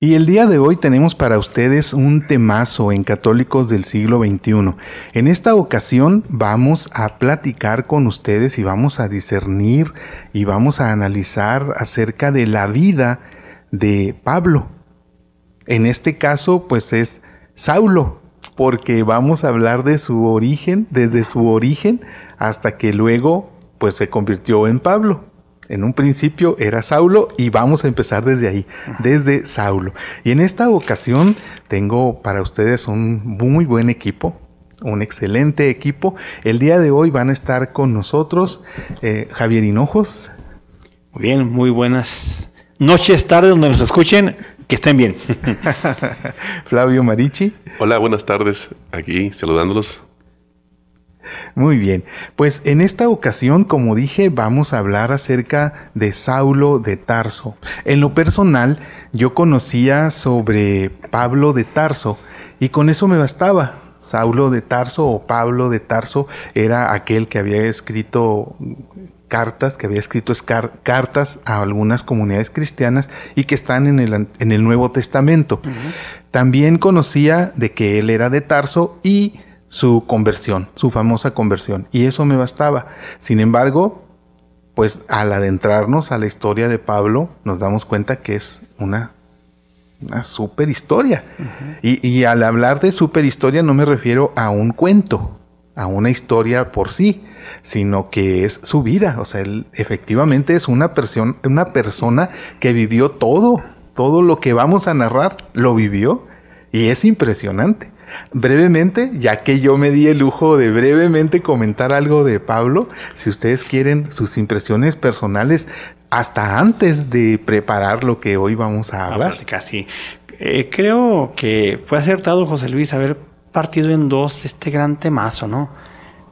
Y el día de hoy tenemos para ustedes un temazo en Católicos del siglo XXI. En esta ocasión vamos a platicar con ustedes y vamos a discernir y vamos a analizar acerca de la vida de Pablo. En este caso, pues es Saulo, porque vamos a hablar de su origen, desde su origen hasta que luego pues se convirtió en Pablo. En un principio era Saulo y vamos a empezar desde ahí, desde Saulo. Y en esta ocasión tengo para ustedes un muy buen equipo, un excelente equipo. El día de hoy van a estar con nosotros Javier Hinojos. Muy bien, muy buenas noches, tardes, donde nos escuchen, que estén bien. Flavio Marici. Hola, buenas tardes, aquí saludándolos. Muy bien, pues en esta ocasión, como dije, vamos a hablar acerca de Saulo de Tarso. En lo personal, yo conocía sobre Pablo de Tarso y con eso me bastaba. Saulo de Tarso o Pablo de Tarso era aquel que había escrito cartas, cartas a algunas comunidades cristianas y que están en el Nuevo Testamento. También conocía de que él era de Tarso y su conversión, su famosa conversión, y eso me bastaba. Sin embargo, pues al adentrarnos a la historia de Pablo, nos damos cuenta que es una super historia. Y al hablar de super historia no me refiero a un cuento, a una historia por sí, sino que es su vida. O sea, él efectivamente es una persona que vivió todo lo que vamos a narrar, lo vivió, y es impresionante. Brevemente, ya que yo me di el lujo de brevemente comentar algo de Pablo, si ustedes quieren sus impresiones personales hasta antes de preparar lo que hoy vamos a hablar. Sí. Creo que fue acertado, José Luis, haber partido en dos este gran temazo, ¿no?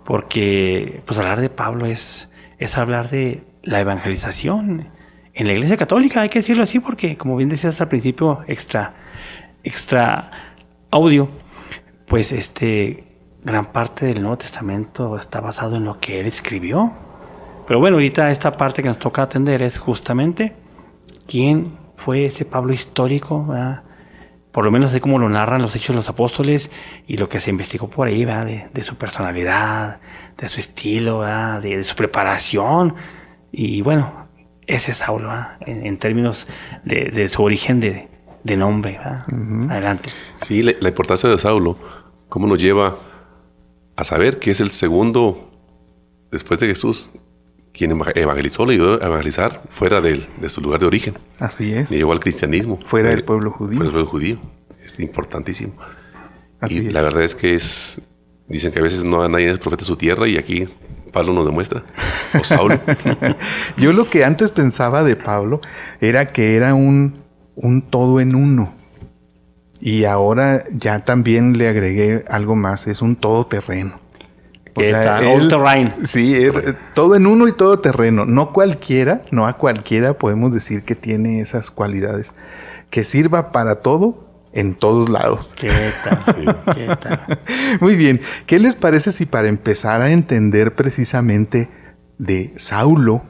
Porque pues hablar de Pablo es hablar de la evangelización en la Iglesia Católica, hay que decirlo así, porque como bien decías al principio, extra audio, pues gran parte del Nuevo Testamento está basado en lo que él escribió. Pero bueno, ahorita esta parte que nos toca atender es justamente quién fue ese Pablo histórico, ¿verdad? Por lo menos así como lo narran los Hechos de los Apóstoles y lo que se investigó por ahí, ¿verdad? De su personalidad, de su estilo, ¿verdad? De su preparación. Y bueno, ese es Saulo, ¿verdad? En términos de su origen de nombre, ¿verdad? Adelante. Sí, la importancia de Saulo, cómo nos lleva a saber que es el segundo, después de Jesús, quien evangelizó, le ayudó a evangelizar fuera de su lugar de origen. Así es. Le llevó al cristianismo. Fuera del pueblo judío. Fuera del pueblo judío. Es importantísimo. Así es. La verdad es que dicen que a veces nadie es profeta de su tierra y aquí Pablo nos demuestra. O Saulo. Yo lo que antes pensaba de Pablo era que era un todo en uno. Y ahora ya también le agregué algo más, es un todoterreno. All terrain. Sí, todo en uno y todo terreno. No a cualquiera podemos decir que tiene esas cualidades. Que sirva para todo en todos lados. ¿Qué tal? Sí. ¿Qué tal? Muy bien. ¿Qué les parece si para empezar a entender precisamente de Saulo,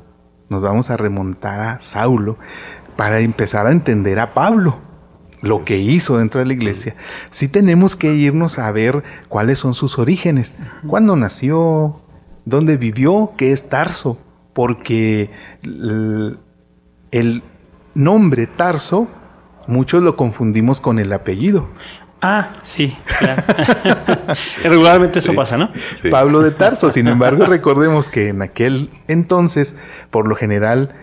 nos vamos a remontar a Saulo, para empezar a entender a Pablo, lo que hizo dentro de la iglesia? Sí tenemos que irnos a ver cuáles son sus orígenes. ¿Cuándo nació? ¿Dónde vivió? ¿Qué es Tarso? Porque el nombre Tarso, muchos lo confundimos con el apellido. Ah, sí, claro. Regularmente eso pasa, ¿no? Sí. Pablo de Tarso. Sin embargo, recordemos que en aquel entonces, por lo general,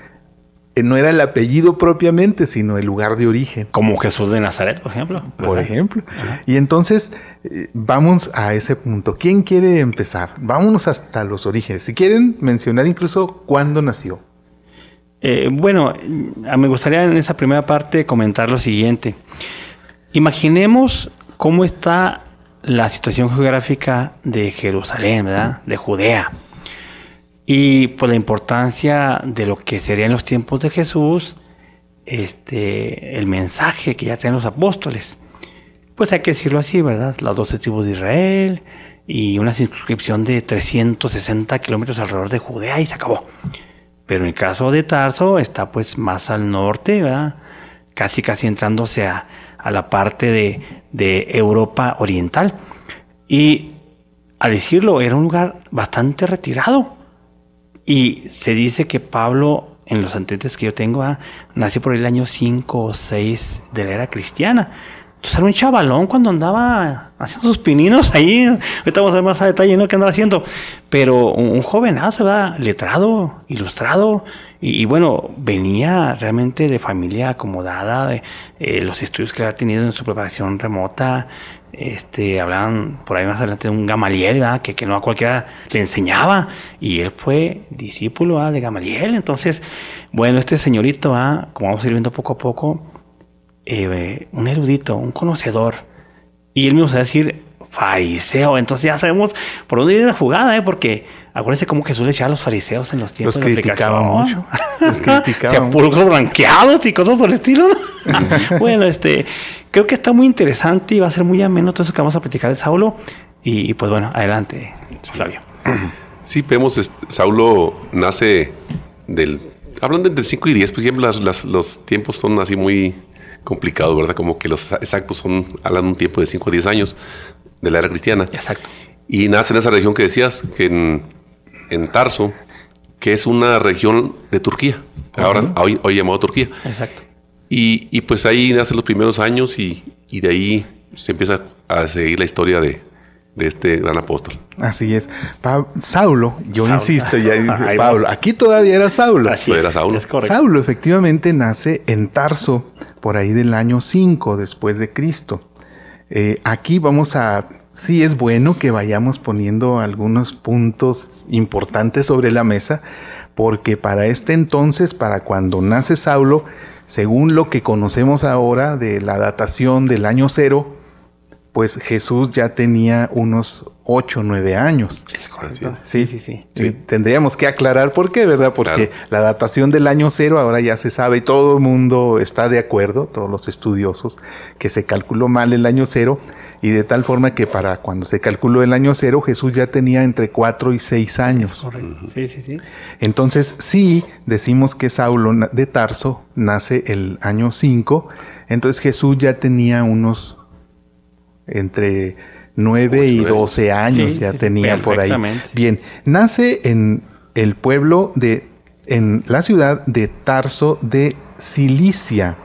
no era el apellido propiamente, sino el lugar de origen. Como Jesús de Nazaret, por ejemplo. Por ejemplo. Y entonces, vamos a ese punto. ¿Quién quiere empezar? Vámonos hasta los orígenes. Si quieren mencionar incluso cuándo nació. Bueno, me gustaría en esa primera parte comentar lo siguiente. Imaginemos cómo está la situación geográfica de Jerusalén, ¿verdad? De Judea. Y por la importancia de lo que sería en los tiempos de Jesús, el mensaje que ya traen los apóstoles. Pues hay que decirlo así, ¿verdad? Las 12 tribus de Israel y una circunscripción de 360 kilómetros alrededor de Judea y se acabó. Pero en el caso de Tarso está pues más al norte, ¿verdad? casi entrándose a la parte de Europa Oriental. Y a decirlo, era un lugar bastante retirado. Y se dice que Pablo, en los antecedentes que yo tengo, nació por el año 5 o 6 de la era cristiana. Entonces era un chavalón cuando andaba haciendo sus pininos ahí. Ahorita vamos a ver más a detalle, ¿no?, qué andaba haciendo. Pero un jovenazo, ¿verdad?, letrado, ilustrado. Y bueno, venía realmente de familia acomodada, de los estudios que había tenido en su preparación remota. Hablaban por ahí más adelante de un Gamaliel, ¿verdad?, que no a cualquiera le enseñaba, y él fue discípulo, ¿verdad?, de Gamaliel. Entonces, bueno, este señorito, ¿verdad?, como vamos a ir viendo poco a poco, un erudito, un conocedor, y él mismo se va a decir fariseo. Entonces ya sabemos por dónde viene la jugada, porque acuérdense cómo Jesús le echaba a los fariseos en los tiempos de la criticaba mucho. Los criticaba. Sepulcros blanqueados y cosas por el estilo, ¿no? Bueno, creo que está muy interesante y va a ser muy ameno todo eso que vamos a platicar de Saulo. Y pues bueno, adelante, Flavio. Sí, vemos, Saulo nace hablando del 5 y 10, por ejemplo, los tiempos son así muy complicados, ¿verdad? Como que los exactos hablan de un tiempo de 5 a 10 años de la era cristiana. Exacto. Y nace en esa región que decías, que en Tarso, que es una región de Turquía, ahora hoy llamado Turquía. Exacto. Y pues ahí nacen los primeros años y de ahí se empieza a seguir la historia de este gran apóstol. Así es. Saulo, insisto, ya dije Pablo, aquí todavía era Saulo. Así era Saulo. Es correcto. Saulo efectivamente nace en Tarso por ahí del año 5 después de Cristo. Aquí sí es bueno que vayamos poniendo algunos puntos importantes sobre la mesa, porque para este entonces, para cuando nace Saulo, según lo que conocemos ahora de la datación del año 0, pues Jesús ya tenía unos 8 o 9 años. Es correcto. Sí. Tendríamos que aclarar por qué, ¿verdad? Porque la datación del año 0 ahora ya se sabe y todo el mundo está de acuerdo, todos los estudiosos, que se calculó mal el año 0, y de tal forma que para cuando se calculó el año 0, Jesús ya tenía entre 4 y 6 años. Es correcto. Sí. Entonces, sí, decimos que Saulo de Tarso nace el año 5, entonces Jesús ya tenía unos entre 9 y 12 años, ya tenía por ahí. Bien, nace en el pueblo en la ciudad de Tarso de Cilicia,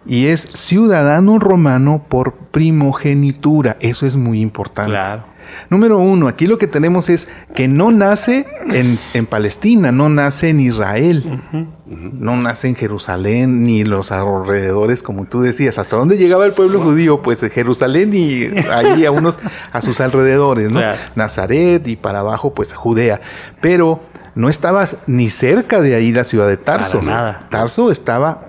y es ciudadano romano por primogenitura. Eso es muy importante. Claro. Número 1, aquí lo que tenemos es que no nace en Palestina, no nace en Israel, no nace en Jerusalén, ni los alrededores, como tú decías. ¿Hasta dónde llegaba el pueblo judío? Pues Jerusalén y ahí a sus alrededores, ¿no? Claro. Nazaret y para abajo, pues Judea. Pero no estaba ni cerca de ahí la ciudad de Tarso. Para nada. Tarso estaba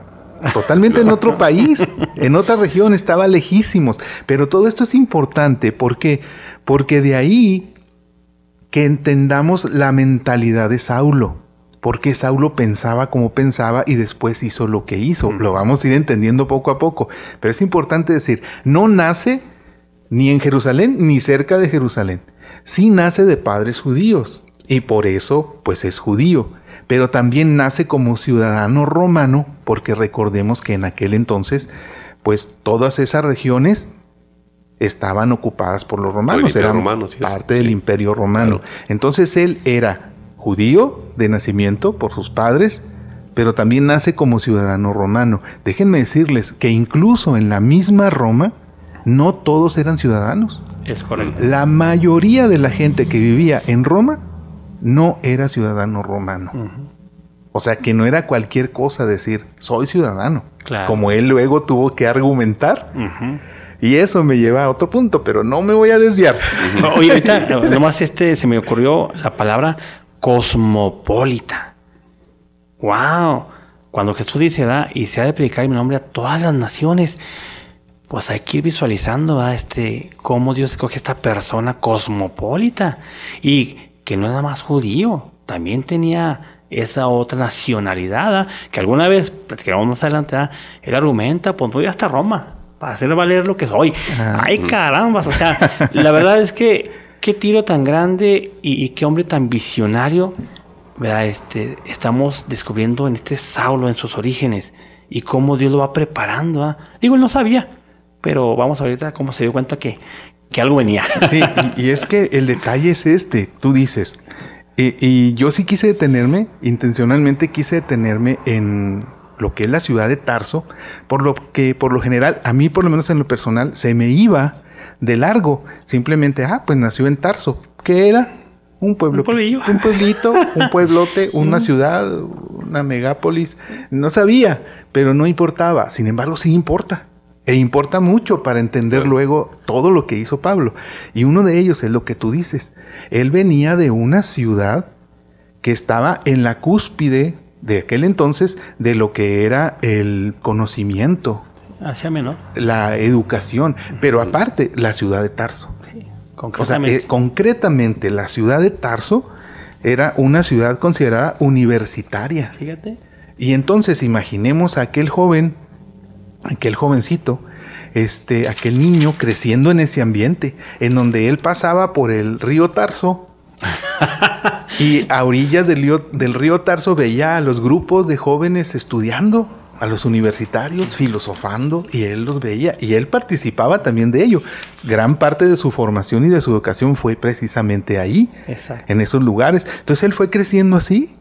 totalmente en otro país, en otra región, estaba lejísimos. Pero todo esto es importante porque de ahí que entendamos la mentalidad de Saulo. Porque Saulo pensaba como pensaba y después hizo lo que hizo. Lo vamos a ir entendiendo poco a poco. Pero es importante decir, no nace ni en Jerusalén ni cerca de Jerusalén. Sí nace de padres judíos y por eso pues es judío. Pero también nace como ciudadano romano, porque recordemos que en aquel entonces pues todas esas regiones estaban ocupadas por los romanos, eran parte del Imperio Romano. Claro. Entonces él era judío de nacimiento por sus padres, pero también nace como ciudadano romano. Déjenme decirles que incluso en la misma Roma, no todos eran ciudadanos. Es correcto. La mayoría de la gente que vivía en Roma no era ciudadano romano. O sea, que no era cualquier cosa decir, soy ciudadano. Claro. Como él luego tuvo que argumentar. Y eso me lleva a otro punto, pero no me voy a desviar. Oye, ahorita nomás se me ocurrió la palabra cosmopolita. ¡Wow! Cuando Jesús dice, ¿verdad?, y se ha de predicar en mi nombre a todas las naciones, pues hay que ir visualizando, ¿verdad?, cómo Dios escoge esta persona cosmopolita. Y que no es nada más judío, también tenía esa otra nacionalidad, ¿verdad?, que alguna vez, platicaremos más adelante, ¿verdad?, él argumenta, pues voy hasta Roma para hacer valer lo que soy. ¡Ay, carambas! O sea, la verdad es que qué tiro tan grande y qué hombre tan visionario, ¿verdad? Estamos descubriendo en Saulo, en sus orígenes. y cómo Dios lo va preparando, ¿verdad? Digo, él no sabía, pero vamos ahorita cómo se dio cuenta que algo venía. Sí, y es que el detalle es este, tú dices, y yo sí quise detenerme, intencionalmente quise detenerme en lo que es la ciudad de Tarso, por lo que por lo general, a mí por lo menos en lo personal, se me iba de largo. Simplemente, pues nació en Tarso. ¿Qué era? Un pueblo. Un pueblillo. Un pueblito, un pueblote, una ciudad, una megápolis. No sabía, pero no importaba. Sin embargo, sí importa. E importa mucho para entender luego todo lo que hizo Pablo. Y uno de ellos es lo que tú dices. Él venía de una ciudad que estaba en la cúspide de aquel entonces de lo que era el conocimiento. Hacia menor. La educación. Pero aparte, la ciudad de Tarso. Sí, concretamente. O sea, concretamente, la ciudad de Tarso era una ciudad considerada universitaria. Fíjate. Y entonces imaginemos a aquel joven, aquel jovencito, aquel niño creciendo en ese ambiente, en donde él pasaba por el río Tarso y a orillas del río Tarso veía a los grupos de jóvenes estudiando, a los universitarios filosofando, y él los veía y él participaba también de ello. Gran parte de su formación y de su educación fue precisamente ahí. Exacto. En esos lugares. Entonces él fue creciendo así.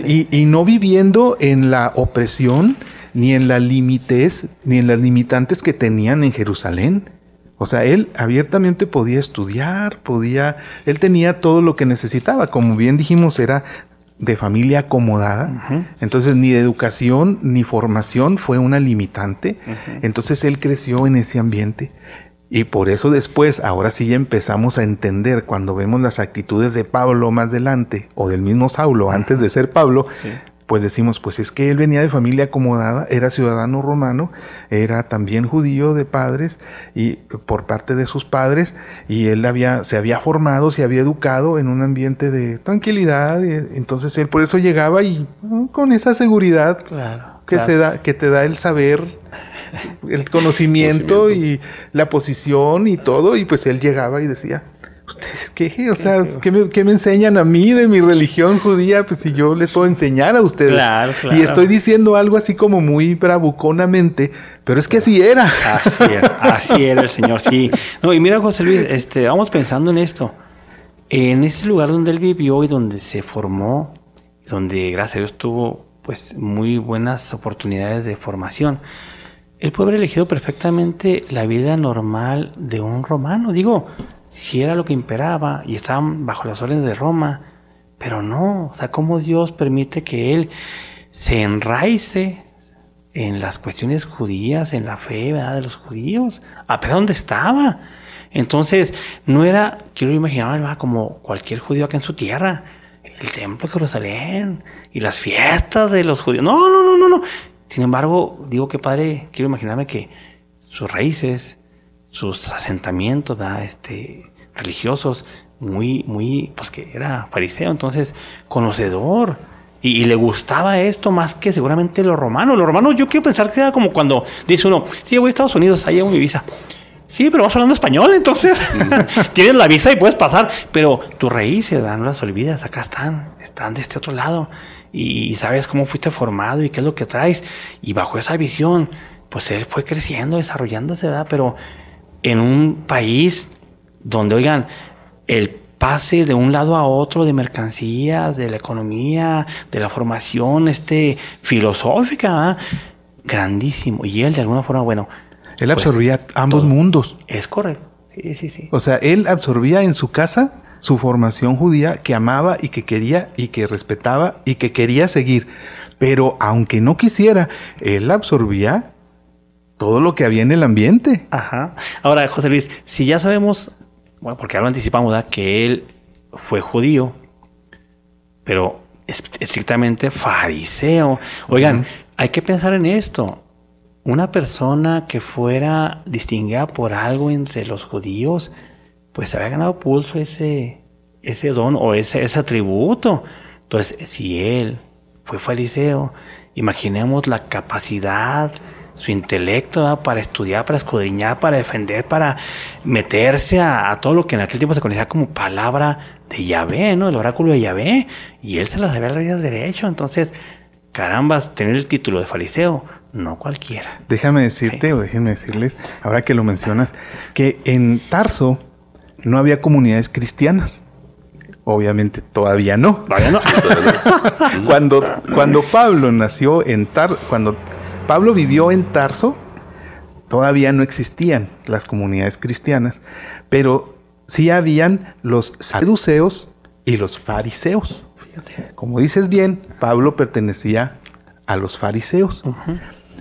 Y no viviendo en la opresión, ni en la limitez, ni en las limitantes que tenían en Jerusalén. O sea, él abiertamente podía estudiar, él tenía todo lo que necesitaba. Como bien dijimos, era de familia acomodada. Uh-huh. Entonces, ni de educación ni formación fue una limitante. Uh-huh. Entonces, él creció en ese ambiente. Y por eso después, ahora sí ya empezamos a entender, cuando vemos las actitudes de Pablo más adelante, o del mismo Saulo antes de ser Pablo, sí, pues decimos, pues es que él venía de familia acomodada, era ciudadano romano, era también judío de padres, y por parte de sus padres, y él se había formado, se había educado en un ambiente de tranquilidad, y entonces él por eso llegaba y con esa seguridad, claro, que te da el saber, el conocimiento y la posición y todo, y pues él llegaba y decía, ¿ustedes qué? O sea, ¿qué me enseñan a mí de mi religión judía? Pues si yo les puedo enseñar a ustedes. Claro. Y estoy diciendo algo así como muy bravuconamente, pero es que así era. Así era el Señor, sí. No, y mira, José Luis, vamos pensando en esto. En ese lugar donde él vivió y donde se formó, donde gracias a Dios tuvo pues muy buenas oportunidades de formación, él puede haber elegido perfectamente la vida normal de un romano. Digo, si era lo que imperaba y estaban bajo las órdenes de Roma, pero no, o sea, cómo Dios permite que él se enraice en las cuestiones judías, en la fe, ¿verdad?, de los judíos, a pesar de donde estaba. Entonces, no era, quiero imaginarme, ¿verdad?, como cualquier judío acá en su tierra, el templo de Jerusalén y las fiestas de los judíos. No. Sin embargo, digo que padre, quiero imaginarme que sus raíces, sus asentamientos, ¿verdad?, religiosos, muy, pues que era fariseo, entonces conocedor, y le gustaba esto más que seguramente los romanos. Los romanos, yo quiero pensar que era como cuando dice uno, sí, voy a Estados Unidos, ahí hago mi visa. Sí, pero vas hablando español, entonces tienes la visa y puedes pasar, pero tus raíces, ¿verdad?, no las olvidas, acá están de este otro lado, y sabes cómo fuiste formado y qué es lo que traes, y bajo esa visión, pues él fue creciendo, desarrollándose, ¿verdad?, pero en un país donde, oigan, el pase de un lado a otro de mercancías, de la economía, de la formación filosófica, ¿verdad?, grandísimo. Y él de alguna forma, bueno, él absorbía ambos mundos. Es correcto. Sí. O sea, él absorbía en su casa su formación judía, que amaba y que quería y que respetaba y que quería seguir. Pero aunque no quisiera, él absorbía todo lo que había en el ambiente. Ajá. Ahora, José Luis, si ya sabemos, bueno, porque ya lo anticipamos, ¿verdad?, que él fue judío, pero estrictamente fariseo. Oigan, hay que pensar en esto. Una persona que fuera distinguida por algo entre los judíos, pues había ganado pulso ese don o ese atributo. Entonces, si él fue fariseo, imaginemos la capacidad, su intelecto, ¿verdad?, para estudiar, para escudriñar, para defender, para meterse a todo lo que en aquel tiempo se conocía como palabra de Yahvé, ¿no?, el oráculo de Yahvé, y él se las sabía al derecho. Entonces, carambas, tener el título de fariseo, no cualquiera. Déjame decirte, o déjenme decirles, ahora que lo mencionas, que en Tarso no había comunidades cristianas. Obviamente todavía no. Todavía no. Cuando Pablo nació en cuando Pablo vivió en Tarso, todavía no existían las comunidades cristianas, pero sí habían los saduceos y los fariseos. Fíjate. Como dices bien, Pablo pertenecía a los fariseos. Ujú.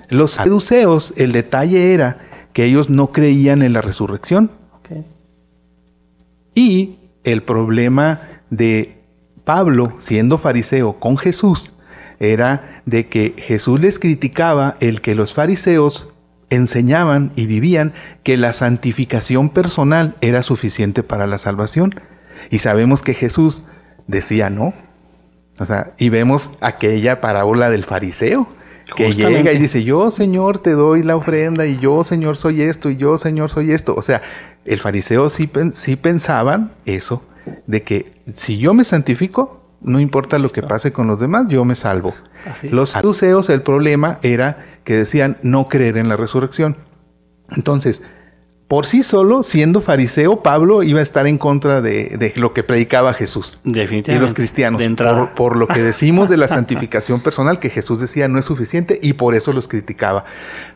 Los saduceos, el detalle era que ellos no creían en la resurrección. Okay. Y el problema de Pablo, siendo fariseo con Jesús, era de que Jesús les criticaba el que los fariseos enseñaban y vivían que la santificación personal era suficiente para la salvación. Y sabemos que Jesús decía no. O sea, y vemos aquella parábola del fariseo que llega y dice, yo, Señor, te doy la ofrenda, y yo, Señor, soy esto, y yo, Señor, soy esto. O sea, el fariseo sí pensaban eso, de que si yo me santifico, no importa lo que pase con los demás, yo me salvo. Así. Los saduceos, el problema era que decían no creer en la resurrección. Entonces, por sí solo, siendo fariseo, Pablo iba a estar en contra de lo que predicaba Jesús. Definitivamente. Y los cristianos. De entrada. Por lo que decimos de la santificación personal, que Jesús decía no es suficiente, y por eso los criticaba.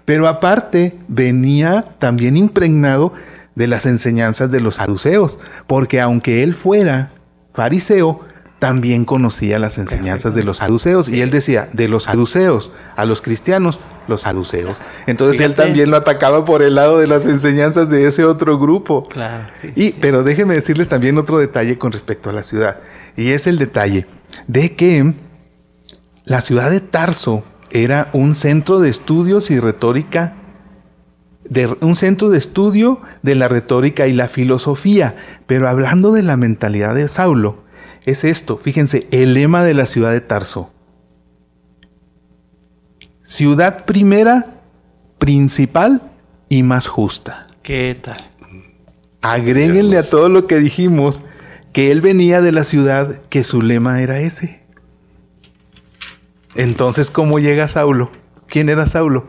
Pero aparte, venía también impregnado de las enseñanzas de los saduceos, porque aunque él fuera fariseo, también conocía las enseñanzas de los saduceos. Y él decía, de los saduceos a los cristianos, los saduceos. Entonces él también lo atacaba por el lado de las enseñanzas de ese otro grupo. Claro. Sí. Pero déjenme decirles también otro detalle con respecto a la ciudad. Y es el detalle de que la ciudad de Tarso era un centro de estudios y retórica, un centro de estudio de la retórica y la filosofía. Pero hablando de la mentalidad de Saulo, es esto, fíjense, el lema de la ciudad de Tarso. Ciudad primera, principal y más justa. ¿Qué tal? Agréguenle a todo lo que dijimos que él venía de la ciudad, que su lema era ese. Entonces, ¿cómo llega Saulo? ¿Quién era Saulo?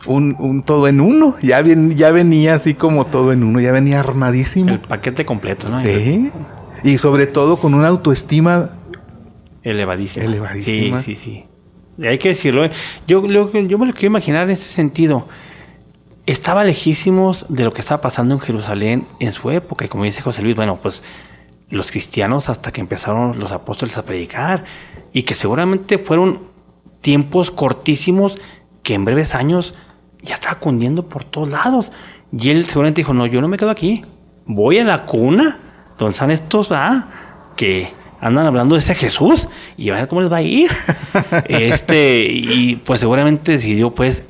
Un todo en uno. Ya venía así como todo en uno, ya venía armadísimo. El paquete completo, ¿no? Sí. Y sobre todo con una autoestima elevadísima. Sí. Hay que decirlo. Yo me lo quiero imaginar en ese sentido. Estaba lejísimos de lo que estaba pasando en Jerusalén en su época. Y como dice José Luis, bueno, pues los cristianos hasta que empezaron los apóstoles a predicar. Y que seguramente fueron tiempos cortísimos que en breves años ya estaba cundiendo por todos lados. Y él seguramente dijo, no, yo no me quedo aquí. Voy a la cuna donde están estos, que andan hablando de ese Jesús, y a ver cómo les va a ir. Y pues seguramente decidió pues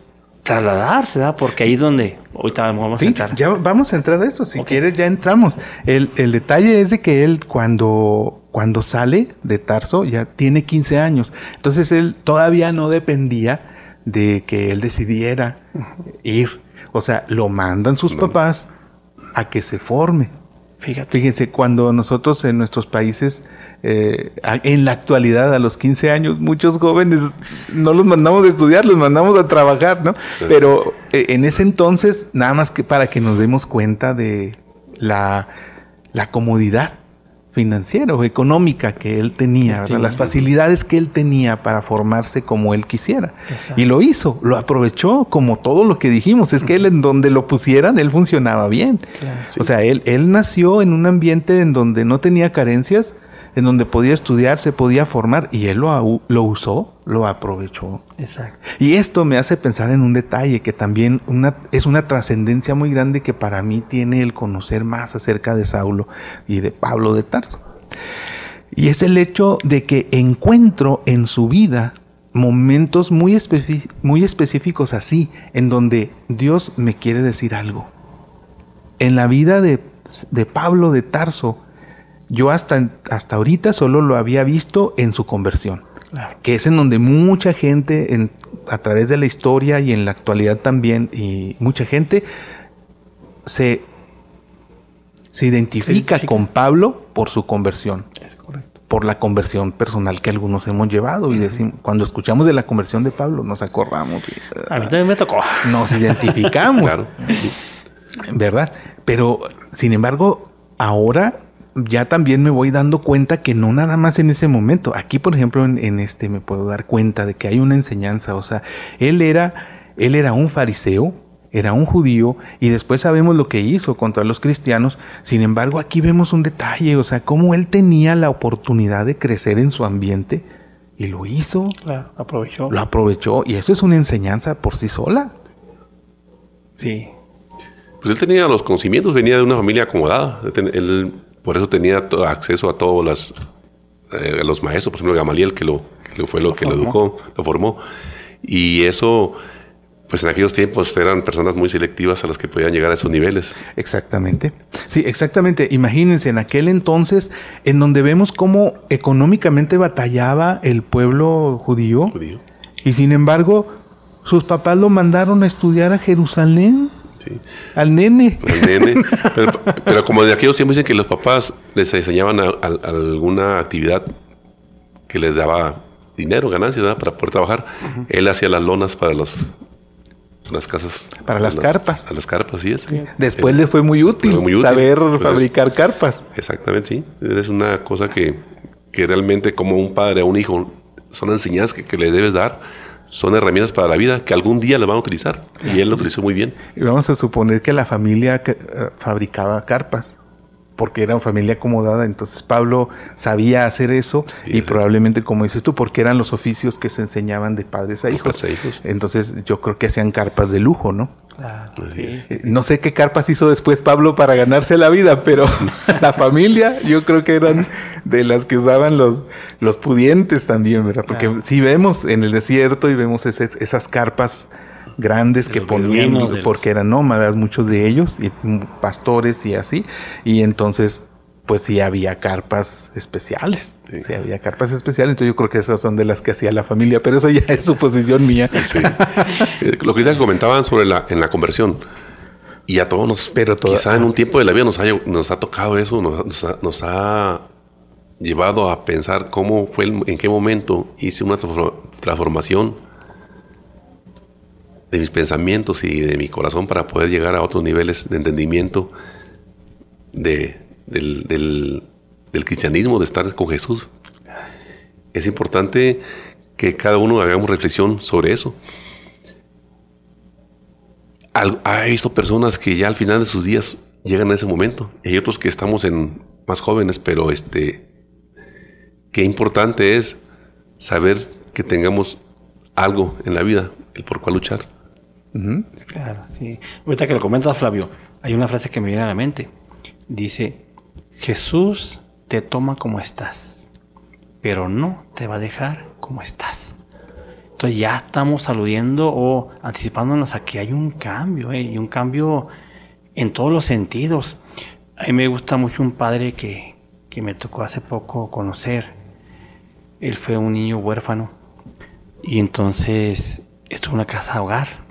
trasladarse, ¿verdad? Porque ahí es donde ahorita vamos a entrar. Ya vamos a entrar a eso, si quieres ya entramos. El detalle es de que él cuando sale de Tarso ya tiene 15 años. Entonces él todavía no dependía de que él decidiera ir. O sea, lo mandan sus papás a que se forme. Fíjense, cuando nosotros en nuestros países, en la actualidad, a los 15 años, muchos jóvenes no los mandamos a estudiar, los mandamos a trabajar, ¿no? Pero en ese entonces, nada más que para que nos demos cuenta de la comodidad financiera o económica que él tenía, ¿verdad? Las facilidades que él tenía para formarse como él quisiera. Exacto. Y lo hizo, lo aprovechó, como todo lo que dijimos. Es que él, en donde lo pusieran, él funcionaba bien. Claro, sí. O sea, él nació en un ambiente en donde no tenía carencias, en donde podía estudiar, se podía formar, y él lo usó, lo aprovechó. Exacto. Y esto me hace pensar en un detalle que también es una trascendencia muy grande que para mí tiene el conocer más acerca de Saulo y de Pablo de Tarso. Y es el hecho de que encuentro en su vida momentos muy específicos así, en donde Dios me quiere decir algo. En la vida de Pablo de Tarso, yo hasta ahorita solo lo había visto en su conversión. Claro. Que es en donde mucha gente, a través de la historia y en la actualidad también, y mucha gente se identifica con Pablo por su conversión. Es correcto. por la conversión personal que algunos hemos llevado. Y decimos, cuando escuchamos de la conversión de Pablo, nos acordamos. A mí también me tocó. Nos identificamos. Claro. ¿Verdad? Pero, sin embargo, ahora ya también me voy dando cuenta que no nada más en ese momento. Aquí, por ejemplo, en este me puedo dar cuenta de que hay una enseñanza. O sea, él era un fariseo, era un judío, y después sabemos lo que hizo contra los cristianos. Sin embargo, aquí vemos un detalle, o sea, cómo él tenía la oportunidad de crecer en su ambiente y lo hizo. Claro, aprovechó. Lo aprovechó, y eso es una enseñanza por sí sola. Sí. Pues él tenía los conocimientos, venía de una familia acomodada. Él por eso tenía acceso a todos los maestros, por ejemplo, Gamaliel, que lo educó, lo formó. Y eso, pues en aquellos tiempos eran personas muy selectivas a las que podían llegar a esos niveles. Exactamente. Sí, exactamente. Imagínense, en aquel entonces, en donde vemos cómo económicamente batallaba el pueblo judío. Y sin embargo, sus papás lo mandaron a estudiar a Jerusalén. Sí. Al nene. Pero como de aquellos tiempos dicen que los papás les enseñaban alguna actividad que les daba dinero, ganancias, ¿verdad? Para poder trabajar. Él hacía las lonas para las casas. Para las carpas. A las carpas, sí es. Sí. Después le fue muy útil, saber fabricar carpas. Exactamente, sí. Es una cosa que realmente como un padre a un hijo son enseñanzas que le debes dar. Son herramientas para la vida que algún día las van a utilizar. Y él lo utilizó muy bien. Y vamos a suponer que la familia fabricaba carpas, porque era una familia acomodada. Entonces Pablo sabía hacer eso, sí, y probablemente, como dices tú, porque eran los oficios que se enseñaban de padres a hijos. Entonces yo creo que hacían carpas de lujo, ¿no? Claro, sí. No sé qué carpas hizo después Pablo para ganarse la vida, pero la familia yo creo que eran de las que usaban los pudientes también, ¿verdad? Porque sí vemos en el desierto y vemos esas carpas grandes que ponían, porque eran nómadas muchos de ellos, y pastores y así, y entonces pues sí había carpas especiales. Sí, había carpas especiales, entonces yo creo que esas son de las que hacía la familia, pero eso ya es suposición mía. Sí. Lo que ahorita comentaban sobre en la conversión, y a todos quizá en un tiempo de la vida nos ha tocado eso, nos ha llevado a pensar cómo fue, en qué momento hice una transformación de mis pensamientos y de mi corazón para poder llegar a otros niveles de entendimiento del cristianismo, de estar con Jesús. Es importante que cada uno hagamos reflexión sobre eso. He visto personas que ya al final de sus días llegan a ese momento. Hay otros que estamos más jóvenes, pero qué importante es saber que tengamos algo en la vida, el por cuál luchar. Claro, sí. Ahorita que lo comentas, Flavio, hay una frase que me viene a la mente. Dice: Jesús te toma como estás, pero no te va a dejar como estás. Entonces ya estamos aludiendo o anticipándonos a que hay un cambio, y un cambio en todos los sentidos. A mí me gusta mucho un padre que me tocó hace poco conocer. Él fue un niño huérfano y entonces estuvo en una casa hogar.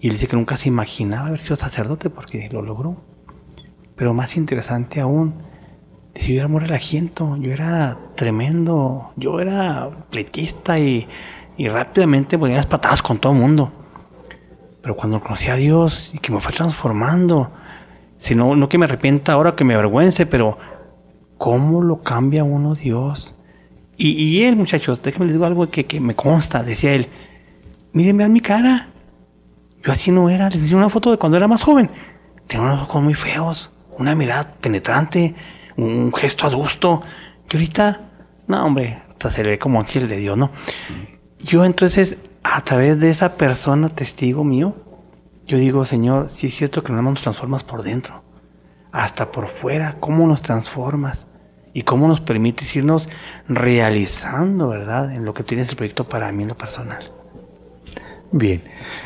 Y él dice que nunca se imaginaba haber sido sacerdote porque lo logró. Pero más interesante aún, dice: yo era muy relajiento, yo era tremendo, yo era pleitista y rápidamente ponía las patadas con todo el mundo. Pero cuando conocí a Dios y que me fue transformando, no que me arrepienta ahora, que me avergüence, pero cómo lo cambia uno Dios. Y él, muchachos, déjenme les digo algo que me consta, decía él: miren, vean mi cara, yo así no era. Les enseñé una foto de cuando era más joven. Tenía unos ojos muy feos, una mirada penetrante, un gesto adusto. Y ahorita, no, hombre, hasta se le ve como ángel de Dios, ¿no? Yo entonces, a través de esa persona testigo mío, yo digo: Señor, sí es cierto que no nos transformas por dentro, hasta por fuera, cómo nos transformas y cómo nos permites irnos realizando, ¿verdad?, en lo que tienes el proyecto para mí en lo personal. Bien,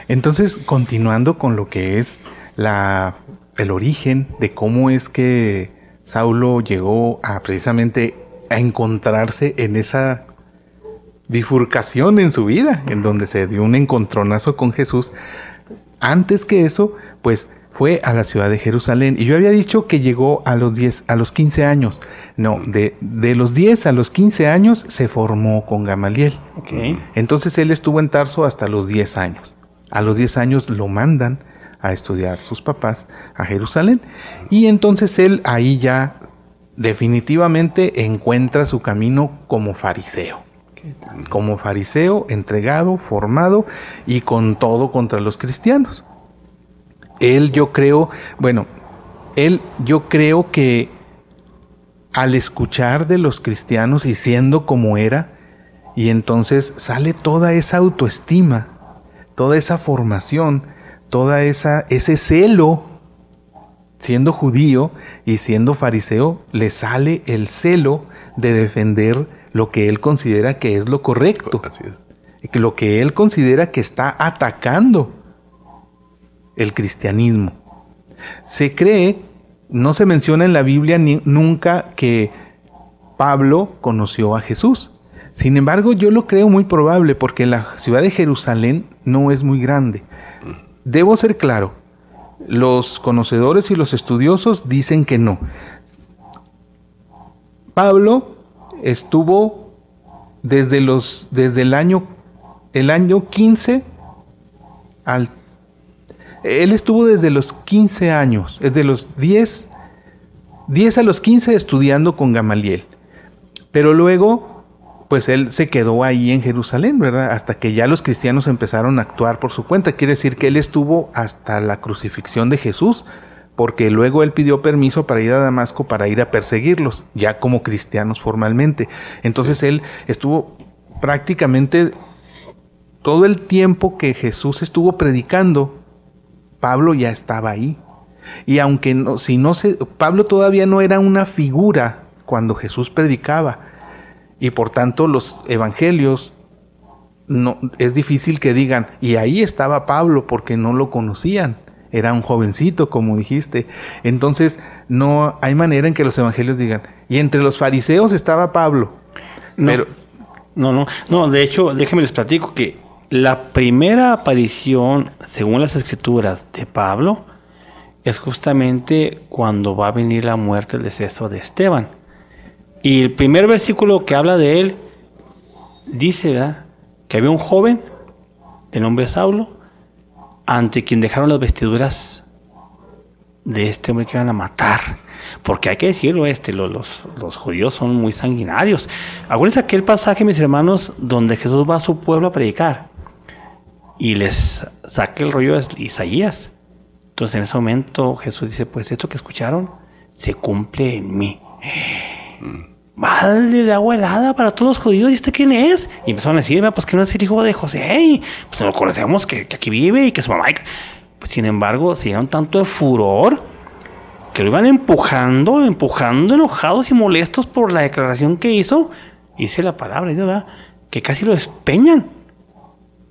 entonces continuando con lo que es el origen de cómo es que Saulo llegó precisamente a encontrarse en esa bifurcación en su vida, en donde se dio un encontronazo con Jesús. Antes que eso, pues fue a la ciudad de Jerusalén. Y yo había dicho que llegó a los 15 años. No, de los 10 a los 15 años se formó con Gamaliel. Okay. Entonces él estuvo en Tarso hasta los 10 años. A los 10 años lo mandan a estudiar sus papás a Jerusalén. Y entonces él ahí ya definitivamente encuentra su camino como fariseo. Como fariseo, entregado, formado y con todo contra los cristianos. Yo creo que al escuchar de los cristianos y siendo como era, y entonces sale toda esa autoestima, toda esa formación, ese celo, siendo judío y siendo fariseo, le sale el celo de defender lo que él considera que es lo correcto. Así es. Lo que él considera que está atacando el cristianismo. Se cree, no se menciona en la Biblia nunca que Pablo conoció a Jesús. Sin embargo, yo lo creo muy probable porque la ciudad de Jerusalén no es muy grande. Debo ser claro, los conocedores y los estudiosos dicen que no. Pablo estuvo desde el año 15 él estuvo desde los 15 años, desde los 10 a los 15 estudiando con Gamaliel. Pero luego, pues él se quedó ahí en Jerusalén, ¿verdad? Hasta que ya los cristianos empezaron a actuar por su cuenta. Quiere decir que él estuvo hasta la crucifixión de Jesús, porque luego él pidió permiso para ir a Damasco para ir a perseguirlos, ya como cristianos formalmente. Entonces él estuvo prácticamente todo el tiempo que Jesús estuvo predicando, Pablo ya estaba ahí. Y aunque Pablo todavía no era una figura cuando Jesús predicaba, y por tanto los evangelios es difícil que digan, y ahí estaba Pablo, porque no lo conocían. Era un jovencito, como dijiste. Entonces, no hay manera en que los evangelios digan, y entre los fariseos estaba Pablo. No, pero no, de hecho, déjenme les platico que la primera aparición, según las escrituras de Pablo, es justamente cuando va a venir la muerte, el deceso de Esteban. Y el primer versículo que habla de él dice, ¿verdad?, que había un joven de nombre Saulo, ante quien dejaron las vestiduras de este hombre que iban a matar. Porque hay que decirlo, los judíos son muy sanguinarios. Acuérdense aquel pasaje, mis hermanos, donde Jesús va a su pueblo a predicar y les saca el rollo de Isaías. Entonces en ese momento Jesús dice, pues esto que escucharon se cumple en mí. Madre de agua helada para todos los judíos, ¿y este quién es? Y empezaron a decirme, pues que no es el hijo de José, y pues no lo conocemos, que aquí vive y que su mamá. Pues, sin embargo, se dieron tanto de furor que lo iban empujando, enojados y molestos por la declaración que hizo. Dice la palabra, ¿verdad?, que casi lo despeñan,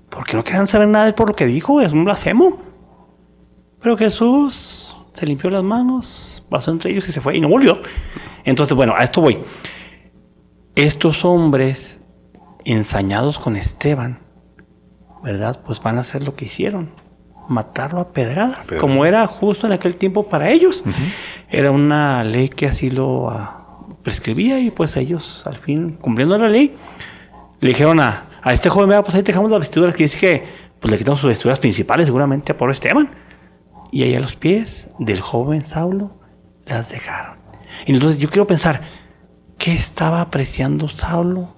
porque no querían saber nada de por lo que dijo, es un blasfemo. Pero Jesús se limpió las manos, pasó entre ellos y se fue y no volvió. Entonces, bueno, a esto voy. Estos hombres ensañados con Esteban, ¿verdad?, pues van a hacer lo que hicieron, matarlo a pedradas, como era justo en aquel tiempo para ellos. Era una ley que así lo prescribía, y pues ellos, al fin, cumpliendo la ley, le dijeron a este joven, pues ahí te dejamos las vestiduras, que dice que pues le quitamos sus vestiduras principales seguramente a pobre Esteban, y ahí a los pies del joven Saulo las dejaron. Y entonces yo quiero pensar, ¿qué estaba apreciando Saulo?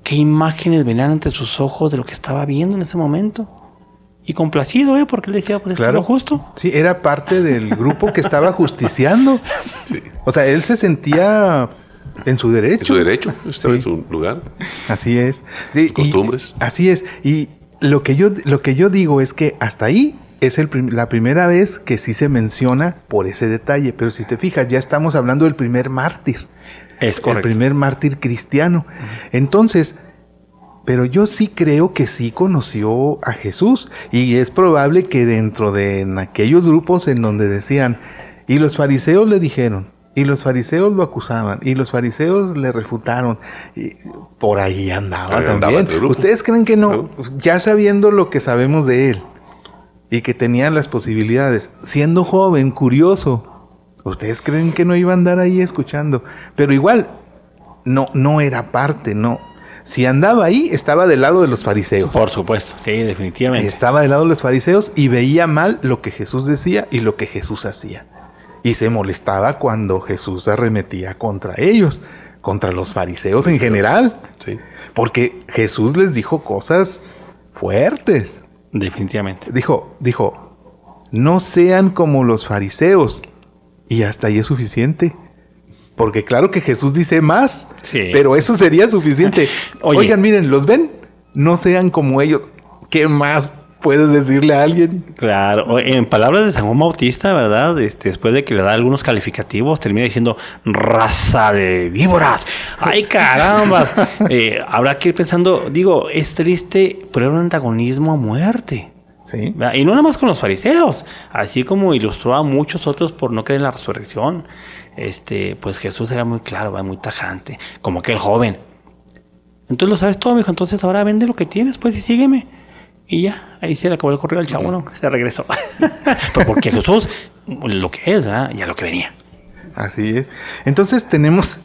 ¿Qué imágenes venían ante sus ojos de lo que estaba viendo en ese momento? Y complacido, porque él decía, pues claro, es lo justo. Sí, era parte del grupo que estaba justiciando. Sí. O sea, él se sentía en su derecho. En su derecho, estaba en su lugar. Así es. Sí, costumbres. Así es. Y lo que yo digo es que hasta ahí es la primera vez que sí se menciona por ese detalle. Pero si te fijas, ya estamos hablando del primer mártir. Es correcto. El primer mártir cristiano. Entonces, pero yo sí creo que sí conoció a Jesús. Y es probable que dentro de aquellos grupos en donde decían, y los fariseos le dijeron, y los fariseos lo acusaban, y los fariseos le refutaron, y por ahí andaba también. ¿Ustedes creen que no? Ya sabiendo lo que sabemos de él. y que tenía las posibilidades, siendo joven, curioso, ¿ustedes creen que no iba a andar ahí escuchando? Pero igual, no era parte, no. Si andaba ahí, estaba del lado de los fariseos. Por supuesto, sí, definitivamente. Estaba del lado de los fariseos y veía mal lo que Jesús decía y lo que Jesús hacía. Y se molestaba cuando Jesús arremetía contra ellos, contra los fariseos en general. Sí. Porque Jesús les dijo cosas fuertes. Definitivamente. Dijo, no sean como los fariseos. Y hasta ahí es suficiente. Porque claro que Jesús dice más, sí, pero eso sería suficiente. Oigan, miren, ¿los ven? No sean como ellos. ¿Qué más puedes decirle a alguien? Claro, en palabras de San Juan Bautista, ¿verdad? Después de que le da algunos calificativos, termina diciendo, raza de víboras. ¡Ay, carambas! Habrá que ir pensando, digo, es triste, pero era un antagonismo a muerte. Sí. Y no nada más con los fariseos, así como ilustró a muchos otros por no creer en la resurrección. Pues Jesús era muy claro, muy tajante, como aquel joven. Entonces lo sabes todo, mijo, entonces ahora vende lo que tienes, pues, y sígueme. Y ya, ahí se le acabó el correo al chavo, ¿no? Se regresó. Pero porque Jesús, lo que es, ¿verdad? Ya lo que venía. Así es. Entonces tenemos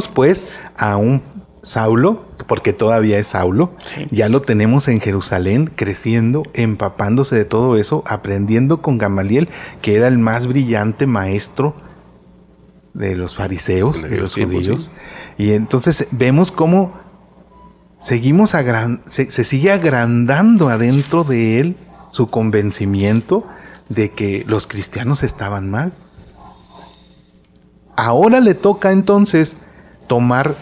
pues a un Saulo, porque todavía es Saulo, sí. Ya lo tenemos en Jerusalén, creciendo, empapándose de todo eso, aprendiendo con Gamaliel, que era el más brillante maestro de los fariseos, de los judíos. Sí. Y entonces vemos cómo se sigue agrandando adentro de él su convencimiento de que los cristianos estaban mal. Ahora le toca entonces tomar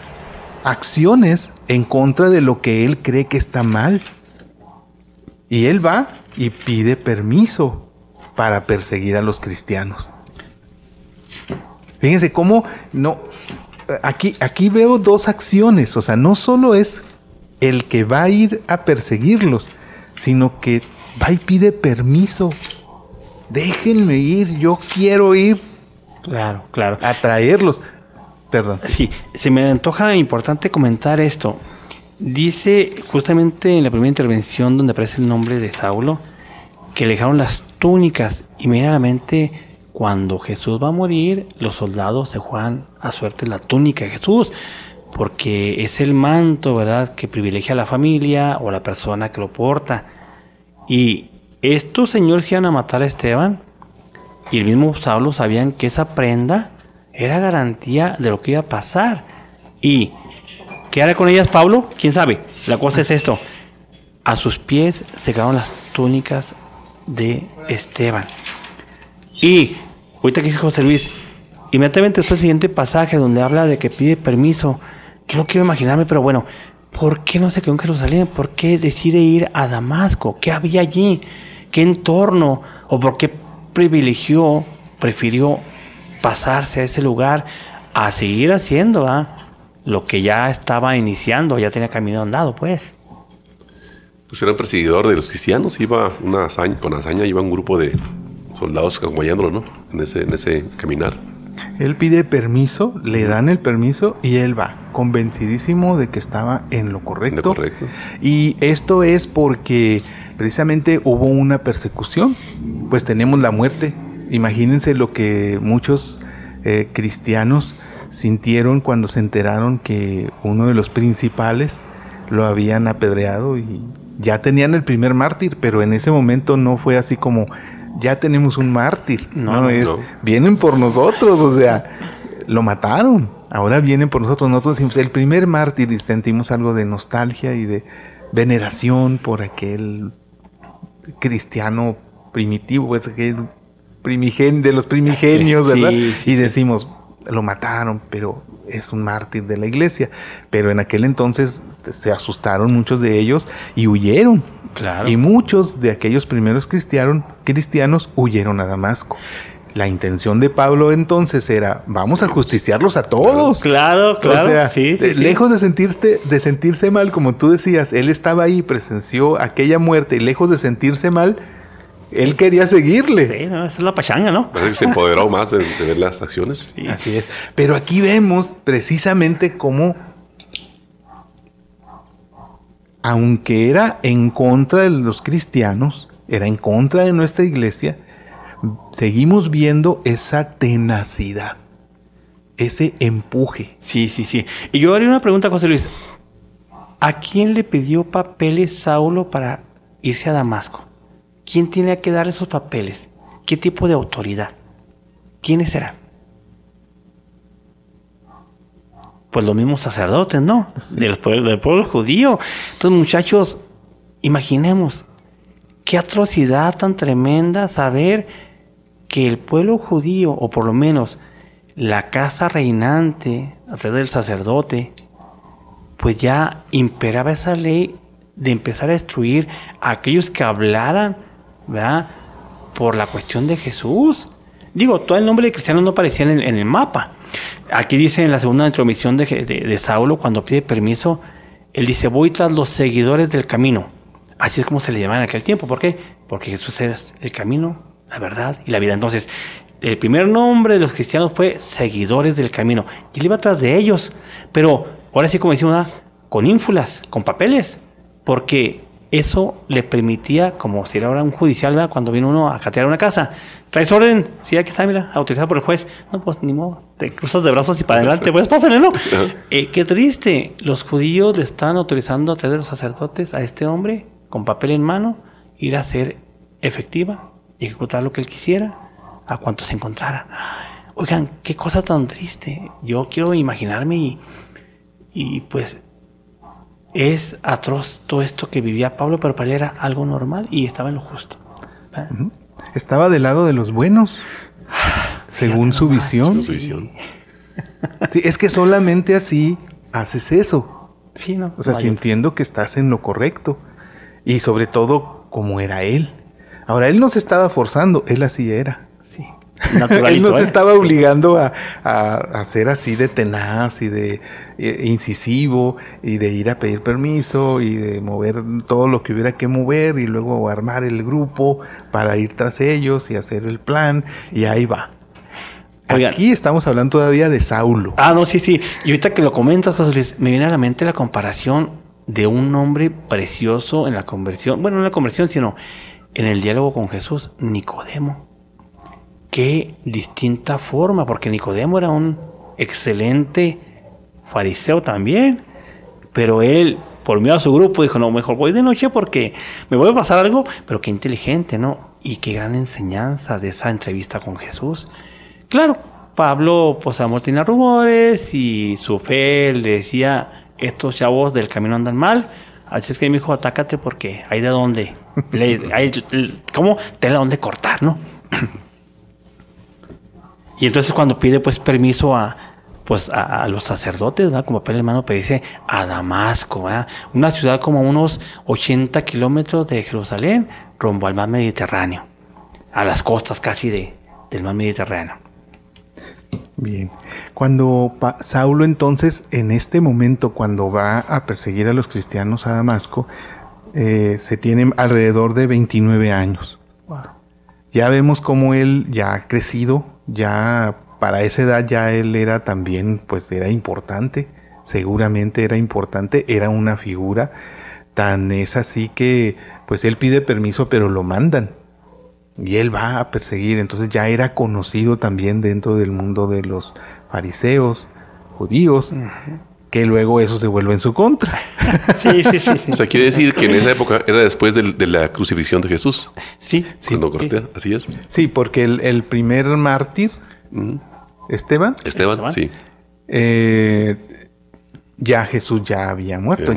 acciones en contra de lo que él cree que está mal. Y él va y pide permiso para perseguir a los cristianos. Fíjense cómo no. Aquí veo dos acciones. O sea, no solo es el que va a ir a perseguirlos, sino que va y pide permiso. Déjenme ir, yo quiero ir. Claro. A traerlos. Perdón. Sí, se me antoja importante comentar esto. Dice justamente en la primera intervención donde aparece el nombre de Saulo que le dejaron las túnicas. Inmediatamente cuando Jesús va a morir, los soldados se juegan a suerte la túnica de Jesús, porque es el manto, ¿verdad?, que privilegia a la familia o a la persona que lo porta. Y estos señores iban a matar a Esteban y el mismo Saulo sabían que esa prenda era garantía de lo que iba a pasar. ¿Y qué hará con ellas Pablo? ¿Quién sabe? La cosa es esto. A sus pies se quedaron las túnicas de Esteban. Y ahorita que dice José Luis, inmediatamente después del siguiente pasaje donde habla de que pide permiso, yo no quiero imaginarme, pero bueno, ¿por qué no se quedó en Jerusalén? ¿Por qué decide ir a Damasco? ¿Qué había allí? ¿Qué entorno? ¿O por qué prefirió pasarse a ese lugar a seguir haciendo lo que ya estaba iniciando, ya tenía camino andado, pues? Pues era un perseguidor de los cristianos, con hazaña iba un grupo de soldados acompañándolo, ¿no? En ese caminar. Él pide permiso, le dan el permiso y él va, convencidísimo de que estaba en lo correcto. Y esto es porque precisamente hubo una persecución, pues tenemos la muerte. Imagínense lo que muchos cristianos sintieron cuando se enteraron que uno de los principales lo habían apedreado y ya tenían el primer mártir, pero en ese momento no fue así como ya tenemos un mártir, no. Vienen por nosotros, o sea, lo mataron, ahora vienen por nosotros. Nosotros decimos el primer mártir y sentimos algo de nostalgia y de veneración por aquel cristiano primitivo, pues aquel de los primigenios, ¿verdad? Sí. Y decimos, lo mataron, pero es un mártir de la iglesia. Pero en aquel entonces se asustaron muchos de ellos y huyeron. Claro. Y muchos de aquellos primeros cristianos huyeron a Damasco. La intención de Pablo entonces era, vamos a justiciarlos a todos. Claro. O sea, sí. Lejos de sentirse mal, como tú decías, él estaba ahí, presenció aquella muerte y lejos de sentirse mal, él quería seguirle. Sí, esa es la pachanga, ¿no? Parece que se empoderó más de ver las acciones. Sí. Así es. Pero aquí vemos precisamente cómo aunque era en contra de los cristianos, era en contra de nuestra iglesia, seguimos viendo esa tenacidad, ese empuje. Sí. Y yo haría una pregunta, José Luis. ¿A quién le pidió papeles Saulo para irse a Damasco? ¿Quién tiene que dar esos papeles? ¿Qué tipo de autoridad? ¿Quiénes eran? Pues los mismos sacerdotes, ¿no? Sí. Del pueblo judío. Entonces, muchachos, imaginemos qué atrocidad tan tremenda saber que el pueblo judío, o por lo menos la casa reinante a través del sacerdote, pues ya imperaba esa ley de empezar a destruir a aquellos que hablaran, ¿verdad?, por la cuestión de Jesús. Digo, todo el nombre de cristiano no aparecía en el mapa. Aquí dice en la segunda intromisión de Saulo, cuando pide permiso, él dice: voy tras los seguidores del camino. Así es como se le llamaba en aquel tiempo. ¿Por qué? Porque Jesús es el camino, la verdad y la vida. Entonces, el primer nombre de los cristianos fue seguidores del camino. Y él iba tras de ellos. Pero ahora sí, como decimos, con ínfulas, con papeles. Porque eso le permitía, como si era ahora un judicial, ¿verdad?, cuando viene uno a catear una casa. ¿Traes orden? Sí, aquí está, mira, autorizado por el juez. No, pues ni modo, te cruzas de brazos y para adelante, pues pásale, ¿no? Qué triste. Los judíos le están autorizando a través de los sacerdotes a este hombre, con papel en mano, ir a hacer efectiva y ejecutar lo que él quisiera a cuanto se encontrara. Oigan, qué cosa tan triste. Yo quiero imaginarme y pues es atroz todo esto que vivía Pablo, pero para él era algo normal y estaba en lo justo. Uh-huh. Estaba del lado de los buenos, según su visión. Sí, es que solamente así haces eso. Sí, no. O sea, sintiendo que estás en lo correcto. Y sobre todo, como era él. Ahora, él no se estaba forzando, él así era. Sí. Él no se estaba obligando a ser así de tenaz y de incisivo y de ir a pedir permiso y de mover todo lo que hubiera que mover y luego armar el grupo para ir tras ellos y hacer el plan, y ahí va. Oigan, aquí estamos hablando todavía de Saulo. No, sí. Y ahorita que lo comentas, José Luis, me viene a la mente la comparación de un hombre precioso en la conversión. Bueno, no en la conversión, sino en el diálogo con Jesús, Nicodemo. Qué distinta forma, porque Nicodemo era un excelente fariseo también, pero él, por miedo a su grupo, dijo: no, mejor voy de noche porque me voy a pasar algo. Pero qué inteligente, ¿no? Y qué gran enseñanza de esa entrevista con Jesús. Claro, Pablo, pues a lo mejor tenía rumores y su fe le decía: estos chavos del camino andan mal, así es que mi hijo, atácate porque hay de dónde, ¿cómo? Tela donde cortar, ¿no? Y entonces cuando pide pues permiso a los sacerdotes, ¿verdad?, con papel en mano, pero dice a Damasco, ¿verdad?, una ciudad como a unos 80 kilómetros de Jerusalén, rumbo al mar Mediterráneo, a las costas casi del mar Mediterráneo. Bien. Cuando Saulo entonces, en este momento, cuando va a perseguir a los cristianos a Damasco, se tiene alrededor de 29 años. Wow. Ya vemos cómo él ya ha crecido, ya para esa edad ya él era también, pues era importante, seguramente era importante, era una figura. Tan es así que pues él pide permiso, pero lo mandan. Y él va a perseguir, entonces ya era conocido también dentro del mundo de los fariseos, judíos, que luego eso se vuelve en su contra. Sí. O sea, quiere decir que en esa época era después de la crucifixión de Jesús. Sí. Cuando cortea, así es. Sí, porque el primer mártir, Esteban, sí. Ya Jesús ya había muerto,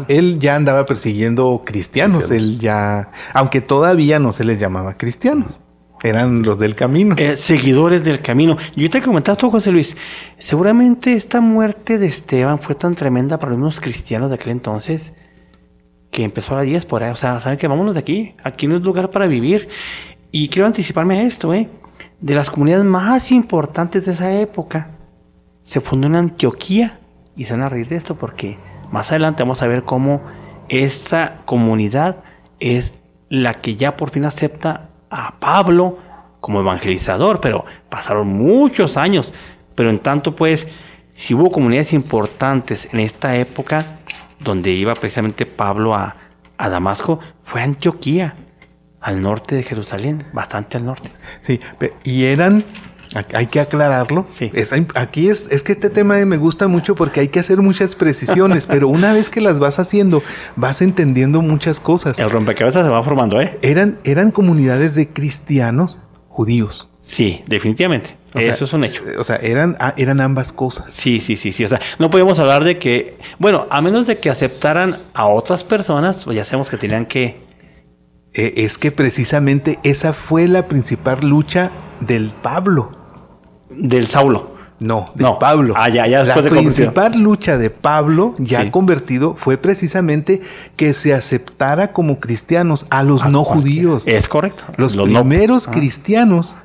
él ya andaba persiguiendo cristianos, él ya, aunque todavía no se les llamaba cristianos, eran los del camino. Seguidores del camino. Y ahorita que comentaste tú, José Luis, seguramente esta muerte de Esteban fue tan tremenda para los mismos cristianos de aquel entonces, que empezó a las 10 por ahí, o sea, saben que vámonos de aquí no es lugar para vivir. Y quiero anticiparme a esto, de las comunidades más importantes de esa época, se fundó en Antioquía. Y se van a reír de esto porque más adelante vamos a ver cómo esta comunidad es la que ya por fin acepta a Pablo como evangelizador, pero pasaron muchos años. Pero en tanto, pues, si hubo comunidades importantes en esta época, donde iba precisamente Pablo a Damasco, fue a Antioquía, al norte de Jerusalén, bastante al norte. Sí, y eran, hay que aclararlo, Sí. Aquí es que este tema me gusta mucho porque hay que hacer muchas precisiones, pero una vez que las vas haciendo, vas entendiendo muchas cosas. El rompecabezas se va formando, ¿eh? Eran comunidades de cristianos judíos. Sí, definitivamente. Eso es un hecho. O sea, eran ambas cosas. Sí. O sea, no podemos hablar de que, bueno, a menos de que aceptaran a otras personas, pues ya sabemos que tenían que... Es que precisamente esa fue la principal lucha del Pablo. Del Saulo. No, No. Pablo. Ya La después de conversión. principal lucha de Pablo, ya Sí. convertido, fue precisamente que se aceptara como cristianos a los no judíos. Es correcto. Los no- primeros cristianos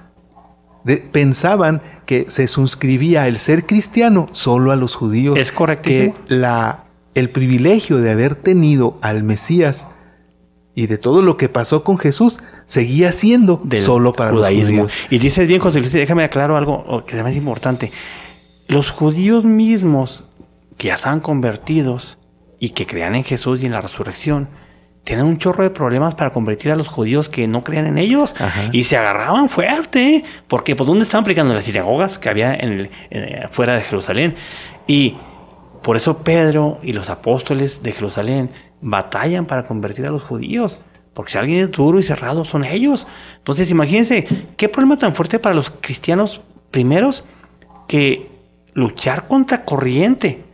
pensaban que se suscribía el ser cristiano solo a los judíos. Es correctísimo. Que el privilegio de haber tenido al Mesías y de todo lo que pasó con Jesús seguía siendo del solo para judaísmo. los judíos. Y dices bien, José Luis, déjame aclarar algo que se me hace importante. Los judíos mismos que ya estaban convertidos y que creían en Jesús y en la resurrección, tenían un chorro de problemas para convertir a los judíos que no creían en ellos. Ajá. Y se agarraban fuerte, ¿eh? Porque pues ¿dónde estaban predicando? En las sinagogas que había fuera de Jerusalén. Y por eso Pedro y los apóstoles de Jerusalén batallan para convertir a los judíos. Porque si alguien es duro y cerrado, son ellos. Entonces, imagínense, qué problema tan fuerte para los cristianos primeros que luchar contra corriente.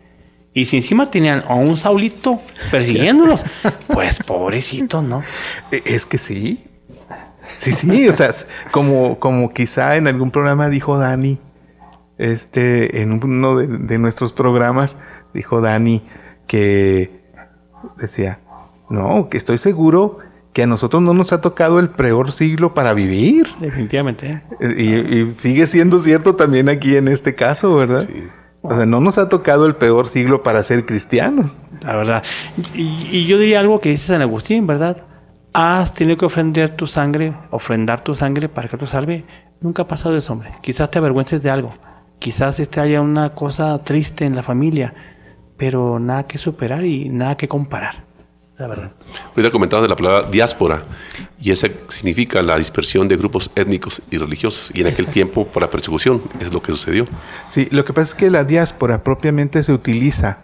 Y si encima tenían a un Saulito persiguiéndolos, pues pobrecitos, ¿no? Es que sí. Sí, o sea, como quizá en algún programa dijo Dani, en uno de nuestros programas, dijo Dani que decía, no, que estoy seguro que a nosotros no nos ha tocado el peor siglo para vivir. Definitivamente. Y sigue siendo cierto también aquí en este caso, ¿verdad? Sí. O sea, no nos ha tocado el peor siglo para ser cristianos. La verdad. Y yo diría algo que dice San Agustín, ¿verdad? Has tenido que ofrendar tu sangre para que te salve. Nunca ha pasado eso, hombre. Quizás te avergüences de algo. Quizás haya una cosa triste en la familia, pero nada que superar y nada que comparar. La verdad. Ahorita comentaba de la palabra diáspora, y esa significa la dispersión de grupos étnicos y religiosos. Y en aquel tiempo, por la persecución, es lo que sucedió. Sí, lo que pasa es que la diáspora propiamente se utiliza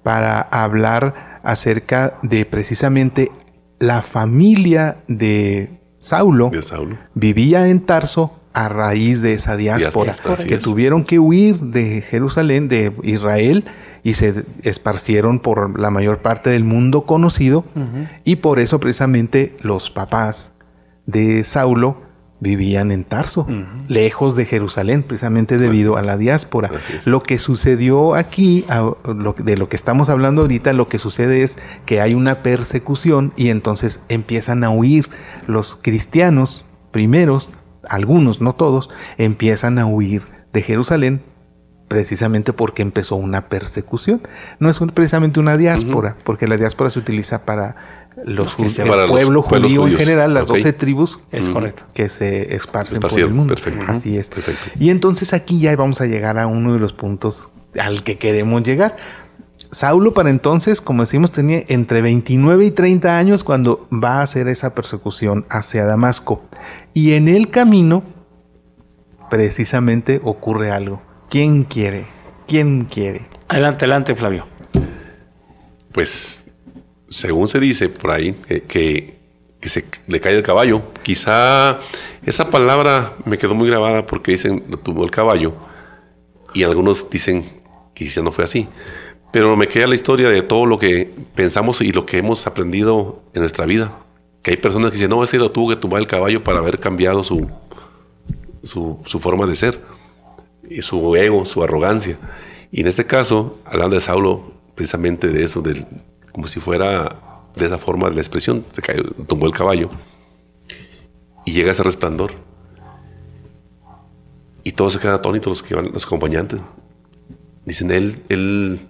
para hablar acerca de precisamente la familia de Saulo. De Saulo. Vivía en Tarso a raíz de esa diáspora, Así que es. tuvieron que huir de Jerusalén, de Israel, y se esparcieron por la mayor parte del mundo conocido, y por eso precisamente los papás de Saulo vivían en Tarso, lejos de Jerusalén, precisamente debido a la diáspora. Así es. Lo que sucedió aquí, de lo que estamos hablando ahorita, lo que sucede es que hay una persecución y entonces empiezan a huir los cristianos primeros, algunos, no todos, empiezan a huir de Jerusalén precisamente porque empezó una persecución. No es precisamente una diáspora, porque la diáspora se utiliza para el para pueblo los pueblos judío en judíos. general, las Ok. 12 tribus Es correcto. que se esparcen por el Esparcieron, mundo. perfecto. Así es. Perfecto. Y entonces aquí ya vamos a llegar a uno de los puntos al que queremos llegar. Saulo para entonces, como decimos, tenía entre 29 y 30 años cuando va a hacer esa persecución hacia Damasco. Y en el camino, precisamente ocurre algo. ¿Quién quiere? ¿Quién quiere? Adelante, Flavio. Pues, según se dice por ahí, que se le cae el caballo. Quizá esa palabra me quedó muy grabada porque dicen, lo tumbó el caballo. Y algunos dicen que quizá no fue así. Pero me queda la historia de todo lo que pensamos y lo que hemos aprendido en nuestra vida. Que hay personas que dicen, no, ese lo tuvo que tumbar el caballo para haber cambiado su forma de ser. Y su ego, su arrogancia. Y en este caso, hablando de Saulo, precisamente de eso, como si fuera de esa forma de la expresión, se cayó, tumbó el caballo. Y llega ese resplandor. Y todos se quedan atónitos, los que van, los acompañantes. Dicen, él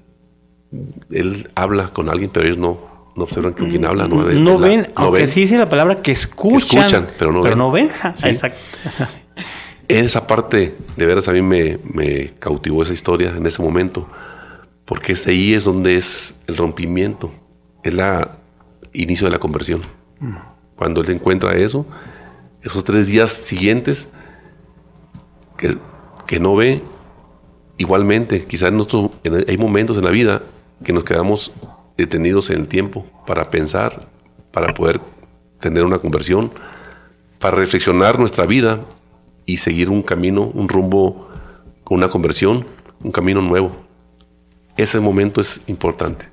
habla con alguien, pero ellos no observan con quién habla. No ven, aunque sí dice la palabra que escuchan, pero no ven. Sí. Exacto. Esa parte, de veras, a mí me cautivó esa historia en ese momento. porque ahí es donde es el rompimiento, es el inicio de la conversión. Cuando él encuentra eso, esos 3 días siguientes que no ve, igualmente, quizás hay momentos en la vida que nos quedamos detenidos en el tiempo para pensar, para poder tener una conversión, para reflexionar nuestra vida y seguir un camino, un rumbo con una conversión, un camino nuevo. Ese momento es importante.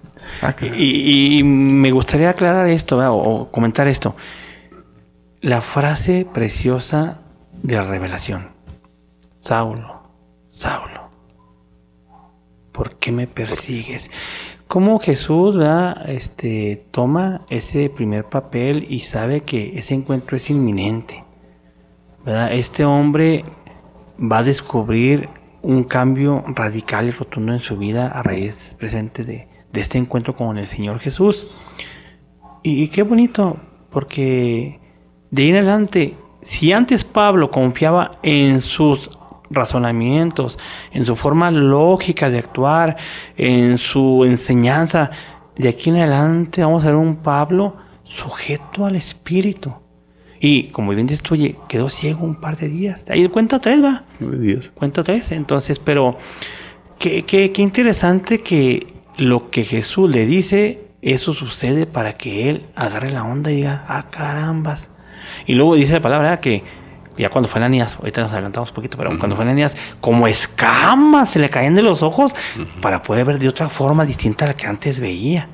Y me gustaría aclarar esto, ¿verdad? O comentar esto. La frase preciosa de la revelación. Saulo, Saulo, ¿por qué me persigues? Cómo Jesús, ¿verdad? Toma ese primer papel y sabe que ese encuentro es inminente, ¿verdad? Este hombre va a descubrir un cambio radical y rotundo en su vida a raíz presente de este encuentro con el Señor Jesús. Y qué bonito, porque de ahí en adelante, si antes Pablo confiaba en sus razonamientos, en su forma lógica de actuar, en su enseñanza, de aquí en adelante vamos a ver un Pablo sujeto al Espíritu. Y como bien dices tú, oye, quedó ciego un par de días. Ahí cuenta 3, ¿va? 9 días. Cuenta 3. Entonces, pero qué interesante que lo que Jesús le dice, eso sucede para que él agarre la onda y diga, ah, carambas. Y luego dice la palabra que ya cuando fue Ananías, ahorita nos adelantamos un poquito, pero cuando fue Ananías, como escamas se le caían de los ojos para poder ver de otra forma distinta a la que antes veía.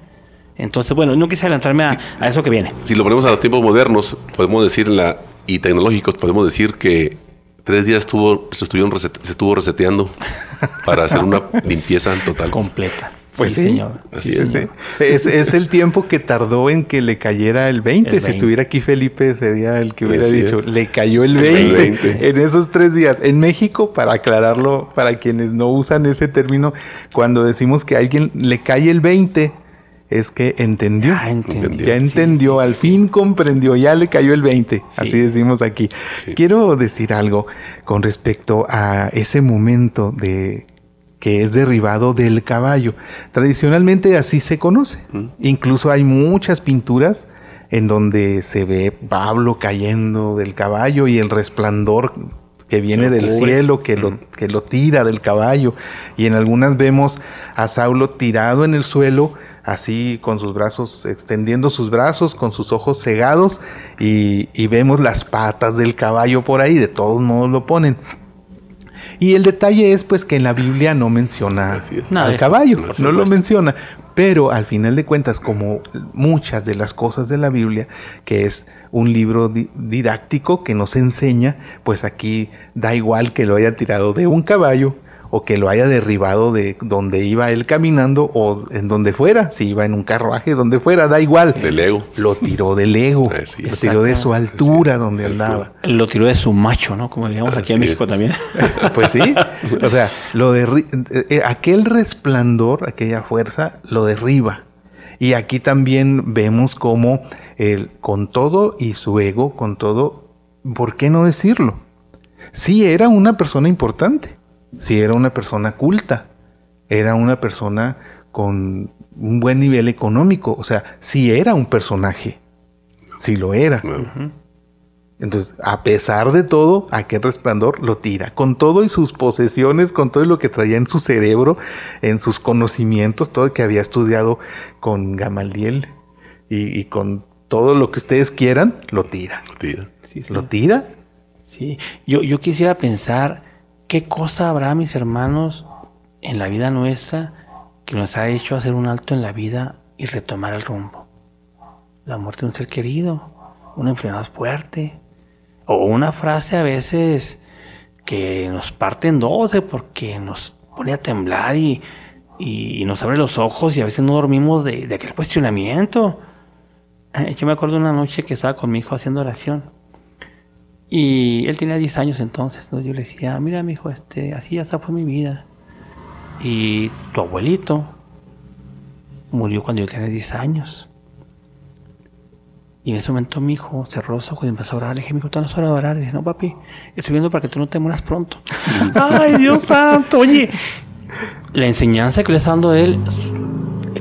Entonces, bueno, no quise adelantarme a eso que viene. Si lo ponemos a los tiempos modernos, podemos decir, y tecnológicos, podemos decir que 3 días se estuvo reseteando para hacer una limpieza total. Completa. Pues sí, señor. Así Sí, es. señor. Es el tiempo que tardó en que le cayera el 20. El 20. Si estuviera aquí Felipe, sería el que hubiera Así dicho, es. le cayó el El 20, 20. en esos 3 días. En México, para aclararlo, para quienes no usan ese término, cuando decimos que a alguien le cae el 20, es que entendió. Ya entendió. Ya entendió, al fin comprendió, ya le cayó el 20. Sí. Así decimos aquí. Sí. Quiero decir algo con respecto a ese momento que es derribado del caballo. Tradicionalmente así se conoce. Incluso hay muchas pinturas en donde se ve Pablo cayendo del caballo y el resplandor que viene del cielo, que lo tira del caballo. Y en algunas vemos a Saulo tirado en el suelo, así con sus brazos, extendiendo sus brazos, con sus ojos cegados, y vemos las patas del caballo por ahí, de todos modos lo ponen. Y el detalle es pues que en la Biblia no menciona Así es. Nada al de eso. caballo, No, no lo es. menciona. Pero al final de cuentas, como muchas de las cosas de la Biblia, que es un libro didáctico que nos enseña, pues aquí da igual que lo haya tirado de un caballo o que lo haya derribado de donde iba él caminando o en donde fuera, si iba en un carruaje, donde fuera, da igual. Del ego. Lo tiró del ego, Así lo es. tiró de su altura Así es. donde andaba. Lo tiró de su macho, ¿no? Como digamos aquí en Así México es. también. Pues sí, o sea, aquel resplandor, aquella fuerza, lo derriba. Y aquí también vemos cómo él, con todo y su ego, con todo, ¿por qué no decirlo? Sí era una persona importante, sí era una persona culta, era una persona con un buen nivel económico, o sea, sí era un personaje, sí lo era. Bueno, Entonces, a pesar de todo, aquel resplandor lo tira, con todo y sus posesiones, con todo lo que traía en su cerebro, en sus conocimientos, todo que había estudiado con Gamaliel y con todo lo que ustedes quieran, lo tira. tira. Sí, sí. Lo tira. Sí. Yo quisiera pensar qué cosa habrá, mis hermanos, en la vida nuestra que nos ha hecho hacer un alto en la vida y retomar el rumbo. La muerte de un ser querido, una enfermedad fuerte, o una frase a veces que nos parte en 12 porque nos pone a temblar y nos abre los ojos y a veces no dormimos de aquel cuestionamiento. Yo me acuerdo una noche que estaba con mi hijo haciendo oración y él tenía 10 años entonces. Yo le decía, mira mi hijo, así ya fue mi vida. Y tu abuelito murió cuando yo tenía 10 años. Y en ese momento mi hijo cerró los ojos y empezó a orar. Le dije, mi hijo, ¿tú no sabes orar? Y dice, no, papi, estoy viendo para que tú no te mueras pronto. ¡Ay, Dios santo! Oye, la enseñanza que le está dando él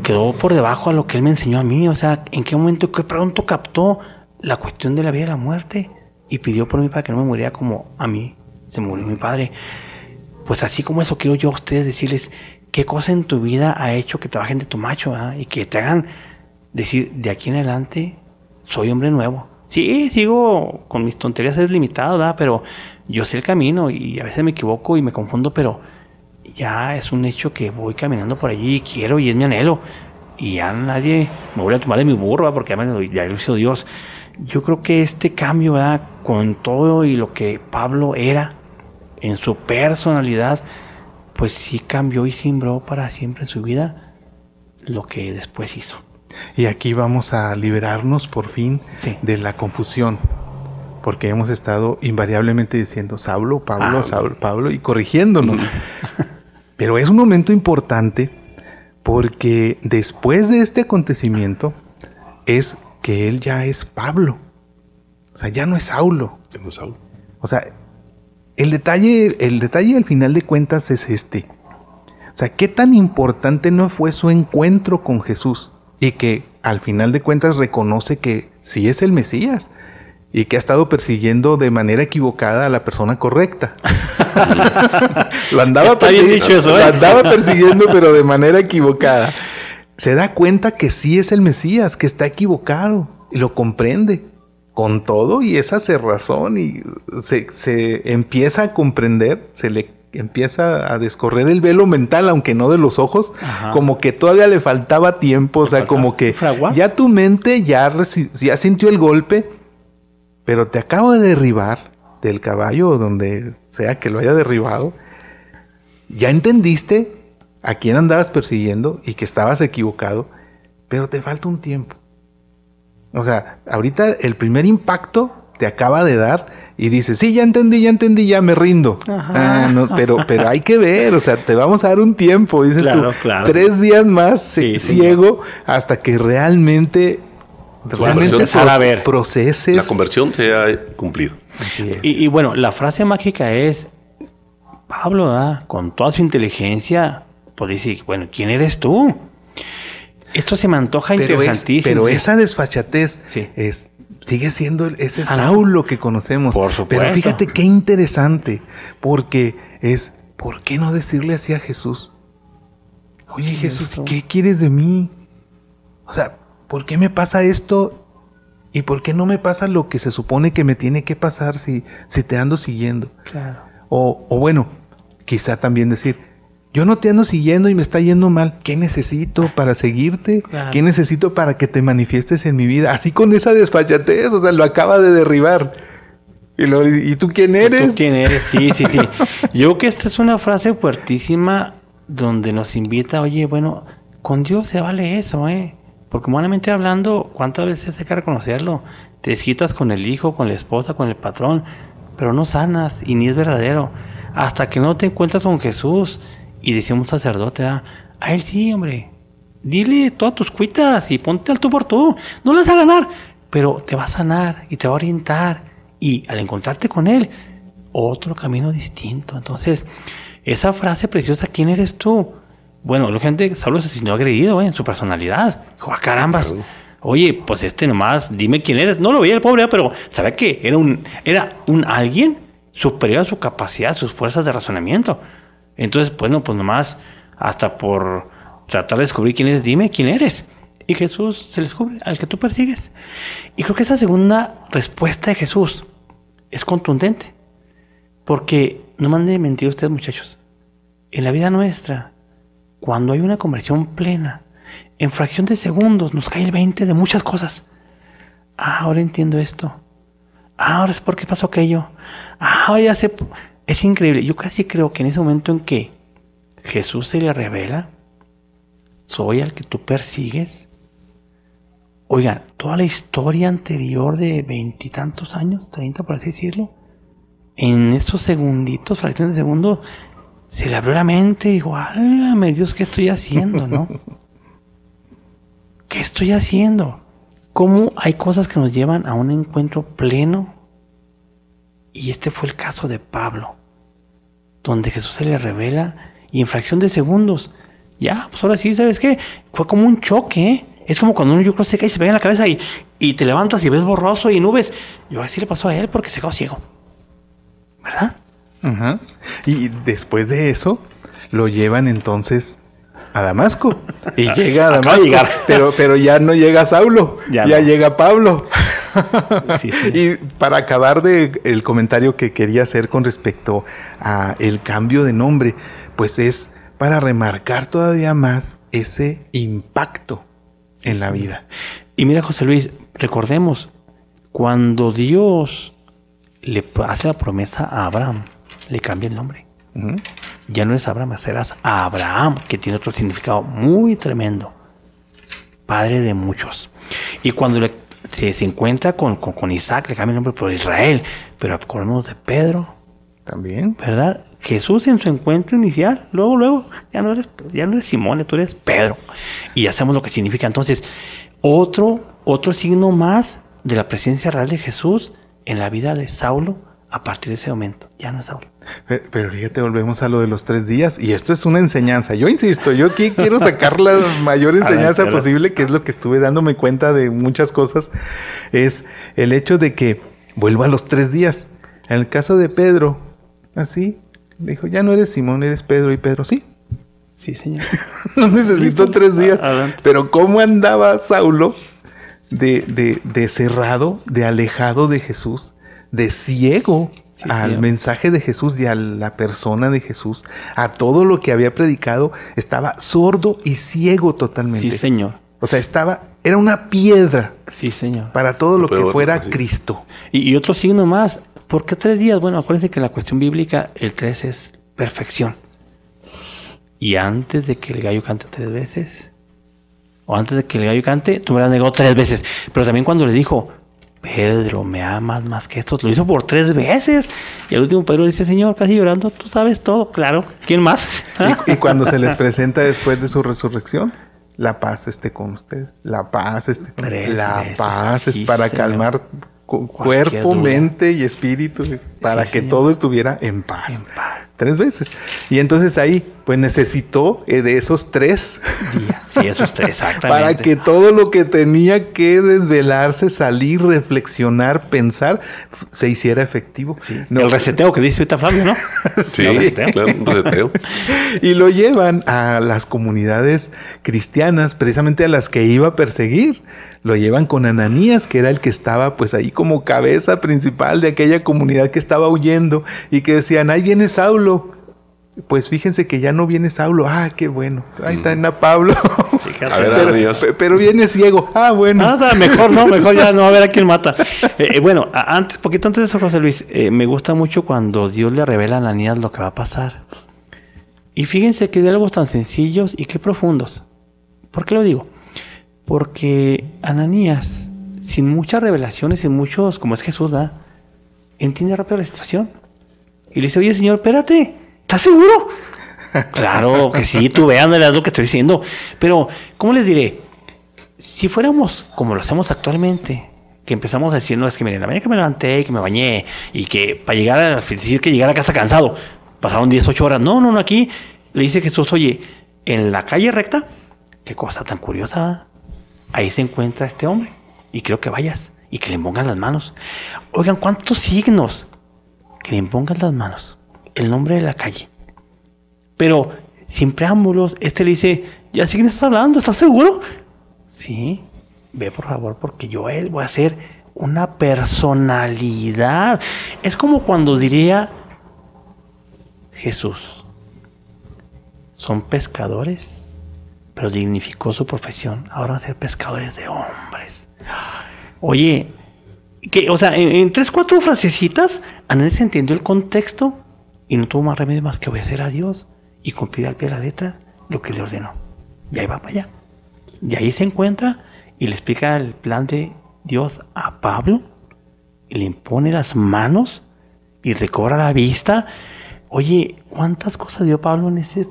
quedó por debajo a lo que él me enseñó a mí. O sea, ¿en qué momento, qué pronto captó la cuestión de la vida y la muerte? Y pidió por mí para que no me muriera como a mí se murió mi padre. Pues así como eso quiero yo a ustedes decirles qué cosa en tu vida ha hecho que te bajen de tu macho, ¿verdad? Y que te hagan decir, de aquí en adelante soy hombre nuevo. Sí, sigo con mis tonterías, es limitado, ¿verdad? Pero yo sé el camino y a veces me equivoco y me confundo, pero ya es un hecho que voy caminando por allí y quiero y es mi anhelo. Y ya nadie me vuelve a tomar de mi burro, ¿verdad? Porque ya lo hizo Dios. Yo creo que este cambio, ¿verdad? Con todo y lo que Pablo era en su personalidad, pues sí cambió y simbró para siempre en su vida lo que después hizo. Y aquí vamos a liberarnos por fin de la confusión, porque hemos estado invariablemente diciendo Saulo, Pablo, Saulo, Pablo y corrigiéndonos. Pero es un momento importante porque después de este acontecimiento es que él ya es Pablo. O sea, ya no es Saulo. Ya no es Saulo. O sea, el detalle al final de cuentas es este. O sea, ¿qué tan importante no fue su encuentro con Jesús? Y que al final de cuentas reconoce que sí es el Mesías y que ha estado persiguiendo de manera equivocada a la persona correcta. Lo andaba persiguiendo, pero de manera equivocada. Se da cuenta que sí es el Mesías, que está equivocado y lo comprende con todo y esa cerrazón y se empieza a comprender, se le empieza a descorrer el velo mental, aunque no de los ojos. Ajá. Como que todavía le faltaba tiempo, o sea, como que ya tu mente ya sintió el golpe, pero te acabo de derribar del caballo o donde sea que lo haya derribado. Ya entendiste a quién andabas persiguiendo y que estabas equivocado, pero te falta un tiempo. O sea, ahorita el primer impacto te acaba de dar y dices, sí, ya entendí, ya me rindo. No, pero hay que ver, o sea, te vamos a dar un tiempo, dices tú, 3 días más ciego hasta que realmente proceses. La conversión se ha cumplido. Y bueno, la frase mágica es, Pablo, con toda su inteligencia, pues dice, bueno, ¿quién eres tú? Esto se me antoja interesantísimo. Pero esa desfachatez sigue siendo ese Saulo que conocemos. Por supuesto. Pero fíjate qué interesante, porque ¿por qué no decirle así a Jesús? Oye, Jesús, ¿qué quieres de mí? O sea, ¿por qué me pasa esto? ¿Y por qué no me pasa lo que se supone que me tiene que pasar si te ando siguiendo? Claro. O bueno, quizá también decir, yo no te ando siguiendo y me está yendo mal. ¿Qué necesito para seguirte? Claro. ¿Qué necesito para que te manifiestes en mi vida? Así con esa desfachatez, o sea, lo acaba de derribar. ¿Y tú quién eres? ¿Tú quién eres? Sí. Yo creo que esta es una frase fuertísima donde nos invita, oye, bueno, con Dios se vale eso, Porque humanamente hablando, ¿cuántas veces hay que reconocerlo? Te desquitas con el hijo, con la esposa, con el patrón, pero no sanas y ni es verdadero. Hasta que no te encuentras con Jesús. Y decía un sacerdote, a él sí, hombre, dile todas tus cuitas y ponte al tú por tú. No le vas a ganar, pero te va a sanar y te va a orientar. Y al encontrarte con él, otro camino distinto. Entonces, esa frase preciosa, ¿quién eres tú? Bueno, la gente, Saulo se sintió agredido en su personalidad. Dijo, carambas, oye, pues nomás, dime quién eres. No lo veía el pobre, pero sabía que era un alguien superior a su capacidad, a sus fuerzas de razonamiento. Entonces, pues nomás, hasta por tratar de descubrir quién eres, dime quién eres. Y Jesús se le descubre al que tú persigues. Y creo que esa segunda respuesta de Jesús es contundente. Porque no me han de mentir ustedes, muchachos. En la vida nuestra, cuando hay una conversión plena, en fracción de segundos nos cae el 20 de muchas cosas. Ahora entiendo esto. Ahora es por qué pasó aquello. Ahora ya sé. Es increíble. Yo casi creo que en ese momento en que Jesús se le revela, soy al que tú persigues. Oigan, toda la historia anterior de 20 y tantos años, 30 por así decirlo, en estos segunditos, fracciones de segundo, se le abrió la mente y dijo, válgame Dios, ¿qué estoy haciendo, no? ¿Qué estoy haciendo? ¿Cómo hay cosas que nos llevan a un encuentro pleno? Y este fue el caso de Pablo, donde Jesús se le revela Y en fracción de segundos, ya, pues ahora sí, ¿sabes qué? Fue como un choque, ¿eh? Es como cuando uno, yo creo, se cae y se pega en la cabeza y te levantas y ves borroso y nubes. Yo así le pasó a él porque se quedó ciego. ¿Verdad? Ajá. Y después de eso, lo llevan entonces a Damasco. Y llega a Damasco. Pero ya no llega Saulo, ya no. Llega Pablo. Sí. Y para acabar el comentario que quería hacer con respecto a el cambio de nombre, pues es para remarcar todavía más ese impacto en la vida. Y mira, José Luis, recordemos, cuando Dios le hace la promesa a Abraham, le cambia el nombre. Uh-huh. Ya no es Abraham, serás Abraham, que tiene otro significado muy tremendo. Padre de muchos. Y cuando se encuentra con Isaac, le cambia el nombre por Israel. Pero acordemos de Pedro. También. ¿Verdad? Jesús en su encuentro inicial, luego, ya no eres Simón, tú eres Pedro. Y ya sabemos lo que significa. Entonces, otro signo más de la presencia real de Jesús en la vida de Saulo a partir de ese momento. Ya no es Saulo. Pero fíjate, volvemos a lo de los 3 días. Y esto es una enseñanza. Yo insisto, yo aquí quiero sacar la mayor enseñanza posible, que es lo que estuve dándome cuenta de muchas cosas. Es el hecho de que vuelva a los 3 días. En el caso de Pedro, así, dijo, ya no eres Simón, eres Pedro. Y Pedro, sí. Sí, señor. No necesito 3 días. Adelante. Pero ¿cómo andaba Saulo de cerrado, de alejado de Jesús, de ciego al mensaje de Jesús y a la persona de Jesús, a todo lo que había predicado? Estaba sordo y ciego totalmente. Sí, señor. O sea, era una piedra. Sí, señor. Para todo lo que fuera Cristo. Y otro signo más. ¿Por qué 3 días? Bueno, acuérdense que en la cuestión bíblica el 3 es perfección. Y antes de que el gallo cante 3 veces, o antes de que el gallo cante, tú me lo has negado 3 veces. Pero también cuando le dijo, Pedro, ¿me amas más que esto? Lo hizo por 3 veces. Y al último Pedro dice, Señor, casi llorando, tú sabes todo, claro. ¿Quién más? Y cuando se les presenta después de su resurrección, la paz esté con usted. La paz esté con usted. La paz es para calmar cuerpo, duda, mente y espíritu, para que todo estuviera en paz. 3 veces. Y entonces ahí, pues necesitó de esos 3 días. Sí, esos 3, exactamente. Para que todo lo que tenía que desvelarse, salir, reflexionar, pensar, se hiciera efectivo. Sí. No, el reseteo que dice ahorita Flavio, ¿no? Sí, claro, un reseteo. Y lo llevan a las comunidades cristianas, precisamente a las que iba a perseguir. Lo llevan con Ananías, que era el que estaba pues ahí como cabeza principal de aquella comunidad que estaba huyendo, y que decían, ahí viene Saulo. Pues fíjense que ya no viene Saulo. Ah, qué bueno. Ahí está a Pablo. A ver, pero viene ciego. Ah, bueno. Mejor ya no, a ver a quién mata. Bueno, poquito antes de eso, José Luis, me gusta mucho cuando Dios le revela a Ananías lo que va a pasar. Y fíjense qué diálogos tan sencillos y qué profundos. ¿Por qué lo digo? Porque Ananías, sin muchas revelaciones, sin muchos, como es Jesús, ¿verdad?, entiende rápido la situación. Y le dice, oye, Señor, espérate, ¿estás seguro? Claro que sí, tú véanle lo que estoy diciendo. Pero, ¿cómo les diré? Si fuéramos como lo hacemos actualmente, que empezamos a decir, no, es que miren, la mañana que me levanté y que me bañé, y que para decir que llegar a casa cansado, pasaron 18 horas. No, aquí le dice Jesús, oye, en la calle recta, qué cosa tan curiosa, ahí se encuentra este hombre, y quiero que vayas y que le impongan las manos. Oigan, ¿cuántos signos? Que le impongan las manos, el nombre de la calle. Pero sin preámbulos, le dice, ¿ya sé quién estás hablando? ¿Estás seguro? Sí, ve por favor, porque yo voy a ser una personalidad. Es como cuando diría Jesús, son pescadores, pero dignificó su profesión. Ahora van a ser pescadores de hombres. Oye, en 3, 4 frasecitas, Ananías entendió el contexto y no tuvo más remedio más que obedecer a Dios y cumplir al pie de la letra lo que le ordenó. Y ahí va para allá. Y ahí se encuentra y le explica el plan de Dios a Pablo y le impone las manos y recobra la vista. Oye, ¿cuántas cosas dio Pablo en ese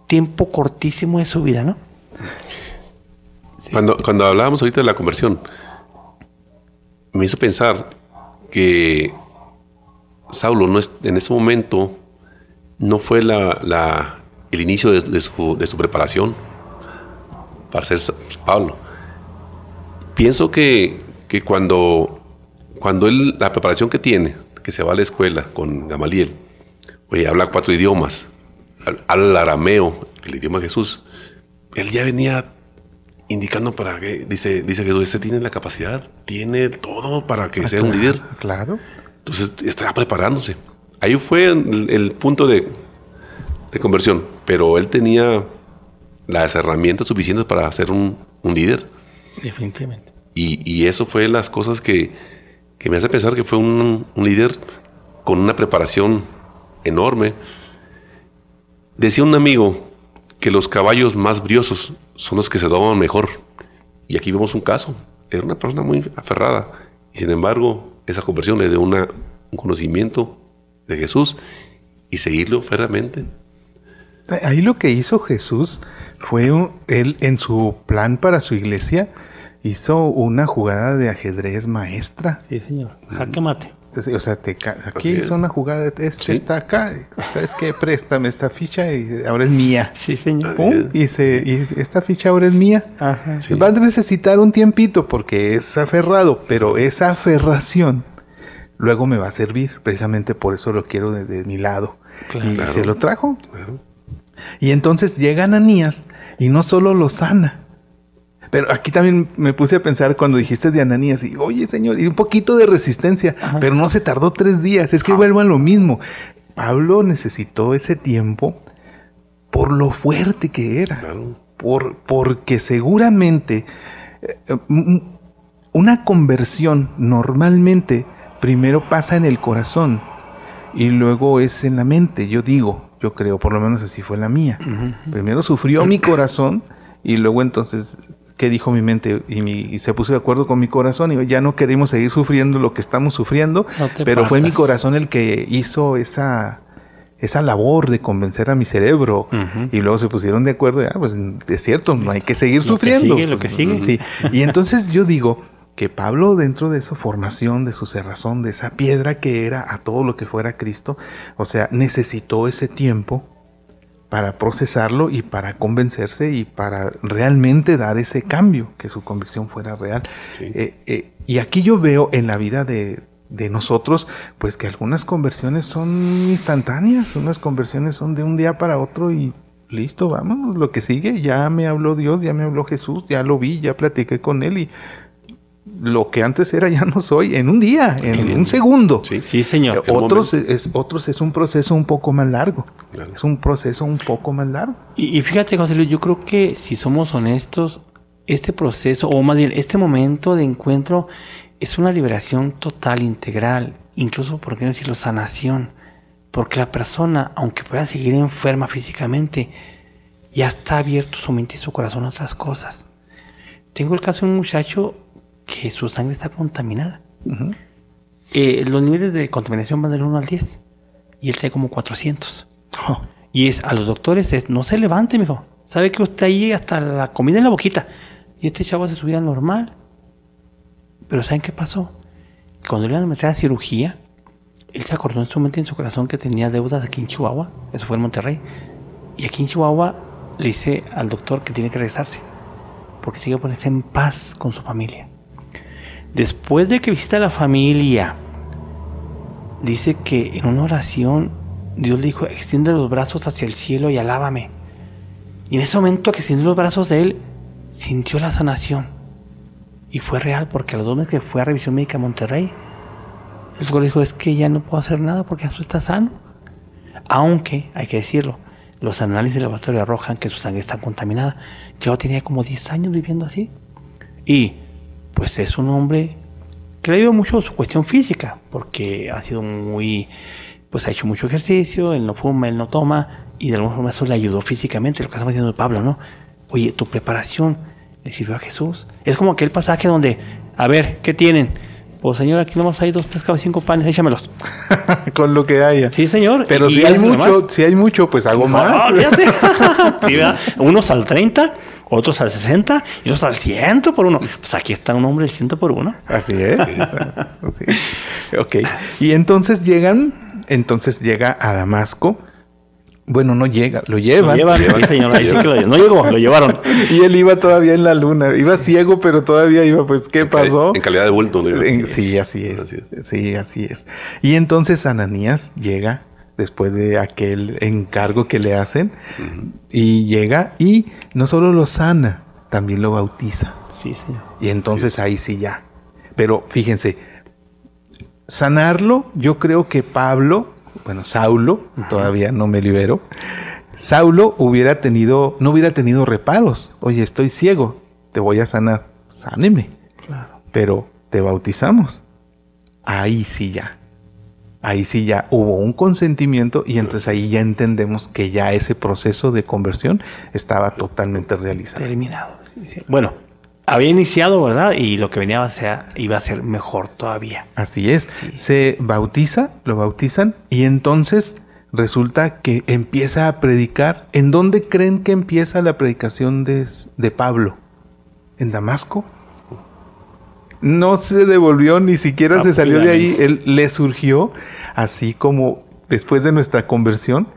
tiempo cortísimo de su vida, no? Sí. Cuando hablábamos ahorita de la conversión, me hizo pensar que Saulo en ese momento no fue la el inicio de su preparación para ser Pablo. Pienso que cuando él, la preparación que tiene, que se va a la escuela con Gamaliel, oye, habla 4 idiomas, habla el arameo, el idioma de Jesús, él ya venía indicando para que, dice Jesús, este tiene la capacidad, tiene todo para que sea un líder. Claro. Entonces estaba preparándose. Ahí fue el punto de conversión, pero él tenía las herramientas suficientes para ser un líder. Definitivamente. Y eso fue las cosas que me hace pensar que fue un líder con una preparación enorme. Decía un amigo que los caballos más briosos son los que se doman mejor. Y aquí vemos un caso. Era una persona muy aferrada. Y sin embargo, esa conversión le dio un conocimiento de Jesús y seguirlo férreamente. Ahí lo que hizo Jesús fue, él en su plan para su iglesia, hizo una jugada de ajedrez maestra. Sí, señor. Jaque mate. O sea, aquí hizo una jugada, ¿sí? Está acá, ¿sabes qué? Préstame esta ficha y ahora es mía. Sí, señor. ¡Pum! Y esta ficha ahora es mía. Ajá. Sí. Va a necesitar un tiempito porque es aferrado, pero esa aferración luego me va a servir. Precisamente por eso lo quiero de mi lado. Claro. Y se lo trajo. Claro. Y entonces llega Ananías y no solo lo sana. Pero aquí también me puse a pensar cuando dijiste de Ananías y, oye, señor, y un poquito de resistencia, ajá, pero no se tardó 3 días. Es que vuelvo a lo mismo. Pablo necesitó ese tiempo por lo fuerte que era. Claro. Porque seguramente una conversión normalmente primero pasa en el corazón y luego es en la mente, yo creo, por lo menos así fue la mía. Uh-huh. Primero sufrió mi corazón y luego entonces, ¿qué dijo mi mente? Y se puso de acuerdo con mi corazón y ya no queremos seguir sufriendo lo que estamos sufriendo, pero fue mi corazón el que hizo esa labor de convencer a mi cerebro. Uh-huh. Y luego se pusieron de acuerdo, ya, pues es cierto, no hay que seguir sufriendo. Lo que sigue. Sí. Y entonces yo digo que Pablo, dentro de su formación, de su cerrazón, de esa piedra que era a todo lo que fuera Cristo, o sea, necesitó ese tiempo para procesarlo y para convencerse y para realmente dar ese cambio, que su convicción fuera real. Sí. Y aquí yo veo en la vida de nosotros, pues que algunas conversiones son instantáneas, unas conversiones son de un día para otro y listo, vámonos, lo que sigue, ya me habló Dios, ya me habló Jesús, ya lo vi, ya platiqué con Él y lo que antes era ya no soy, en un día, en un segundo. Sí, Sí, señor. Otros es un proceso un poco más largo. Claro. Es un proceso un poco más largo. Y fíjate, José Luis, yo creo que si somos honestos, este proceso, o más bien este momento de encuentro, es una liberación total, integral, incluso, por qué no decirlo, sanación. Porque la persona, aunque pueda seguir enferma físicamente, ya está abierto su mente y su corazón a otras cosas. Tengo el caso de un muchacho que su sangre está contaminada. Uh-huh. Los niveles de contaminación van del 1 al 10 y él trae como 400. Oh. Y a los doctores no se levante, mijo. Sabe que usted ahí hasta la comida en la boquita. Y este chavo hace su vida normal. Pero ¿saben qué pasó? Cuando le iban a meter a cirugía, él se acordó en su mente y en su corazón que tenía deudas aquí en Chihuahua. Eso fue en Monterrey. Y aquí en Chihuahua le dice al doctor que tiene que regresarse, porque tiene que ponerse en paz con su familia. Después de que visita a la familia, dice que en una oración Dios le dijo, extiende los brazos hacia el cielo y alábame. Y en ese momento que extendió los brazos de él, sintió la sanación. Y fue real, porque a los 2 meses que fue a revisión médica a Monterrey, el doctor le dijo, es que ya no puedo hacer nada porque ya tú estás sano. Aunque, hay que decirlo, los análisis de laboratorio arrojan que su sangre está contaminada. Yo tenía como 10 años viviendo así. Y pues es un hombre que le ayudó mucho su cuestión física, porque ha sido pues ha hecho mucho ejercicio, él no fuma, él no toma, y de alguna forma eso le ayudó físicamente, lo que estamos diciendo de Pablo, ¿no? Oye, tu preparación le sirvió a Jesús. Es como aquel pasaje donde, a ver, ¿qué tienen? Pues señor, aquí nomás hay 2 pescados y 5 panes, échamelos. Con lo que haya. Sí, señor. Pero si hay mucho, pues hago más. Fíjate. Sí, ¿verdad? Unos al 30, otros al 60 y otros al 100 por 1. Pues aquí está un hombre del 100 por 1. Así es. Sí. Ok. Y entonces llega a Damasco Bueno, no llega, lo llevan. Sí, señor, ahí sí que no llegó, lo llevaron. Y él iba todavía en la luna. Iba ciego, pero todavía iba, pues, ¿qué pasó? En calidad de bulto, ¿no? Sí, así es. Sí, así es. Y entonces Ananías llega después de aquel encargo que le hacen. Y llega y no solo lo sana, también lo bautiza. Sí, señor. Y entonces ahí sí ya. Pero fíjense, sanarlo, yo creo que Saulo, todavía no me libero, Saulo no hubiera tenido reparos. Oye, estoy ciego, te voy a sanar, sáneme. Claro. Pero te bautizamos. Ahí sí ya hubo un consentimiento y entonces ahí ya entendemos que ya ese proceso de conversión estaba totalmente realizado. Terminado. Sí. Bueno, había iniciado, ¿verdad? Y lo que venía iba a ser mejor todavía. Así es. Sí. Se bautiza, lo bautizan y entonces resulta que empieza a predicar. ¿En dónde creen que empieza la predicación de Pablo? ¿En Damasco? No se devolvió, ni siquiera se salió de ahí. Él le surgió, así como después de nuestra conversión.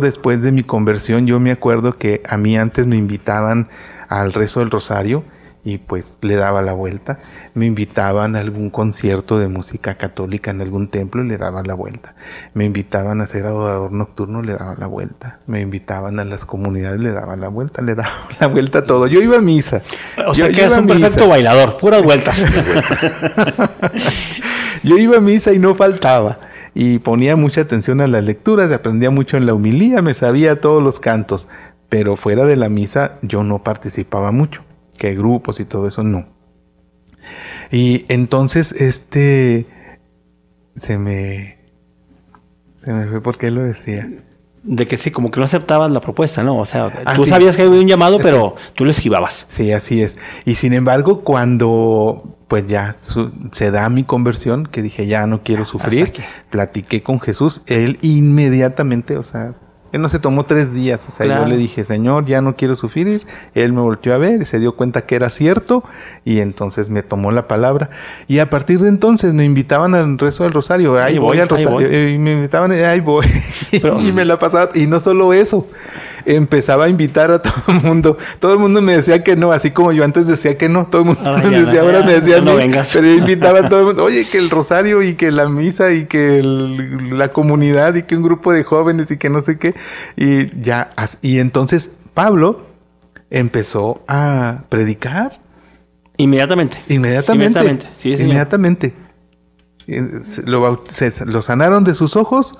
Después de mi conversión, yo me acuerdo que a mí antes me invitaban al rezo del rosario y pues le daba la vuelta. Me invitaban a algún concierto de música católica en algún templo y le daba la vuelta. Me invitaban a ser adorador nocturno, le daba la vuelta. Me invitaban a las comunidades, le daba la vuelta a todo. Yo iba a misa. O sea que eres un perfecto bailador, puras vueltas. Yo iba a misa y no faltaba. Y ponía mucha atención a las lecturas, aprendía mucho en la homilía, me sabía todos los cantos. Pero fuera de la misa yo no participaba mucho. Que grupos y todo eso, no. Y entonces, se me fue porque él lo decía. De que sí, como que no aceptabas la propuesta, ¿no? O sea, tú sabías que había un llamado, pero tú lo esquivabas. Sí, así es. Y sin embargo, cuando pues ya se da mi conversión, que dije, ya no quiero sufrir, platiqué con Jesús, él inmediatamente, o sea, él no se tomó 3 días, o sea, claro. Yo le dije, Señor, ya no quiero sufrir. Él me volteó a ver y se dio cuenta que era cierto y entonces me tomó la palabra. Y a partir de entonces me invitaban al rezo del rosario. Ahí voy al rosario. Y me invitaban, ahí voy. Pero, y me la pasaba. Y no solo eso, empezaba a invitar a todo el mundo. Todo el mundo me decía que no, así como yo antes decía que no. Todo el mundo me decía, ahora me decía no. Pero yo invitaba a todo el mundo. Oye, que el rosario y que la misa y que la comunidad y que un grupo de jóvenes y que no sé qué. Y entonces Pablo empezó a predicar. Inmediatamente. Sí, inmediatamente. Lo sanaron de sus ojos,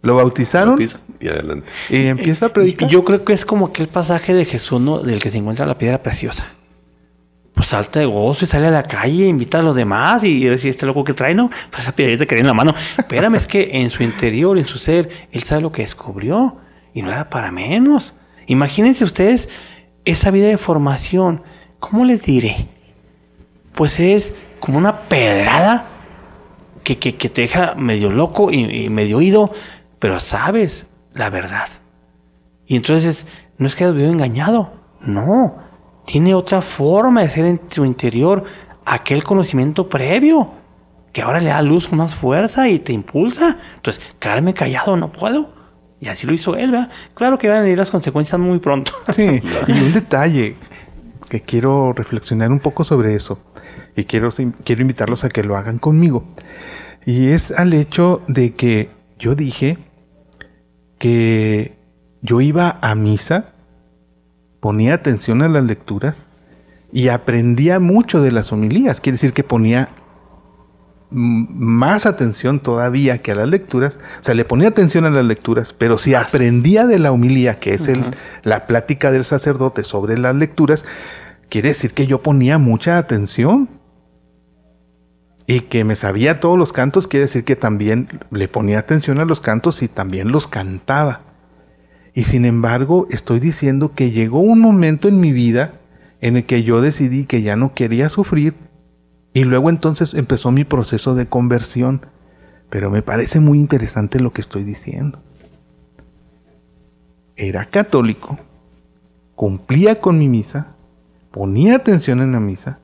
lo bautizaron y adelante. Y empieza a predicar. Yo creo que es como aquel pasaje de Jesús, ¿no? Del que se encuentra la piedra preciosa. Pues salta de gozo y sale a la calle, invita a los demás y decir, este loco que trae, ¿no? Pues esa piedrita que en la mano. Espérame, es que en su interior, en su ser, él sabe lo que descubrió. Y no era para menos. Imagínense ustedes esa vida de formación. ¿Cómo les diré? Pues es como una pedrada que te deja medio loco y medio oído, pero sabes la verdad. Y entonces no es que hayas vivido engañado. No. Tiene otra forma de ser en tu interior aquel conocimiento previo que ahora le da luz con más fuerza y te impulsa. Entonces, quedarme callado no puedo. Y así lo hizo él, ¿verdad? Claro que van a venir las consecuencias muy pronto. Sí, y un detalle que quiero reflexionar un poco sobre eso. Y quiero invitarlos a que lo hagan conmigo. Y es al hecho de que yo dije que yo iba a misa, ponía atención a las lecturas y aprendía mucho de las homilías. Quiere decir que ponía más atención todavía que a las lecturas. O sea, le ponía atención a las lecturas, pero si aprendía de la homilía, que es la plática del sacerdote sobre las lecturas, quiere decir que yo ponía mucha atención. Y que me sabía todos los cantos, quiere decir que también le ponía atención a los cantos y también los cantaba. Y sin embargo, estoy diciendo que llegó un momento en mi vida en el que yo decidí que ya no quería sufrir. Y luego entonces empezó mi proceso de conversión. Pero me parece muy interesante lo que estoy diciendo. Era católico, cumplía con mi misa, ponía atención en la misa,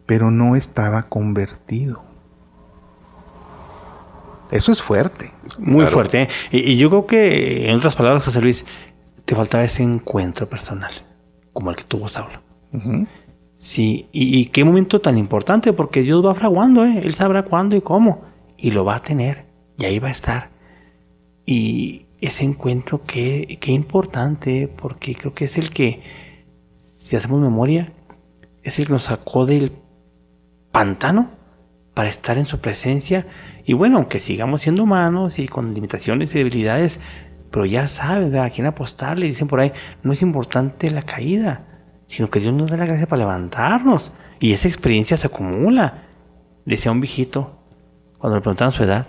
pero no estaba convertido. Eso es fuerte. Muy Claro. fuerte, ¿eh? Y yo creo que, en otras palabras, José Luis, te faltaba ese encuentro personal, como el que tuvo Saulo. Ujú. Sí, y qué momento tan importante, porque Dios va fraguando, ¿eh? Él sabrá cuándo y cómo, y lo va a tener, y ahí va a estar. Y ese encuentro, qué importante, porque creo que es el que, si hacemos memoria, es el que nos sacó del pantano para estar en su presencia. Y bueno, aunque sigamos siendo humanos y con limitaciones y debilidades, pero ya sabes, ¿verdad?, a quién apostarle. Dicen por ahí, no es importante la caída, sino que Dios nos da la gracia para levantarnos. Y esa experiencia se acumula. Decía un viejito, cuando le preguntaban su edad,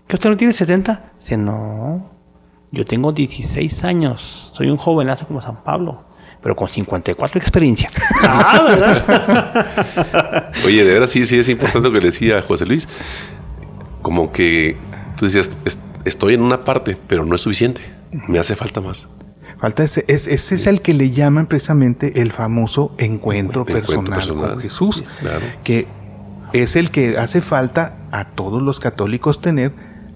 ¿que usted no tiene 70? Dice, no, yo tengo 16 años, soy un jovenazo como San Pablo, pero con 54 experiencia. ¿Verdad? Oye, de veras sí es importante lo que le decía José Luis. Como que tú decías, estoy en una parte, pero no es suficiente. Me hace falta más. Falta ese es el que le llaman precisamente el famoso encuentro personal con Jesús. Claro. Que es el que hace falta a todos los católicos tener,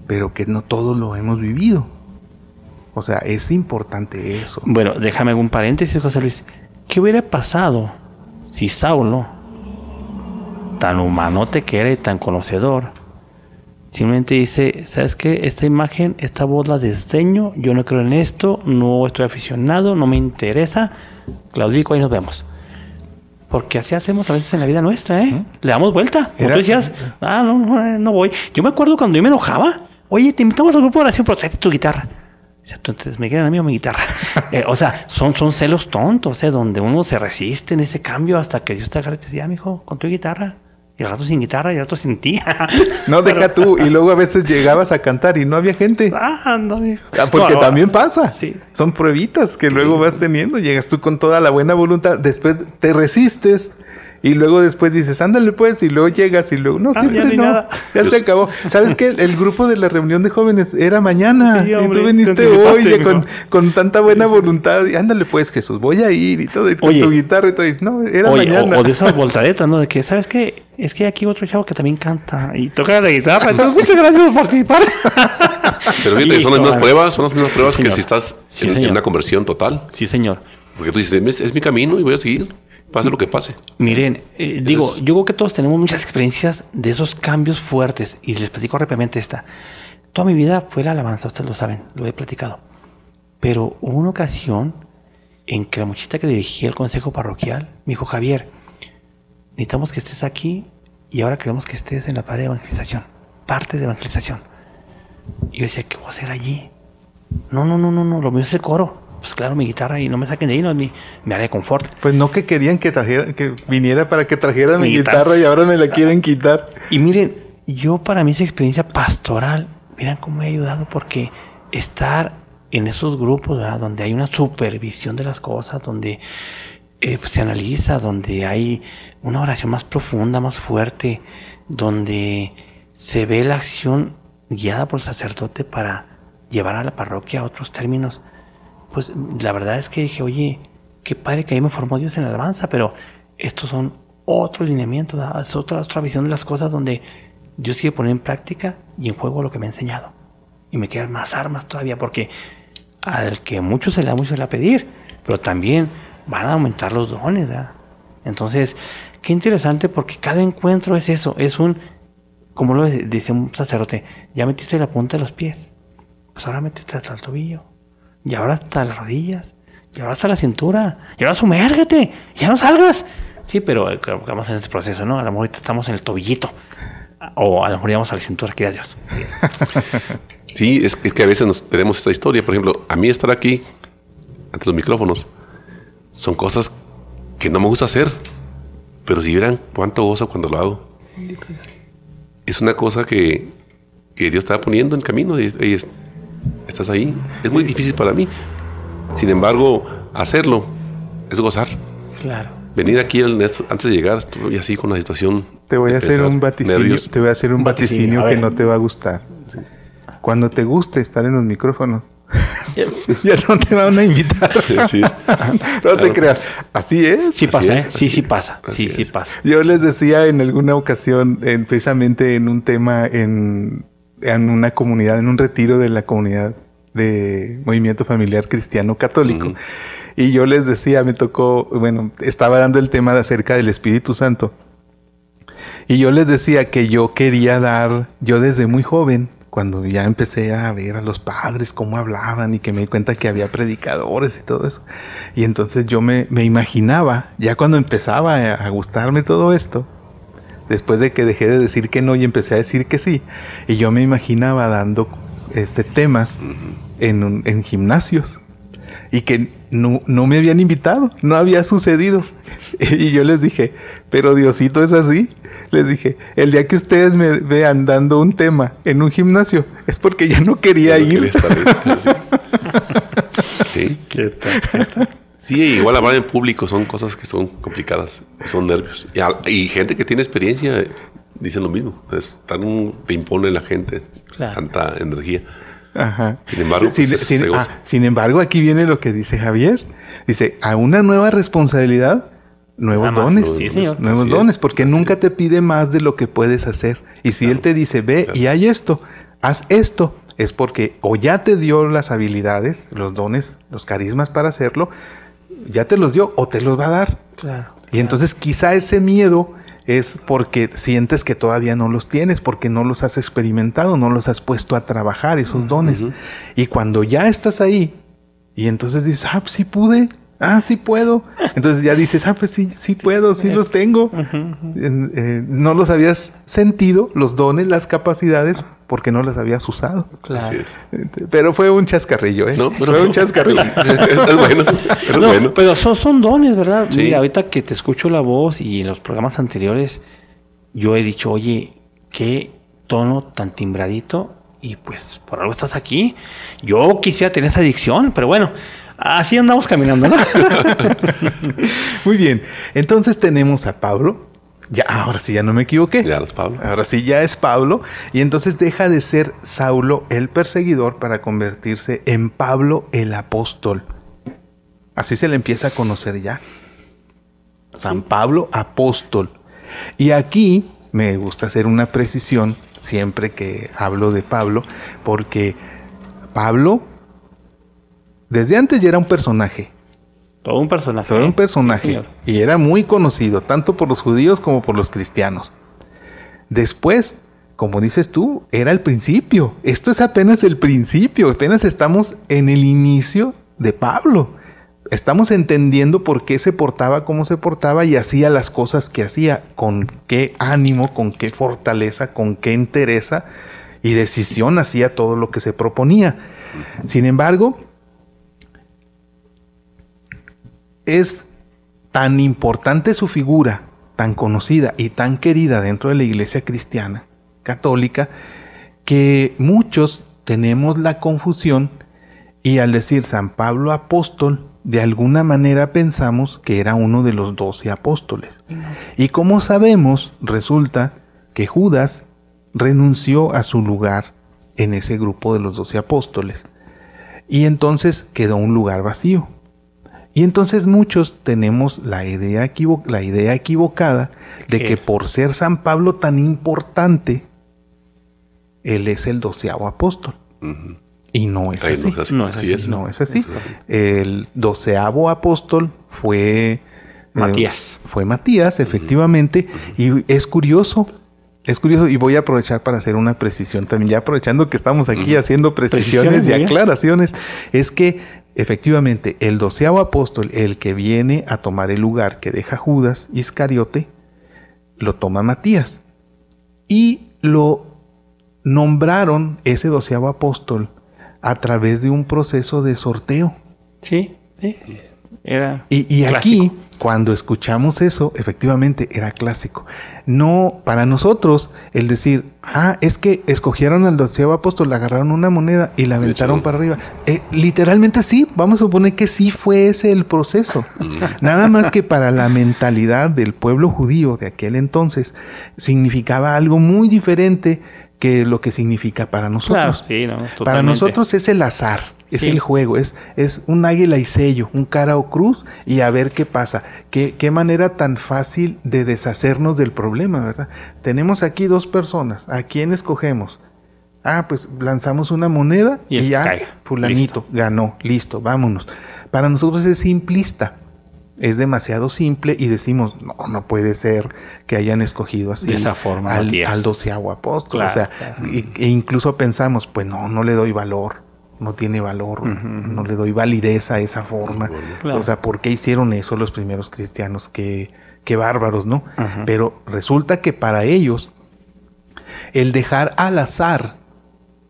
pero que no todos lo hemos vivido. O sea, es importante eso. Bueno, déjame un paréntesis, José Luis. ¿Qué hubiera pasado si Saulo, tan humanote que era y tan conocedor, simplemente dice, ¿sabes qué? Esta imagen, esta voz la desdeño, yo no creo en esto, no estoy aficionado, no me interesa, claudico, ahí nos vemos. Porque así hacemos a veces en la vida nuestra, ¿eh? Le damos vuelta. Como tú decías, no voy. Yo me acuerdo cuando yo me enojaba, oye, te invitamos al grupo de oración, pero tráete tu guitarra. O sea, entonces me quieren a mí o mi guitarra. O sea, son celos tontos, donde uno se resiste en ese cambio hasta que Dios te agarra y te dice, mijo, con tu guitarra. Y el rato sin guitarra y el rato sin ti. No, deja tú. Y luego a veces llegabas a cantar y no había gente. No, mijo. Porque también pasa. Sí. Son pruebitas que luego vas teniendo. Llegas tú con toda la buena voluntad. Después te resistes. Y luego después dices, ándale pues. Y luego llegas y luego, no, siempre no. Nada. Ya se acabó. ¿Sabes qué? El grupo de la reunión de jóvenes era mañana. Sí, y hombre, tú viniste te anticipaste, hoy mijo. con tanta buena voluntad. Y ándale pues, Jesús, voy a ir y todo. Y con Oye. tu guitarra y todo. Y no, era Oye, mañana. o de esas voltaretas, ¿no? De que, ¿sabes qué? Es que hay aquí otro chavo que también canta y toca la guitarra. Entonces, muchas gracias por participar. Pero fíjate, Y son las mismas claro. pruebas, que señor. si estás Sí, en señor. una conversión total. Sí, señor. Porque tú dices, es mi camino y voy a seguir. Pase lo que pase. Miren, yo creo que todos tenemos muchas experiencias de esos cambios fuertes. Y les platico rápidamente esta. Toda mi vida fue la alabanza, ustedes lo saben, lo he platicado. Pero hubo una ocasión en que la muchachita que dirigía el consejo parroquial me dijo, Javier, necesitamos que estés aquí y ahora queremos que estés en la parte de evangelización. Parte de evangelización. Y yo decía, ¿qué voy a hacer allí? No, lo mío es el coro. Pues claro, mi guitarra y no me saquen de ahí, no es mi área de confort. Pues no que querían que viniera para que trajera mi Mi guitarra y ahora me la quieren quitar. Y miren, yo para mí esa experiencia pastoral, miren cómo me ha ayudado, porque estar en esos grupos, ¿verdad?, donde hay una supervisión de las cosas, donde se analiza, donde hay una oración más profunda, más fuerte, donde se ve la acción guiada por el sacerdote para llevar a la parroquia a otros términos. Pues la verdad es que dije, oye, qué padre que ahí me formó Dios en la alabanza, pero estos son otros lineamientos, ¿verdad? Es otra visión de las cosas donde Dios sigue poniendo en práctica y en juego lo que me ha enseñado. Y me quedan más armas todavía, porque al que mucho se le da, mucho se le va a pedir, pero también van a aumentar los dones, ¿verdad? Entonces, qué interesante, porque cada encuentro es eso, es como lo dice un sacerdote, ya metiste la punta de los pies, pues ahora metiste hasta el tobillo. Y ahora hasta las rodillas. Y ahora hasta la cintura. Y ahora sumérgete. Ya no salgas. Sí, pero estamos en ese proceso, ¿no? A lo mejor ahorita estamos en el tobillito. O a lo mejor íbamos a la cintura, quiera Dios. Sí, es que a veces tenemos esta historia. Por ejemplo, a mí estar aquí, ante los micrófonos, son cosas que no me gusta hacer. Pero si vieran cuánto gozo cuando lo hago. Es una cosa que Dios está poniendo en camino. Y estás ahí. Es muy difícil para mí. Sin embargo, hacerlo es gozar. Claro. Venir aquí antes de llegar, estoy así con la situación. Te voy a hacer pesar, un vaticinio. nervios. Te voy a hacer un vaticinio a que ver. no te va a gustar. Cuando te guste estar en los micrófonos, ya no te van a invitar. Sí. No te creas. Así es. Sí pasa, es, ¿eh? Sí, así sí es. pasa. Así Sí es. pasa. Yo les decía en alguna ocasión, precisamente en un tema en una comunidad, en un retiro de la comunidad de Movimiento Familiar Cristiano Católico. Y yo les decía, me tocó, bueno, estaba dando el tema acerca del Espíritu Santo. Y yo les decía que yo quería dar, yo desde muy joven, cuando ya empecé a ver a los padres cómo hablaban y que me di cuenta que había predicadores y todo eso. Y entonces yo me imaginaba, ya cuando empezaba a gustarme todo esto, después de que dejé de decir que no y empecé a decir que sí, y yo me imaginaba dando temas en gimnasios y que no me habían invitado, no había sucedido. Y yo les dije, pero Diosito es así. Les dije, el día que ustedes me vean dando un tema en un gimnasio, es porque ya no quería ir. Sí. Sí, igual hablar en público son cosas que son complicadas, son nervios. Y gente que tiene experiencia dicen lo mismo. Te impone la gente tanta energía. Ajá. Sin embargo, sin embargo, aquí viene lo que dice Javier. Dice, a una nueva responsabilidad, nuevos dones. Sí, señor. Nuevos dones, porque nunca te pide más de lo que puedes hacer. Y si Él te dice, ve y hay esto, haz esto, es porque o ya te dio las habilidades, los dones, los carismas para hacerlo, ya te los dio o te los va a dar. Claro. Y entonces quizá ese miedo es porque sientes que todavía no los tienes, porque no los has experimentado, no los has puesto a trabajar, esos dones. Y cuando ya estás ahí, y entonces dices, pues sí pude, sí puedo. Entonces ya dices, pues sí puedo, sí los tengo. No los habías sentido, los dones, las capacidades, porque no las habías usado. Claro. Pero fue un chascarrillo, ¿eh? No, pero fue un chascarrillo. Es bueno. No, bueno. pero son dones, ¿verdad? Sí. Mira, ahorita que te escucho la voz y en los programas anteriores, yo he dicho, oye, qué tono tan timbradito, y pues por algo estás aquí. Yo quisiera tener esa adicción, pero bueno, así andamos caminando, ¿no? Muy bien. Entonces tenemos a Pablo. Ya, ahora sí, ya no me equivoqué. Ya es Pablo. Ahora sí, ya es Pablo. Y entonces deja de ser Saulo el perseguidor para convertirse en Pablo el apóstol. Así se le empieza a conocer ya. San Pablo apóstol. Y aquí me gusta hacer una precisión siempre que hablo de Pablo, porque Pablo desde antes ya era un personaje. Todo un personaje. Todo un personaje. Sí, y era muy conocido, tanto por los judíos como por los cristianos. Después, como dices tú, era el principio. Esto es apenas el principio. Apenas estamos en el inicio de Pablo. Estamos entendiendo por qué se portaba como se portaba y hacía las cosas que hacía. Con qué ánimo, con qué fortaleza, con qué entereza y decisión hacía todo lo que se proponía. Sin embargo, es tan importante su figura, tan conocida y tan querida dentro de la iglesia cristiana católica, que muchos tenemos la confusión y al decir San Pablo apóstol, de alguna manera pensamos que era uno de los 12 apóstoles. Y como sabemos, resulta que Judas renunció a su lugar en ese grupo de los 12 apóstoles. Y entonces quedó un lugar vacío. Y entonces muchos tenemos la idea equivocada de que por ser San Pablo tan importante, él es el 12º apóstol. Y no es así. No es así. No es así. El 12º apóstol fue Matías. Fue Matías, efectivamente. Y es curioso, y voy a aprovechar para hacer una precisión también, ya aprovechando que estamos aquí haciendo precisiones y aclaraciones, es que efectivamente, el 12º apóstol, el que viene a tomar el lugar que deja Judas Iscariote, lo toma Matías. Y lo nombraron ese 12º apóstol a través de un proceso de sorteo. Sí. Era y aquí, cuando escuchamos eso, efectivamente era clásico. No, para nosotros, el decir, es que escogieron al 12º apóstol, agarraron una moneda y la aventaron para arriba. Literalmente sí, vamos a suponer que sí fue ese el proceso. Nada más que para la mentalidad del pueblo judío de aquel entonces, significaba algo muy diferente que lo que significa para nosotros. Claro, sí, no, totalmente. Para nosotros es el azar, es el juego, es un águila y sello, un cara o cruz, y a ver qué pasa. Qué manera tan fácil de deshacernos del problema, ¿verdad? Tenemos aquí 2 personas, ¿a quién escogemos? Pues lanzamos una moneda y ya caiga. fulanito ganó, listo, vámonos. Para nosotros es simplista, es demasiado simple y decimos, no puede ser que hayan escogido así de esa forma al 12º apóstol. Claro, o sea, claro. E incluso pensamos, pues no le doy valor, no tiene valor, no le doy validez a esa forma. Claro. O sea, ¿por qué hicieron eso los primeros cristianos? Qué bárbaros, ¿no? Pero resulta que para ellos el dejar al azar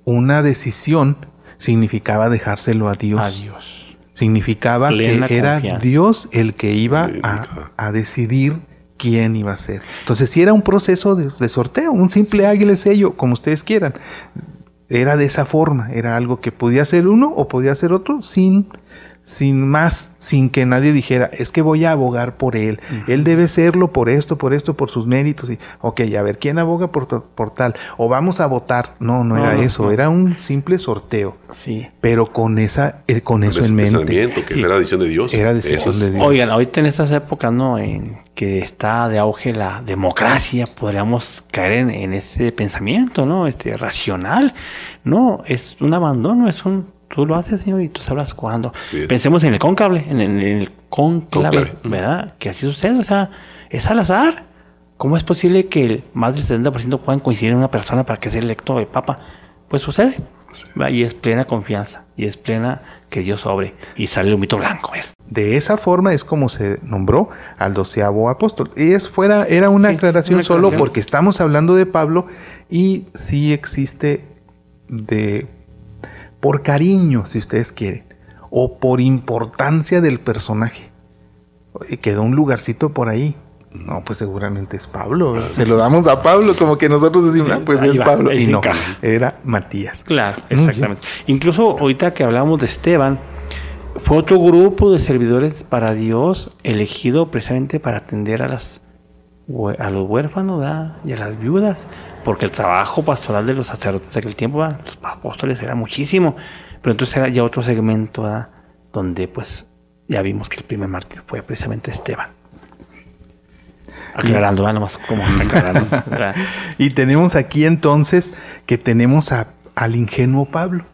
una decisión significaba dejárselo a Dios. Adiós. Significaba Plena que era confianza. Dios el que iba a decidir quién iba a ser. Entonces, si era un proceso de sorteo, un simple águila sello, como ustedes quieran. Era de esa forma, era algo que podía ser uno o podía ser otro sin más, sin que nadie dijera, es que voy a abogar por él. Él debe serlo por esto, por sus méritos. Y, ok, a ver, ¿quién aboga por tal? O vamos a votar. No era eso, era un simple sorteo. Sí. Pero con eso en mente. Pensamiento, que era la decisión de Dios. Era decisión de Dios. Oigan, ahorita en estas épocas, ¿no? En que está de auge la democracia, podríamos caer en ese pensamiento, ¿no? Racional. No, es un abandono, tú lo haces, Señor, y tú sabrás cuándo. Bien. Pensemos en el cónclave, en el conclave, ¿verdad? Que así sucede, o sea, es al azar. ¿Cómo es posible que más del 70% puedan coincidir en una persona para que sea electo el Papa? Pues sucede. Sí. Y es plena confianza, y es plena que Dios sobre, y sale el humito blanco, ¿ves? De esa forma es como se nombró al 12º apóstol. Y era una aclaración solo porque estamos hablando de Pablo y sí existe por cariño, si ustedes quieren, o por importancia del personaje. Quedó un lugarcito por ahí. No, pues seguramente es Pablo. Se lo damos a Pablo, como que nosotros decimos, pues es Pablo. Y no, era Matías. Claro, exactamente. Incluso ahorita que hablamos de Esteban, fue otro grupo de servidores para Dios elegido precisamente para atender a los huérfanos, ¿verdad? Y a las viudas, porque el trabajo pastoral de los sacerdotes de aquel tiempo, ¿verdad? Los apóstoles, era muchísimo, pero entonces era ya otro segmento, ¿verdad? Donde pues ya vimos que el primer mártir fue precisamente Esteban. Aclarando, ¿verdad? Nomás como aclarando, ¿verdad? Y tenemos aquí entonces que tenemos al ingenuo Pablo.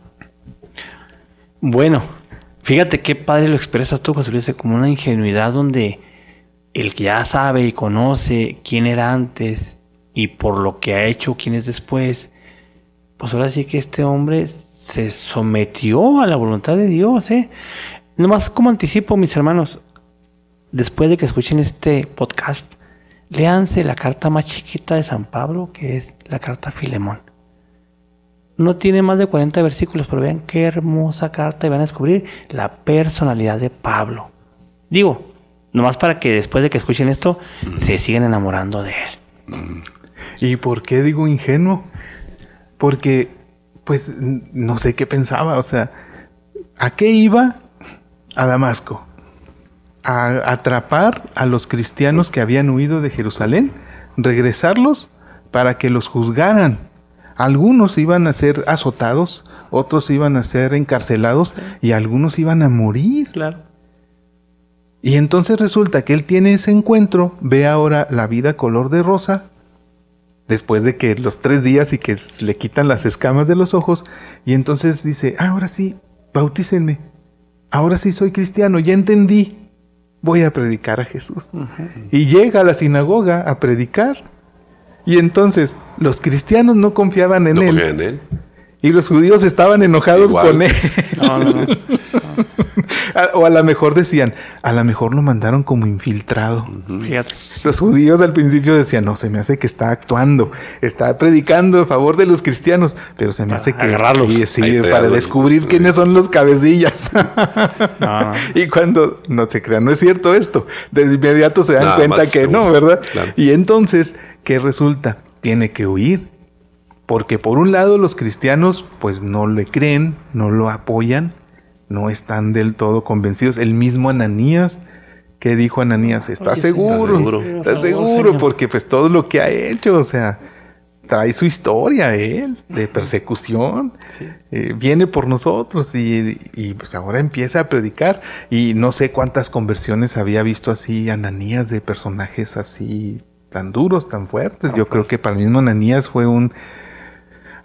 Bueno, fíjate qué padre lo expresas tú, José Luis, como una ingenuidad donde el que ya sabe y conoce quién era antes y por lo que ha hecho quién es después, pues ahora sí que este hombre se sometió a la voluntad de Dios, ¿eh? Nomás como anticipo, mis hermanos, después de que escuchen este podcast, léanse la carta más chiquita de San Pablo, que es la carta a Filemón. No tiene más de 40 versículos, pero vean qué hermosa carta y van a descubrir la personalidad de Pablo. Digo, nomás para que después de que escuchen esto, se sigan enamorando de él. ¿Y por qué digo ingenuo? Porque, pues, no sé qué pensaba. O sea, ¿a qué iba a Damasco? A atrapar a los cristianos que habían huido de Jerusalén, regresarlos para que los juzgaran. Algunos iban a ser azotados, otros iban a ser encarcelados y algunos iban a morir. Claro. Y entonces resulta que él tiene ese encuentro, ve ahora la vida color de rosa, después de que los 3 días y que le quitan las escamas de los ojos, y entonces dice, ahora sí, bautícenme, ahora sí soy cristiano, ya entendí. Voy a predicar a Jesús. Y llega a la sinagoga a predicar. Y entonces los cristianos no confiaban en él. Y los judíos estaban enojados con él. No. O a lo mejor decían, a lo mejor lo mandaron como infiltrado. Fíjate. Los judíos al principio decían, no, se me hace que está actuando, está predicando a favor de los cristianos, pero se me hace que agarrarlos. Sí, para descubrir quiénes son los cabecillas. No. Y cuando no se crean, no es cierto esto, de inmediato se dan cuenta que no, ¿verdad? Claro. Y entonces, ¿qué resulta? Tiene que huir. Porque por un lado los cristianos pues no le creen, no lo apoyan, no están del todo convencidos. El mismo Ananías, ¿qué dijo Ananías? ¿Estás seguro? ¿Estás seguro? Porque pues todo lo que ha hecho, o sea, trae su historia él de persecución. Sí. Viene por nosotros y pues ahora empieza a predicar. Y no sé cuántas conversiones había visto así Ananías de personajes así tan duros, tan fuertes. Yo creo que para el mismo Ananías fue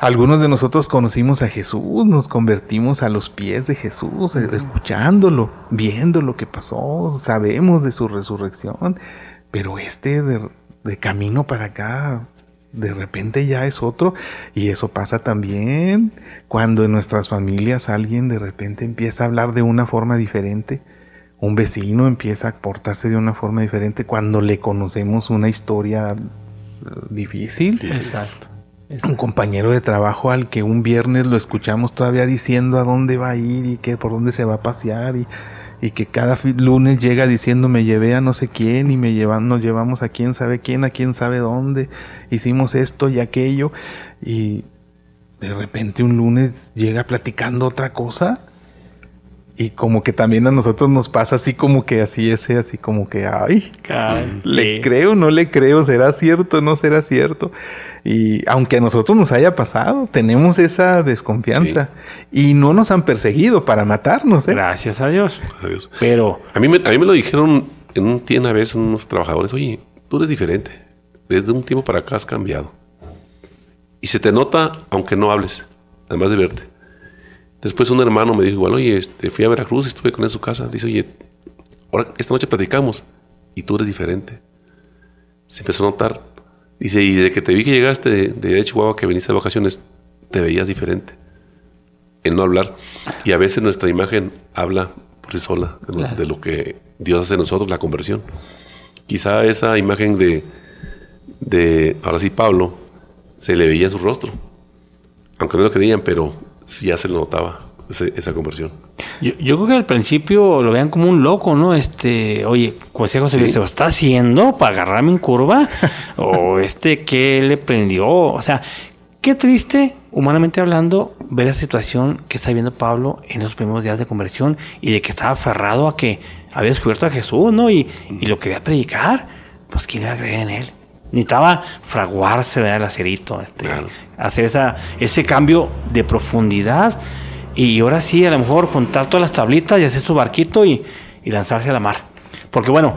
Algunos de nosotros conocimos a Jesús, nos convertimos a los pies de Jesús, escuchándolo, viendo lo que pasó, sabemos de su resurrección, pero de camino para acá, de repente ya es otro, y eso pasa también cuando en nuestras familias alguien de repente empieza a hablar de una forma diferente, un vecino empieza a portarse de una forma diferente cuando le conocemos una historia difícil. Exacto. Un compañero de trabajo al que un viernes lo escuchamos todavía diciendo a dónde va a ir y que por dónde se va a pasear y que cada lunes llega diciendo me llevé a no sé quién y nos llevamos a quién sabe dónde, hicimos esto y aquello, y de repente un lunes llega platicando otra cosa. Y como que también a nosotros nos pasa así como que así como que, ¿le creo, no le creo? ¿Será cierto, no será cierto? Y aunque a nosotros nos haya pasado, tenemos esa desconfianza. Sí. Y no nos han perseguido para matarnos, ¿eh? Gracias a Dios. Adiós. Pero a mí me lo dijeron en un tiempo una vez unos trabajadores, oye, tú eres diferente. Desde un tiempo para acá has cambiado. Y se te nota aunque no hables, además de verte. Después un hermano me dijo igual, oye, fui a Veracruz, estuve con él en su casa. Dice, oye, esta noche platicamos y tú eres diferente. Se empezó a notar. Dice, y desde que te vi que llegaste de Chihuahua, que viniste de vacaciones, te veías diferente. En no hablar. Y a veces nuestra imagen habla por sí sola de lo que Dios hace en nosotros, la conversión. Quizá esa imagen de ahora sí, Pablo, se le veía en su rostro. Aunque no lo creían, pero sí ya se le notaba esa conversión. Yo creo que al principio lo vean como un loco, ¿no? Oye, José Luis, ¿se lo está haciendo para agarrarme en curva? O ¿qué le prendió? O sea, qué triste, humanamente hablando, ver la situación que está viviendo Pablo en los primeros días de conversión y de que estaba aferrado a que había descubierto a Jesús, ¿no? Y lo quería predicar, pues ¿quién iba a creer en él? Necesitaba fraguarse, ¿verdad? El acerito, claro. Hacer ese cambio de profundidad y ahora sí, a lo mejor juntar todas las tablitas y hacer su barquito y lanzarse a la mar. Porque bueno,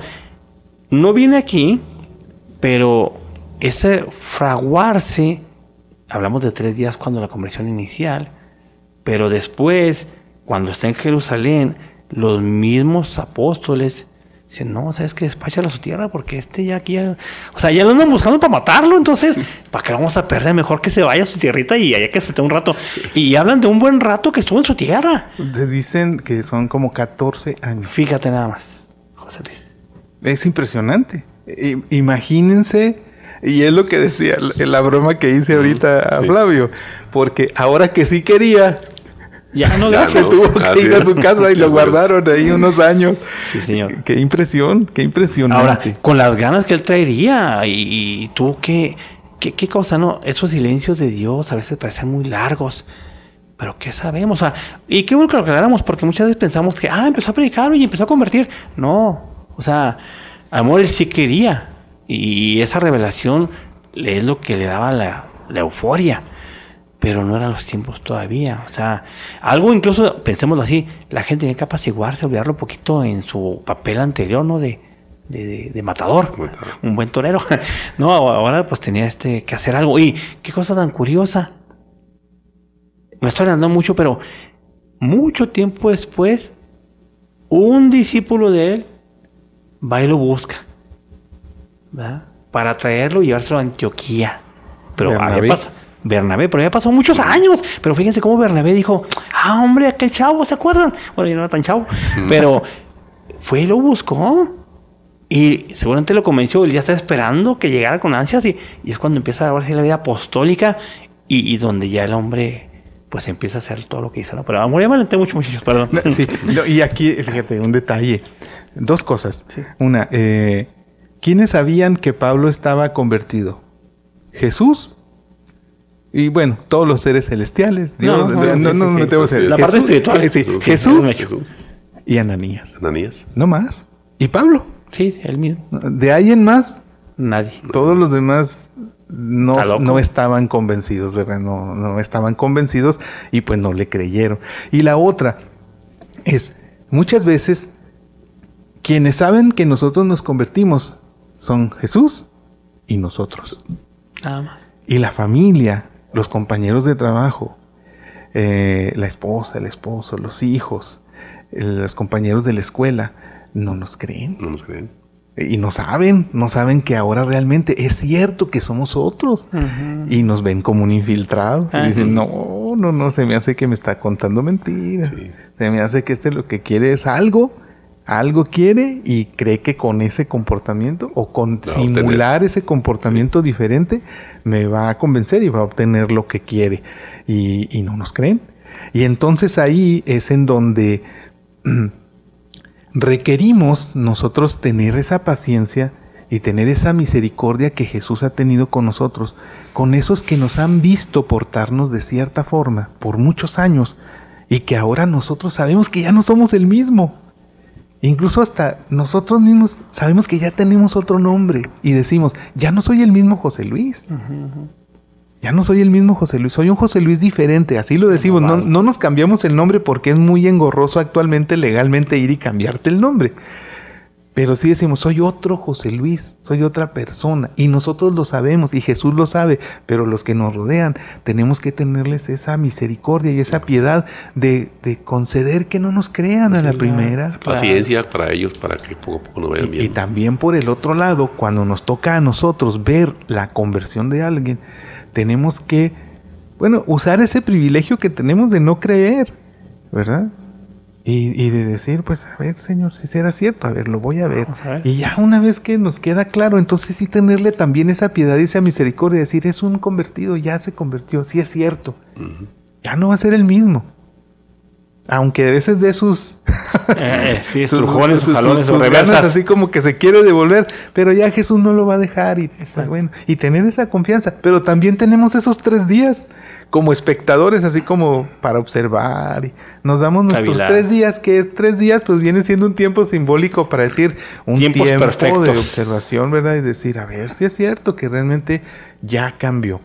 no viene aquí, pero ese fraguarse, hablamos de 3 días cuando la conversión inicial, pero después, cuando está en Jerusalén, los mismos apóstoles dicen, no, ¿sabes qué? Despáchalo a su tierra porque ya aquí ya... O sea, ya lo andan buscando para matarlo, entonces, ¿para qué vamos a perder? Mejor que se vaya a su tierrita y allá que se esté un rato. Y hablan de un buen rato que estuvo en su tierra. Dicen que son como 14 años. Fíjate nada más, José Luis. Es impresionante. Imagínense, y es lo que decía la broma que hice ahorita a Flavio, porque ahora que sí quería... Ya no se tuvo que ir a su casa y lo guardaron ahí unos años. Sí, señor. Qué impresión, qué impresionante. Ahora, con las ganas que él traería, y tú, ¿qué cosa, no? Esos silencios de Dios a veces parecen muy largos. Pero ¿qué sabemos? O sea, y qué bueno que lo aclaramos, porque muchas veces pensamos que, empezó a predicar y empezó a convertir. No, o sea, amor, él sí quería. Y esa revelación es lo que le daba la euforia. Pero no eran los tiempos todavía. O sea, algo incluso, pensémoslo así, la gente tenía que apaciguarse, olvidarlo un poquito en su papel anterior, ¿no? De matador, un buen torero. No, ahora pues tenía que hacer algo. Y qué cosa tan curiosa. Me estoy hablando mucho, pero mucho tiempo después, un discípulo de él va y lo busca, ¿verdad? Para traerlo y llevárselo a Antioquía. Pero Bernabé, pero ya pasó muchos años. Pero fíjense cómo Bernabé dijo, hombre, aquel chavo, ¿se acuerdan? Bueno, yo no era tan chavo, pero fue y lo buscó. Y seguramente lo convenció, él ya está esperando que llegara con ansias y es cuando empieza a verse la vida apostólica y donde ya el hombre pues empieza a hacer todo lo que hizo, ¿no? Pero amor, ya me alenté mucho, muchachos, perdón. Sí, y aquí, fíjate, un detalle. 2 cosas. Sí. Una, ¿quiénes sabían que Pablo estaba convertido? Jesús. Y bueno, todos los seres celestiales. Dios, no nos metemos en la parte espiritual. Jesús y Ananías. No más. ¿Y Pablo? Sí, él mismo. ¿De alguien más? Nadie. Todos los demás no estaban convencidos, ¿verdad? No estaban convencidos y pues no le creyeron. Y la otra es, muchas veces, quienes saben que nosotros nos convertimos son Jesús y nosotros. Nada más. Y la familia los compañeros de trabajo, la esposa, el esposo, los hijos, los compañeros de la escuela, no nos creen. No nos creen. Y no saben que ahora realmente es cierto que somos otros. Y nos ven como un infiltrado. Y dicen, no, se me hace que me está contando mentiras. Sí. Se me hace que lo que quiere es algo quiere y cree que con ese comportamiento o con simular ese comportamiento diferente me va a convencer y va a obtener lo que quiere. Y no nos creen. Y entonces ahí es en donde requerimos nosotros tener esa paciencia y tener esa misericordia que Jesús ha tenido con nosotros, con esos que nos han visto portarnos de cierta forma por muchos años y que ahora nosotros sabemos que ya no somos el mismo. Incluso hasta nosotros mismos sabemos que ya tenemos otro nombre y decimos, ya no soy el mismo José Luis. Ya no soy el mismo José Luis, soy un José Luis diferente, así lo decimos. No nos cambiamos el nombre porque es muy engorroso actualmente legalmente ir y cambiarte el nombre. Pero sí decimos, soy otro José Luis, soy otra persona. Y nosotros lo sabemos y Jesús lo sabe, pero los que nos rodean tenemos que tenerles esa misericordia y esa piedad de conceder que no nos crean a la primera. Paciencia para ellos, para que poco a poco nos vayan bien. Y también por el otro lado, cuando nos toca a nosotros ver la conversión de alguien, tenemos que, usar ese privilegio que tenemos de no creer, ¿verdad? Y de decir, pues, a ver, Señor, si será cierto, a ver, lo voy a ver. Y ya una vez que nos queda claro, entonces sí tenerle también esa piedad y esa misericordia, decir, es un convertido, ya se convirtió, sí es cierto. Ya no va a ser el mismo. Aunque a veces de sus sus jalones, sus reversas, así como que se quiere devolver, pero ya Jesús no lo va a dejar y y tener esa confianza. Pero también tenemos esos 3 días como espectadores, así como para observar y nos damos nuestros 3 días, que es 3 días, pues viene siendo un tiempo simbólico para decir un tiempo perfectos de observación, ¿verdad? Y decir, a ver si es cierto que realmente ya cambió.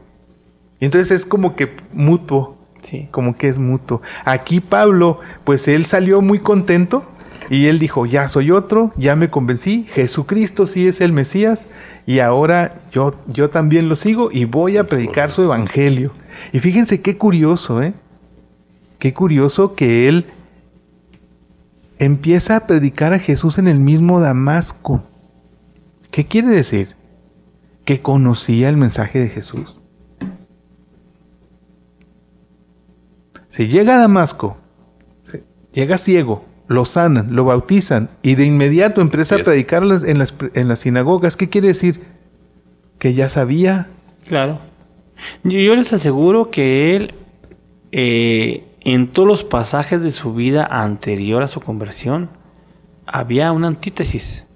Y entonces es como que mutuo. Sí. Como que es mutuo. Aquí Pablo, pues él salió muy contento y él dijo, ya soy otro, ya me convencí, Jesucristo sí es el Mesías y ahora yo también lo sigo y voy a predicar su evangelio. Y fíjense qué curioso, qué curioso que él empieza a predicar a Jesús en el mismo Damasco. ¿Qué quiere decir? Que conocía el mensaje de Jesús. Si llega a Damasco, llega ciego, lo sanan, lo bautizan y de inmediato empieza a predicar en las sinagogas, ¿qué quiere decir? Que ya sabía. Claro. Yo les aseguro que él, en todos los pasajes de su vida anterior a su conversión, había una antítesis.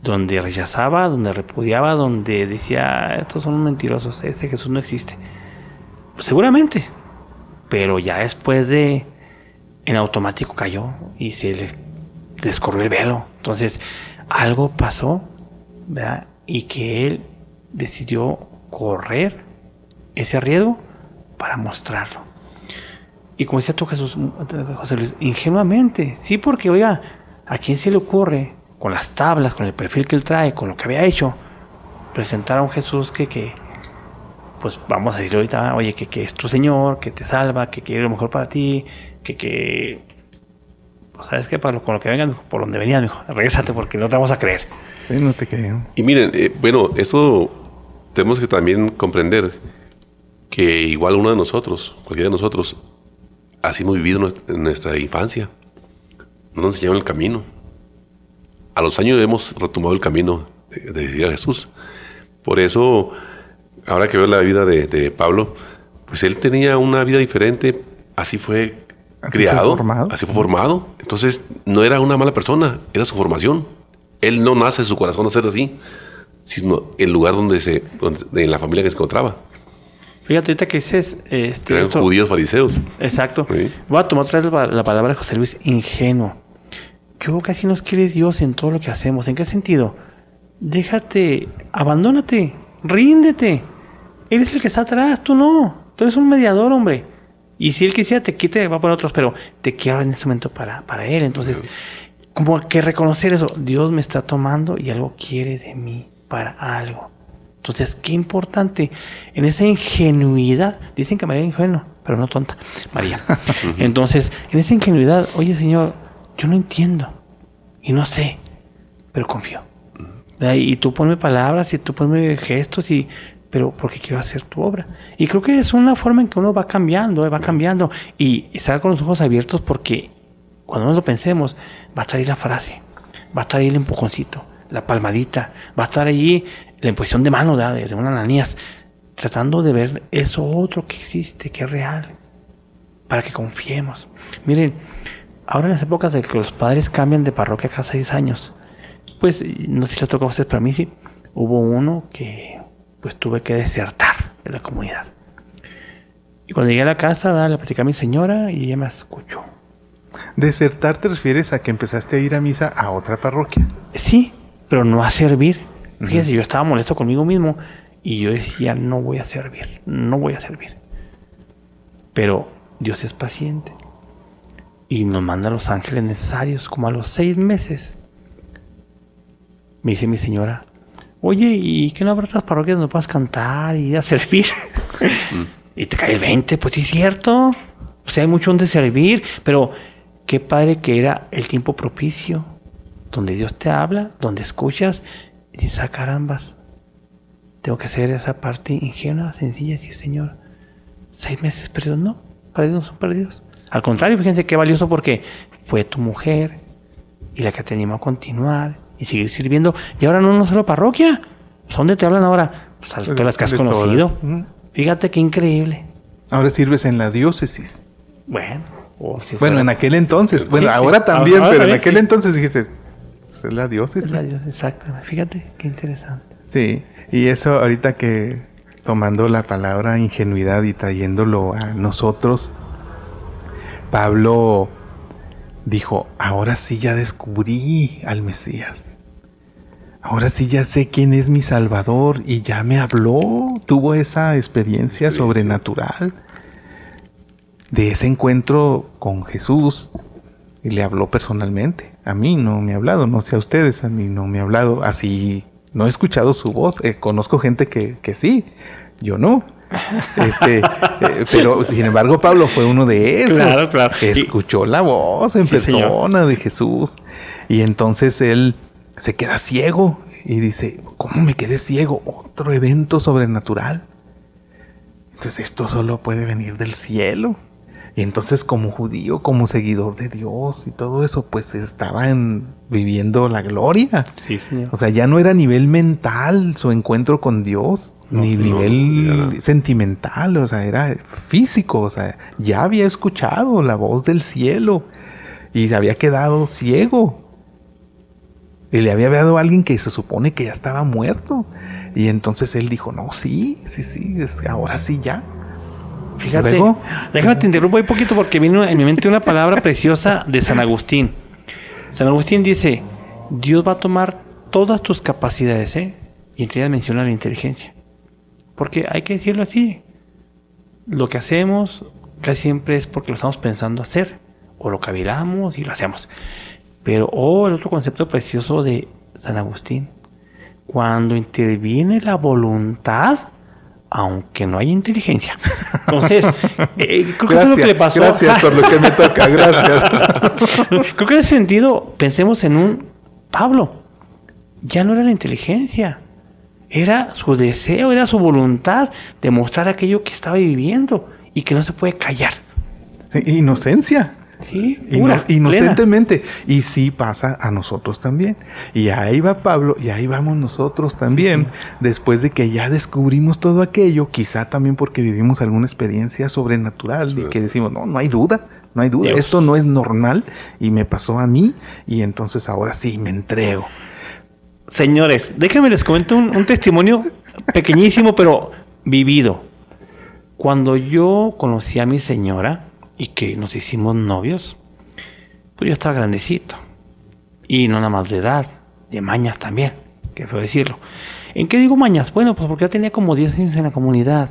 Donde rechazaba, donde repudiaba, donde decía, estos son mentirosos, ese Jesús no existe. Seguramente. Pero ya después en automático cayó y se le descorrió el velo. Entonces, algo pasó, ¿verdad? Y que él decidió correr ese riesgo para mostrarlo. Y como decía tú, José Luis, ingenuamente, sí, porque, oiga, ¿a quién se le ocurre, con las tablas, con el perfil que él trae, con lo que había hecho, presentar a un Jesús que pues vamos a decirle ahorita, oye, que es tu Señor, que te salva, que quiere lo mejor para ti, pues sabes que con lo que vengan, por donde venías, mijo, regrésate porque no te vamos a creer. Sí, no te creo. Y miren, eso tenemos que también comprender que igual uno de nosotros, cualquiera de nosotros, así hemos vivido en nuestra infancia. No nos enseñaron el camino. A los años hemos retomado el camino de seguir a Jesús. Por eso, ahora que veo la vida de Pablo, pues él tenía una vida diferente, así fue criado, así fue formado. Entonces, no era una mala persona, era su formación. Él no nace en su corazón a ser así, sino el lugar donde en la familia que se encontraba. Fíjate, ahorita que dices... eran judíos fariseos. Exacto. ¿Sí? Voy a tomar otra vez la palabra de José Luis, ingenuo. Yo creo que así nos quiere Dios en todo lo que hacemos. ¿En qué sentido? Déjate, abandónate, ríndete. Él es el que está atrás, tú no. Tú eres un mediador, hombre. Y si él quisiera te quite, va por otros, pero te quiero en este momento para él. Entonces, como que reconocer eso. Dios me está tomando y algo quiere de mí para algo. Entonces, qué importante, en esa ingenuidad, dicen que María era ingenua, pero no tonta, María. Entonces, en esa ingenuidad, oye Señor, yo no entiendo y no sé, pero confío. Y tú ponme palabras y tú ponme gestos, pero porque quiero hacer tu obra. Y creo que es una forma en que uno va cambiando y estar con los ojos abiertos, porque cuando nos lo pensemos, va a estar ahí la frase, va a estar ahí el empujoncito, la palmadita, va a estar ahí la imposición de mano de un Ananías, tratando de ver eso otro que existe, que es real, para que confiemos. Miren, ahora en las épocas de que los padres cambian de parroquia cada 6 años, pues no sé si les tocó a ustedes, pero a mí sí, hubo uno que pues tuve que desertar de la comunidad. Y cuando llegué a la casa, le platicé a mi señora y ella me escuchó. ¿Desertar te refieres a que empezaste a ir a misa a otra parroquia? Sí, pero no a servir. Fíjense, yo estaba molesto conmigo mismo y yo decía, no voy a servir. Pero Dios es paciente y nos manda los ángeles necesarios. Como a los 6 meses me dice mi señora, oye, ¿y qué no habrá otras parroquias donde puedas cantar y ir a servir? Y te cae el 20, pues sí es cierto. O sea, hay mucho donde servir, pero qué padre que era el tiempo propicio, donde Dios te habla, donde escuchas y dices, carambas, tengo que hacer esa parte ingenua, sencilla, y decir, Señor, 6 meses perdidos, no, para Dios no son perdidos. Al contrario, fíjense qué valioso, porque fue tu mujer y la que te animó a continuar y seguir sirviendo. Y ahora no una sola parroquia. ¿Dónde te hablan ahora? Pues a todas las que has conocido. Fíjate qué increíble. Ahora sirves en la diócesis. Bueno, en aquel entonces. Bueno, sí, ahora también, ahora pero también, en aquel sí. entonces dijiste, pues es la diócesis. Es la diócesis, exactamente. Fíjate qué interesante. Sí, y eso ahorita que tomando la palabra ingenuidad y trayéndolo a nosotros, Pablo dijo, ahora sí ya descubrí al Mesías. Ahora sí ya sé quién es mi Salvador y ya me habló. Tuvo esa experiencia sobrenatural de ese encuentro con Jesús y le habló personalmente. A mí no me ha hablado, no sé a ustedes, a mí no me ha hablado. Así no he escuchado su voz. Conozco gente que sí, yo no. Pero sin embargo Pablo fue uno de esos. Claro. Escuchó la voz en persona de Jesús y entonces él se queda ciego y dice, ¿cómo me quedé ciego? Otro evento sobrenatural. Entonces esto solo puede venir del cielo. Y entonces como judío, como seguidor de Dios y todo eso, pues estaban viviendo la gloria. Sí, señor. O sea, ya no era a nivel mental su encuentro con Dios, ni nivel sentimental, o sea, era físico. O sea, ya había escuchado la voz del cielo y se había quedado ciego. Y le había dado a alguien que se supone que ya estaba muerto. Y entonces él dijo, no, sí, ahora sí ya. Fíjate, déjame te interrumpo un poquito porque vino en mi mente una palabra preciosa de San Agustín. San Agustín dice, Dios va a tomar todas tus capacidades, y entre ellas menciona la inteligencia. Porque hay que decirlo así, lo que hacemos casi siempre es porque lo estamos pensando hacer, o lo cavilamos y lo hacemos. Pero, el otro concepto precioso de San Agustín, cuando interviene la voluntad, aunque no haya inteligencia. Entonces, creo que eso es lo que le pasó. Gracias por lo que me toca, gracias. Creo que en ese sentido, pensemos en un Pablo. Ya no era la inteligencia, era su deseo, era su voluntad de mostrar aquello que estaba viviendo y que no se puede callar. Sí, inocencia. Sí, inocentemente. Plena. Y sí pasa a nosotros también. Y ahí va Pablo y ahí vamos nosotros también. Sí. Después de que ya descubrimos todo aquello, quizá también porque vivimos alguna experiencia sobrenatural y que decimos, no hay duda. Dios. Esto no es normal y me pasó a mí y entonces ahora sí me entrego. Señores, déjenme les comento un testimonio pequeñísimo pero vivido. Cuando yo conocí a mi señora y que nos hicimos novios, pues yo estaba grandecito. Y no nada más de edad, de mañas también, que fue decirlo. ¿En qué digo mañas? Bueno, pues porque ya tenía como 10 años en la comunidad.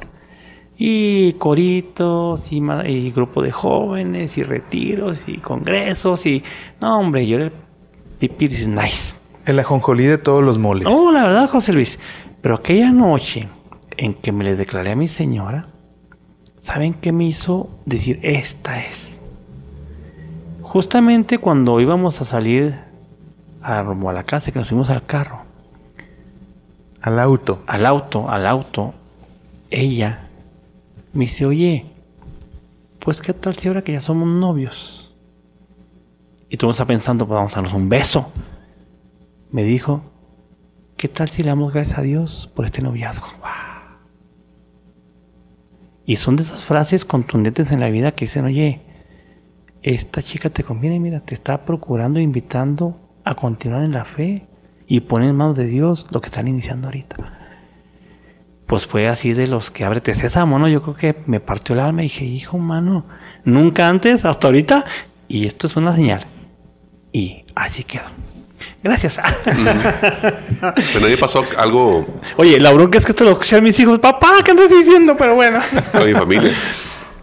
Y coritos, y grupo de jóvenes, y retiros, y congresos, y... No, hombre, yo era el pipiris nice. El ajonjolí de todos los moles. No, la verdad, José Luis. Pero aquella noche en que me le declaré a mi señora, ¿saben qué me hizo decir? Esta es. Justamente cuando íbamos a salir rumbo a la casa, que nos fuimos al carro. Al auto. Al auto. Ella me dice, oye, pues qué tal si ahora que ya somos novios y tú estás pensando, pues vamos a darnos un beso. Me dijo, ¿qué tal si le damos gracias a Dios por este noviazgo? ¡Wow! Y son de esas frases contundentes en la vida que dicen, oye, esta chica te conviene, mira, te está procurando, invitando a continuar en la fe y poner en manos de Dios lo que están iniciando ahorita. Pues fue así de los que ábrete sésamo, ¿no? Yo creo que me partió el alma y dije, hijo, mano, nunca antes, hasta ahorita, y esto es una señal. Y así quedó. Gracias. Bueno, a mí pasó algo Oye, la bronca es que esto lo escuchan mis hijos. Papá, ¿qué andas diciendo? Pero bueno. con mi familia.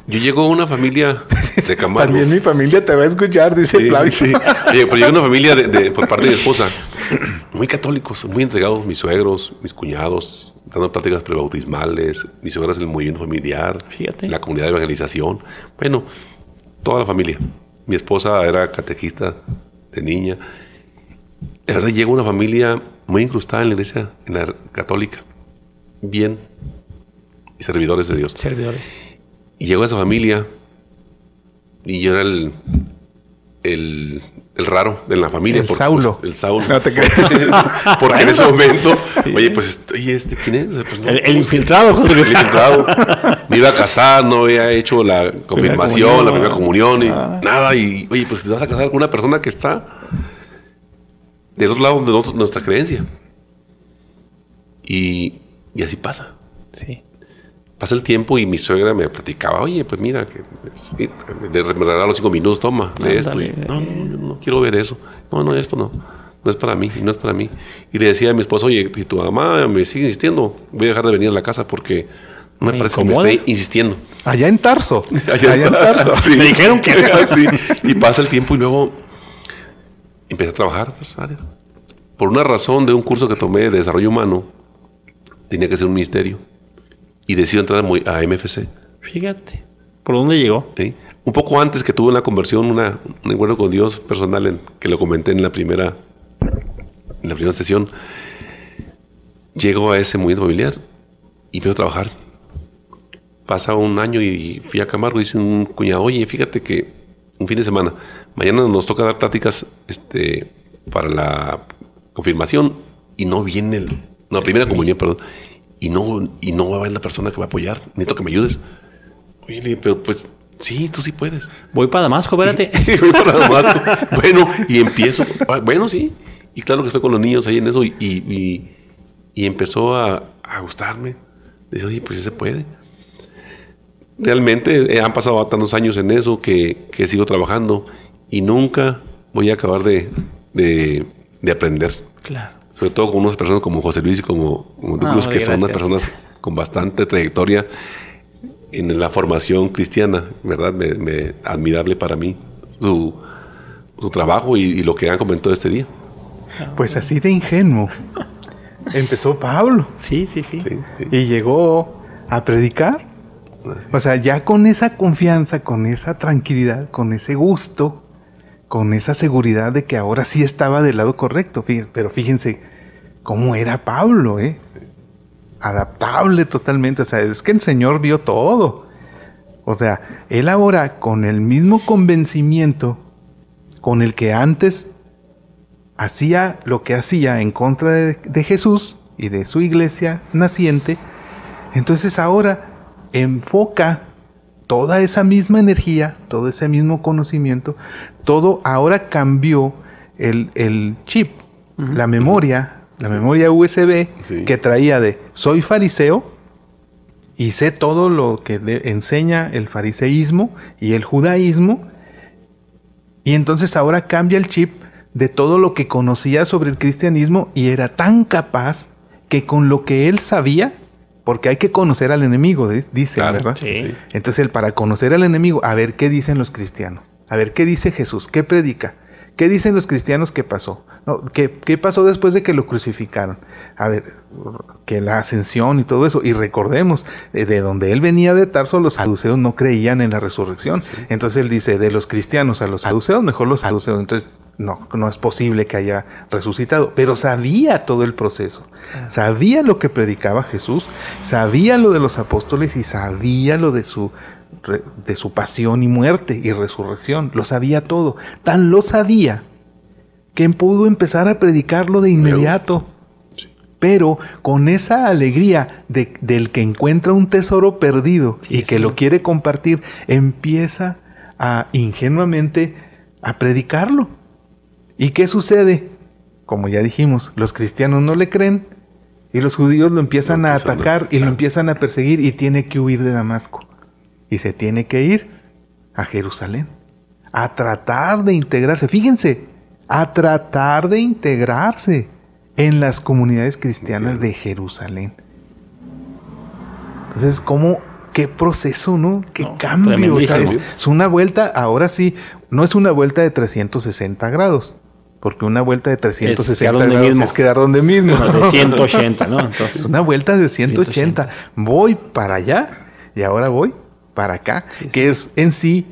Yo llego a una familia de Camargo. También mi familia te va a escuchar, dice Flavio. Sí. Oye, pero llego a una familia por parte de mi esposa, muy católicos, muy entregados, mis suegros, mis cuñados, dando prácticas prebautismales, mis suegras en el movimiento familiar, Fíjate. la comunidad de evangelización. Bueno, toda la familia. Mi esposa era catequista de niña. La verdad, llega una familia muy incrustada en la iglesia, en la católica, bien, y servidores de Dios. Servidores. Y llegó a esa familia y yo era el raro de la familia. El Saulo. Pues, el Saulo. No te creas. Porque en ese momento, oye, pues, ¿quién es? Pues, no, El infiltrado, José el Luis. infiltrado. Me iba a casar, no había hecho la confirmación, la primera comunión, y nada. Y, oye, pues te vas a casar con una persona que está del otro lado de nuestra creencia. Y así pasa. Sí. Pasa el tiempo y mi suegra me platicaba, oye, pues mira, que me regalaron 5 minutos, toma, lee esto. Y, no, yo no quiero ver eso. No, esto no es para mí, no es para mí. Y le decía a mi esposo, oye, si tu mamá me sigue insistiendo, voy a dejar de venir a la casa porque no me parece que me esté insistiendo. Allá en Tarso. Allá en Tarso. Sí. Me dijeron que sí. Y pasa el tiempo y luego empecé a trabajar en otras áreas. Por una razón de un curso que tomé de desarrollo humano, tenía que ser un ministerio. Y decido entrar a MFC. Fíjate. ¿Por dónde llegó? ¿Sí? Un poco antes que tuve una conversión, un encuentro con Dios personal, que lo comenté en la primera sesión, llego a ese movimiento familiar y empiezo a trabajar. Pasa un año y fui a Camargo y dice un cuñado, oye, fíjate que un fin de semana, mañana nos toca dar pláticas para la confirmación y no viene la primera comunión, perdón. Y no va a haber la persona que va a apoyar. Necesito que me ayudes. Oye, pero pues, sí, tú sí puedes. Voy para Damasco, espérate. Voy para Damasco. Bueno, y empiezo. Bueno, sí. Y claro que estoy con los niños ahí en eso. Y empezó a gustarme. Dice, oye, pues sí se puede. Realmente han pasado tantos años en eso que sigo trabajando. Y nunca voy a acabar de aprender. Claro. Sobre todo con unas personas como José Luis y como Douglas, que son unas personas con bastante trayectoria en la formación cristiana, ¿verdad? Admirable para mí su trabajo y lo que han comentado este día. Pues así de ingenuo empezó Pablo. Sí. Y llegó a predicar. O sea, ya con esa confianza, con esa tranquilidad, con ese gusto, con esa seguridad de que ahora sí estaba del lado correcto. Pero fíjense cómo era Pablo, adaptable totalmente. O sea, es que el Señor vio todo. O sea, él ahora con el mismo convencimiento con el que antes hacía lo que hacía en contra de Jesús y de su iglesia naciente, entonces ahora enfoca toda esa misma energía, todo ese mismo conocimiento, todo ahora cambió el chip, la memoria USB que traía de soy fariseo y sé todo lo que enseña el fariseísmo y el judaísmo, y entonces ahora cambia el chip de todo lo que conocía sobre el cristianismo y era tan capaz que con lo que él sabía, porque hay que conocer al enemigo, dice, claro, ¿verdad? Sí. Entonces él, para conocer al enemigo, a ver qué dicen los cristianos, a ver qué dice Jesús, qué predica, ¿Qué dicen los cristianos que pasó? No, ¿qué pasó después de que lo crucificaron? A ver, que la ascensión y todo eso. Y recordemos, de donde él venía de Tarso, los saduceos no creían en la resurrección. Sí. Entonces él dice, de los cristianos a los saduceos, mejor los saduceos. Entonces, no es posible que haya resucitado. Pero sabía todo el proceso. Sabía lo que predicaba Jesús, sabía lo de los apóstoles y sabía lo de su pasión y muerte y resurrección. Lo sabía todo. Tan lo sabía que pudo empezar a predicarlo de inmediato. Pero con esa alegría del que encuentra un tesoro perdido y que lo quiere compartir, empieza ingenuamente a predicarlo. ¿Y qué sucede? Como ya dijimos, los cristianos no le creen y los judíos lo empiezan a atacar y lo empiezan a perseguir y tiene que huir de Damasco. Y se tiene que ir a Jerusalén a tratar de integrarse. Fíjense, a tratar de integrarse en las comunidades cristianas de Jerusalén. Entonces, qué proceso, ¿no? Qué cambio. O sea, es una vuelta, ahora sí, no es una vuelta de 360 grados. Porque una vuelta de 360 grados mismo. Es quedar donde mismo. No, de 180, ¿no? Entonces, es una vuelta de 180. Voy para allá y ahora voy para acá. Que es en sí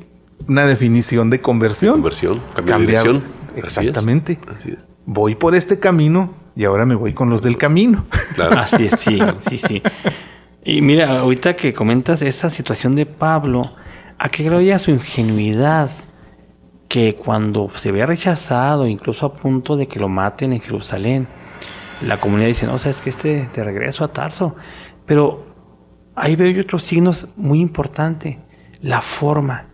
una definición de conversión. Conversión, cambio de dirección. Exactamente. Así es. Voy por este camino y ahora me voy con los del camino. Claro. Así es, sí. Y mira, ahorita que comentas esa situación de Pablo, ¿a qué grado ya su ingenuidad? Que cuando se ve rechazado, incluso a punto de que lo maten en Jerusalén, la comunidad dice, no, sabes que de regreso a Tarso. Pero ahí veo yo otros signos muy importantes. La forma.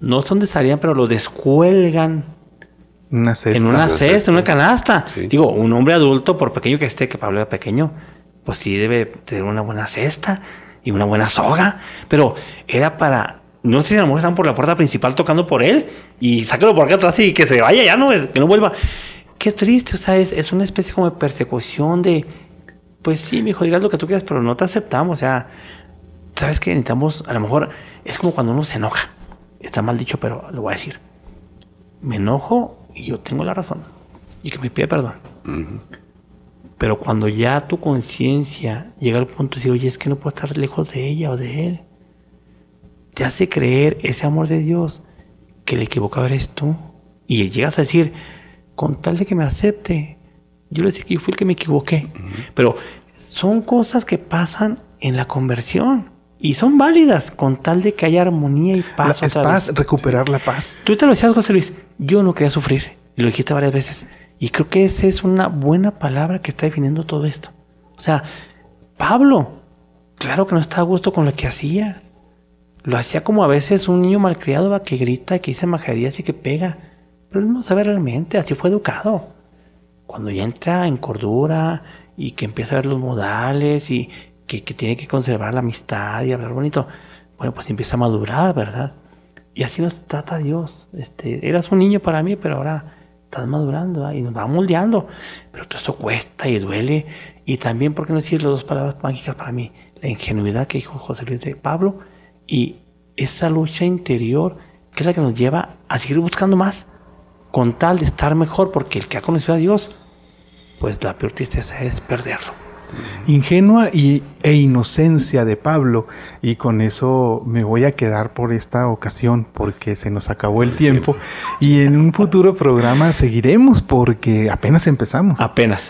No sé dónde estarían, pero lo descuelgan una cesta. En una cesta, en una canasta. Sí. Digo, un hombre adulto, por pequeño que esté, que Pablo era pequeño, pues sí debe tener una buena cesta y una buena soga. Pero era para... No sé si a lo mejor están por la puerta principal tocando por él y sáquelo por acá atrás y que se vaya ya, que no vuelva. Qué triste, o sea, es una especie como de persecución de, pues sí, mijo, digas lo que tú quieras, pero no te aceptamos, o sea, sabes que necesitamos, a lo mejor, es como cuando uno se enoja, está mal dicho, pero lo voy a decir, me enojo y yo tengo la razón y que me pida perdón. Uh-huh. Pero cuando ya tu conciencia llega al punto de decir, oye, es que no puedo estar lejos de ella o de él, te hace creer ese amor de Dios que el equivocado eres tú. Y llegas a decir, con tal de que me acepte, yo le decía que yo fui el que me equivoqué. Uh-huh. Pero son cosas que pasan en la conversión y son válidas con tal de que haya armonía y paz. Es paz, recuperar la paz. Tú te lo decías, José Luis, yo no quería sufrir. Y lo dijiste varias veces. Y creo que esa es una buena palabra que está definiendo todo esto. O sea, Pablo, claro que no está a gusto con lo que hacía. Lo hacía como a veces un niño malcriado que grita, que dice majaderías y que pega. Pero él no sabe realmente, así fue educado. Cuando ya entra en cordura y que empieza a ver los modales y que tiene que conservar la amistad y hablar bonito, bueno, pues empieza a madurar, ¿verdad? Y así nos trata Dios. Eras un niño para mí, pero ahora estás madurando, ¿verdad? Y nos va moldeando. Pero todo eso cuesta y duele. Y también, ¿por qué no decir las dos palabras mágicas para mí? La ingenuidad que dijo José Luis de Pablo y esa lucha interior que es la que nos lleva a seguir buscando más con tal de estar mejor, porque el que ha conocido a Dios, pues la peor tristeza es perderlo. Ingenua e inocencia de Pablo, y con eso me voy a quedar por esta ocasión porque se nos acabó el tiempo y en un futuro programa seguiremos porque apenas empezamos.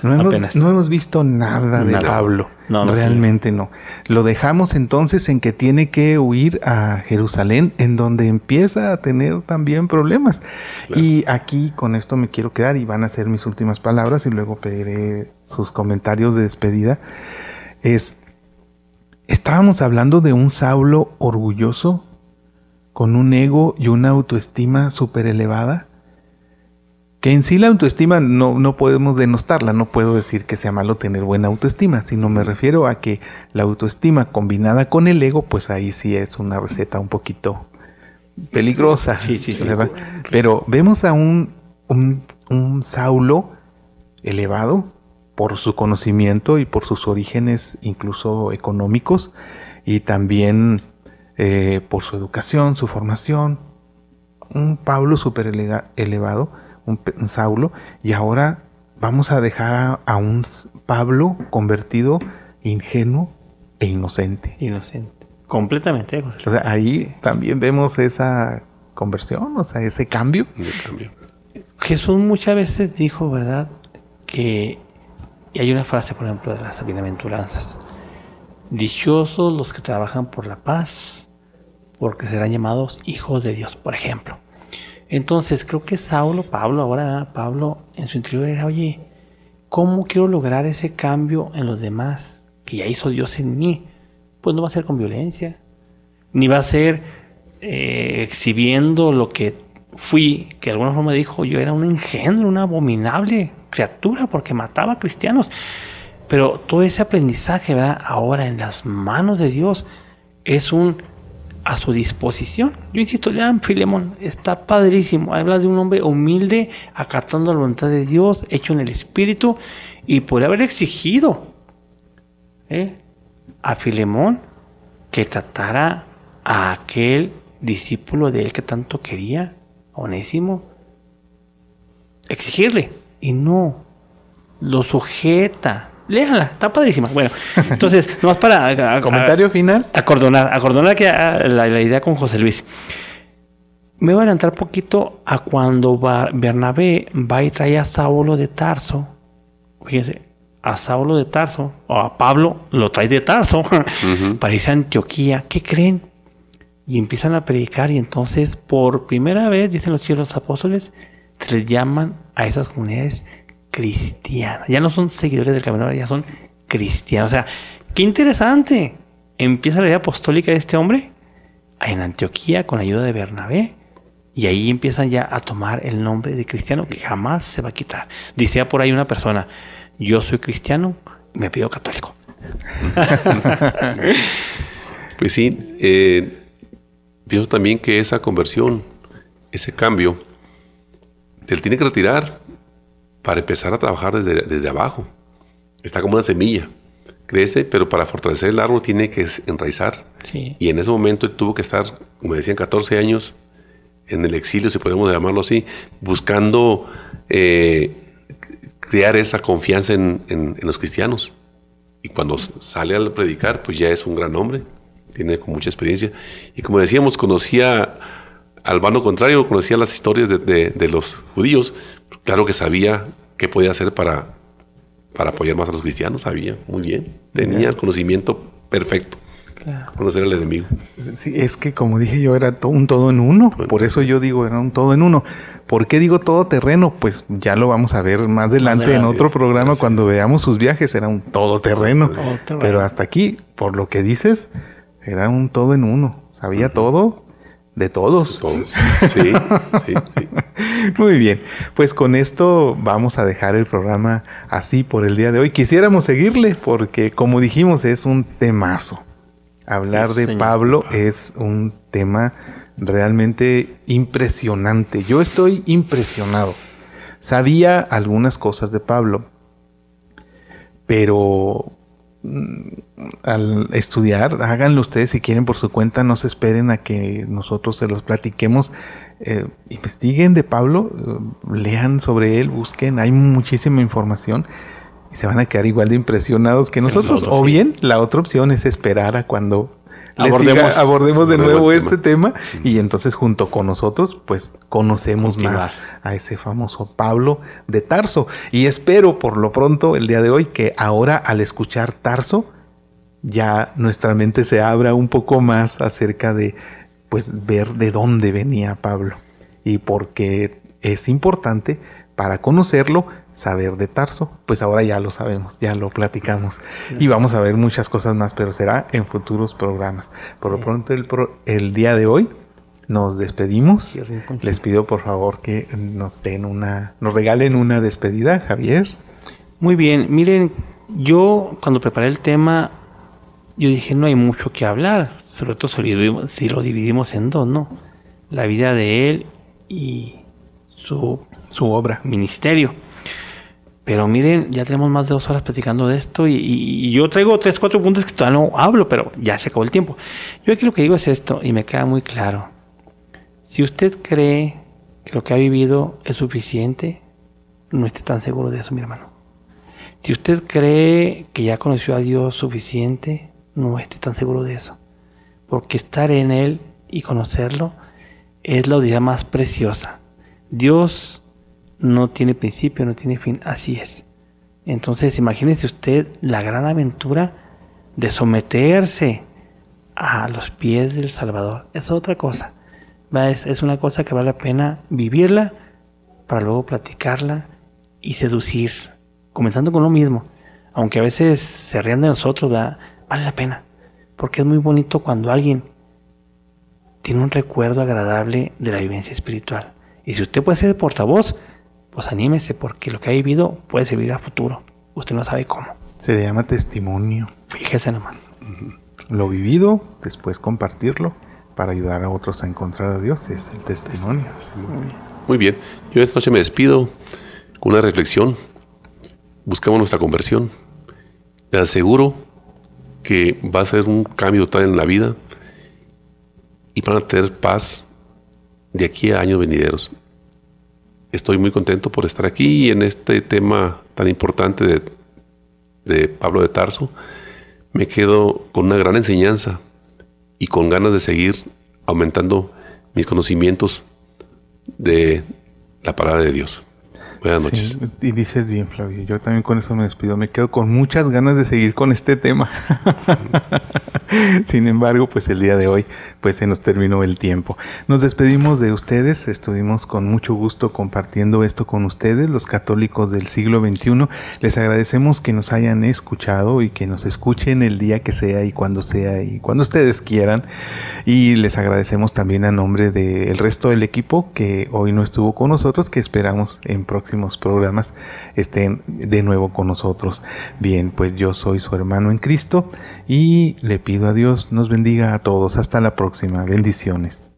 No hemos visto nada de Pablo. Realmente no. Lo dejamos entonces en que tiene que huir a Jerusalén, en donde empieza a tener también problemas. Claro. Y aquí con esto me quiero quedar y van a ser mis últimas palabras y luego pediré sus comentarios de despedida. Estábamos hablando de un Saulo orgulloso, con un ego y una autoestima súper elevada, que en sí la autoestima no podemos denostarla, no puedo decir que sea malo tener buena autoestima, sino me refiero a que la autoestima combinada con el ego, pues ahí sí es una receta un poquito peligrosa, sí, ¿verdad? Sí. Pero vemos a un Saulo elevado por su conocimiento y por sus orígenes incluso económicos y también por su educación, su formación, un Pablo súper elevado, un Saulo, y ahora vamos a dejar a un Pablo convertido, ingenuo e inocente. Inocente. Completamente, José Luis. O sea, ahí también vemos esa conversión, o sea, ese cambio. Jesús muchas veces dijo, ¿verdad?, que, y hay una frase, por ejemplo, de las bienaventuranzas: dichosos los que trabajan por la paz, porque serán llamados hijos de Dios, por ejemplo. Entonces, creo que Pablo, en su interior era, oye, ¿cómo quiero lograr ese cambio en los demás que ya hizo Dios en mí? Pues no va a ser con violencia, ni va a ser exhibiendo lo que fui, que de alguna forma dijo, yo era un engendro, una abominable criatura porque mataba a cristianos. Pero todo ese aprendizaje, ¿verdad?, ahora en las manos de Dios es a su disposición. Yo insisto, lean Filemón, está padrísimo. Habla de un hombre humilde, acatando la voluntad de Dios, hecho en el Espíritu, y por haber exigido a Filemón que tratara a aquel discípulo de él que tanto quería, Onésimo, exigirle, y no, lo sujeta. Léanla, está padrísima. Bueno, entonces, nomás para... ¿Comentario final? Acordonar que la idea con José Luis. Me voy a adelantar poquito a cuando Bernabé va y trae a Saulo de Tarso. Fíjense, a Saulo de Tarso, o a Pablo, lo trae de Tarso, para irse a Antioquía. ¿Qué creen? Y empiezan a predicar, y entonces, por primera vez, dicen los apóstoles, se les llaman a esas comunidades cristianas. Ya no son seguidores del camino, ya son cristianos. O sea, qué interesante. Empieza la vida apostólica de este hombre en Antioquía con la ayuda de Bernabé, y ahí empiezan ya a tomar el nombre de cristiano, que jamás se va a quitar. Dice por ahí una persona: yo soy cristiano y me pido católico. Pues sí, pienso también que esa conversión, ese cambio, se le tiene que retirar para empezar a trabajar desde abajo. Está como una semilla. Crece, pero para fortalecer el árbol tiene que enraizar. Sí. Y en ese momento tuvo que estar, como decían, 14 años en el exilio, si podemos llamarlo así, buscando crear esa confianza en los cristianos. Y cuando sale a predicar, pues ya es un gran hombre, tiene con mucha experiencia. Y como decíamos, conocía al bando contrario, conocía las historias de los judíos. Claro que sabía qué podía hacer para apoyar más a los cristianos, sabía muy bien. Tenía el conocimiento perfecto. Claro. Conocer al enemigo. Sí, es que como dije yo, era un todo en uno. Por eso yo digo, era un todo en uno. ¿Por qué digo todo terreno? Pues ya lo vamos a ver más adelante en otro programa, cuando veamos sus viajes. Era un todo terreno. Pero hasta aquí, por lo que dices, era un todo en uno. Sabía todo de todos. Sí, sí. Muy bien, pues con esto vamos a dejar el programa así por el día de hoy. Quisiéramos seguirle porque, como dijimos, es un temazo. Hablar de Pablo es un tema realmente impresionante. Yo estoy impresionado. Sabía algunas cosas de Pablo, pero al estudiar, háganlo ustedes si quieren por su cuenta, no se esperen a que nosotros se los platiquemos. Investiguen de Pablo, lean sobre él, busquen, hay muchísima información y se van a quedar igual de impresionados que nosotros. O bien, la otra opción es esperar a cuando abordemos de nuevo este tema, y entonces junto con nosotros pues conocemos más a ese famoso Pablo de Tarso. Y espero por lo pronto el día de hoy que ahora, al escuchar Tarso, ya nuestra mente se abra un poco más acerca de pues ver de dónde venía Pablo, y porque es importante para conocerlo saber de Tarso. Pues ahora ya lo sabemos, ya lo platicamos, y vamos a ver muchas cosas más, pero será en futuros programas. Por lo pronto el día de hoy nos despedimos. Les pido por favor que nos regalen una despedida, Javier. Muy bien, miren, yo cuando preparé el tema, yo dije, no hay mucho que hablar, sobre todo si lo dividimos en dos, ¿no? La vida de él y su obra, ministerio. Pero miren, ya tenemos más de 2 horas platicando de esto, y yo traigo 3, 4 puntos que todavía no hablo, pero ya se acabó el tiempo. Yo aquí lo que digo es esto, y me queda muy claro. Si usted cree que lo que ha vivido es suficiente, no esté tan seguro de eso, mi hermano. Si usted cree que ya conoció a Dios suficiente, no esté tan seguro de eso. Porque estar en Él y conocerlo es la unidad más preciosa. Dios no tiene principio, no tiene fin, así es. Entonces imagínese usted la gran aventura de someterse a los pies del Salvador. Es otra cosa. Es una cosa que vale la pena vivirla para luego platicarla y seducir, comenzando con lo mismo. Aunque a veces se rían de nosotros, ¿verdad? Vale la pena. Porque es muy bonito cuando alguien tiene un recuerdo agradable de la vivencia espiritual. Y si usted puede ser portavoz, pues anímese, porque lo que ha vivido puede servir a futuro. Usted no sabe cómo. Se le llama testimonio. Fíjese nomás. Lo vivido, después compartirlo para ayudar a otros a encontrar a Dios, es el testimonio. Muy bien. Yo esta noche me despido con una reflexión. Buscamos nuestra conversión. Les aseguro que va a ser un cambio total en la vida y van a tener paz de aquí a años venideros. Estoy muy contento por estar aquí en este tema tan importante de Pablo de Tarso. Me quedo con una gran enseñanza y con ganas de seguir aumentando mis conocimientos de la palabra de Dios. Buenas noches. Sí, y dices bien, Flavio. Yo también con eso me despido. Me quedo con muchas ganas de seguir con este tema. Sin embargo, pues el día de hoy, pues se nos terminó el tiempo. Nos despedimos de ustedes. Estuvimos con mucho gusto compartiendo esto con ustedes, los católicos del siglo XXI. Les agradecemos que nos hayan escuchado y que nos escuchen el día que sea y cuando ustedes quieran. Y les agradecemos también a nombre del resto del equipo que hoy no estuvo con nosotros, que esperamos en próximos programas estén de nuevo con nosotros. Bien, pues yo soy su hermano en Cristo y le pido a Dios nos bendiga a todos. Hasta la próxima. Bendiciones.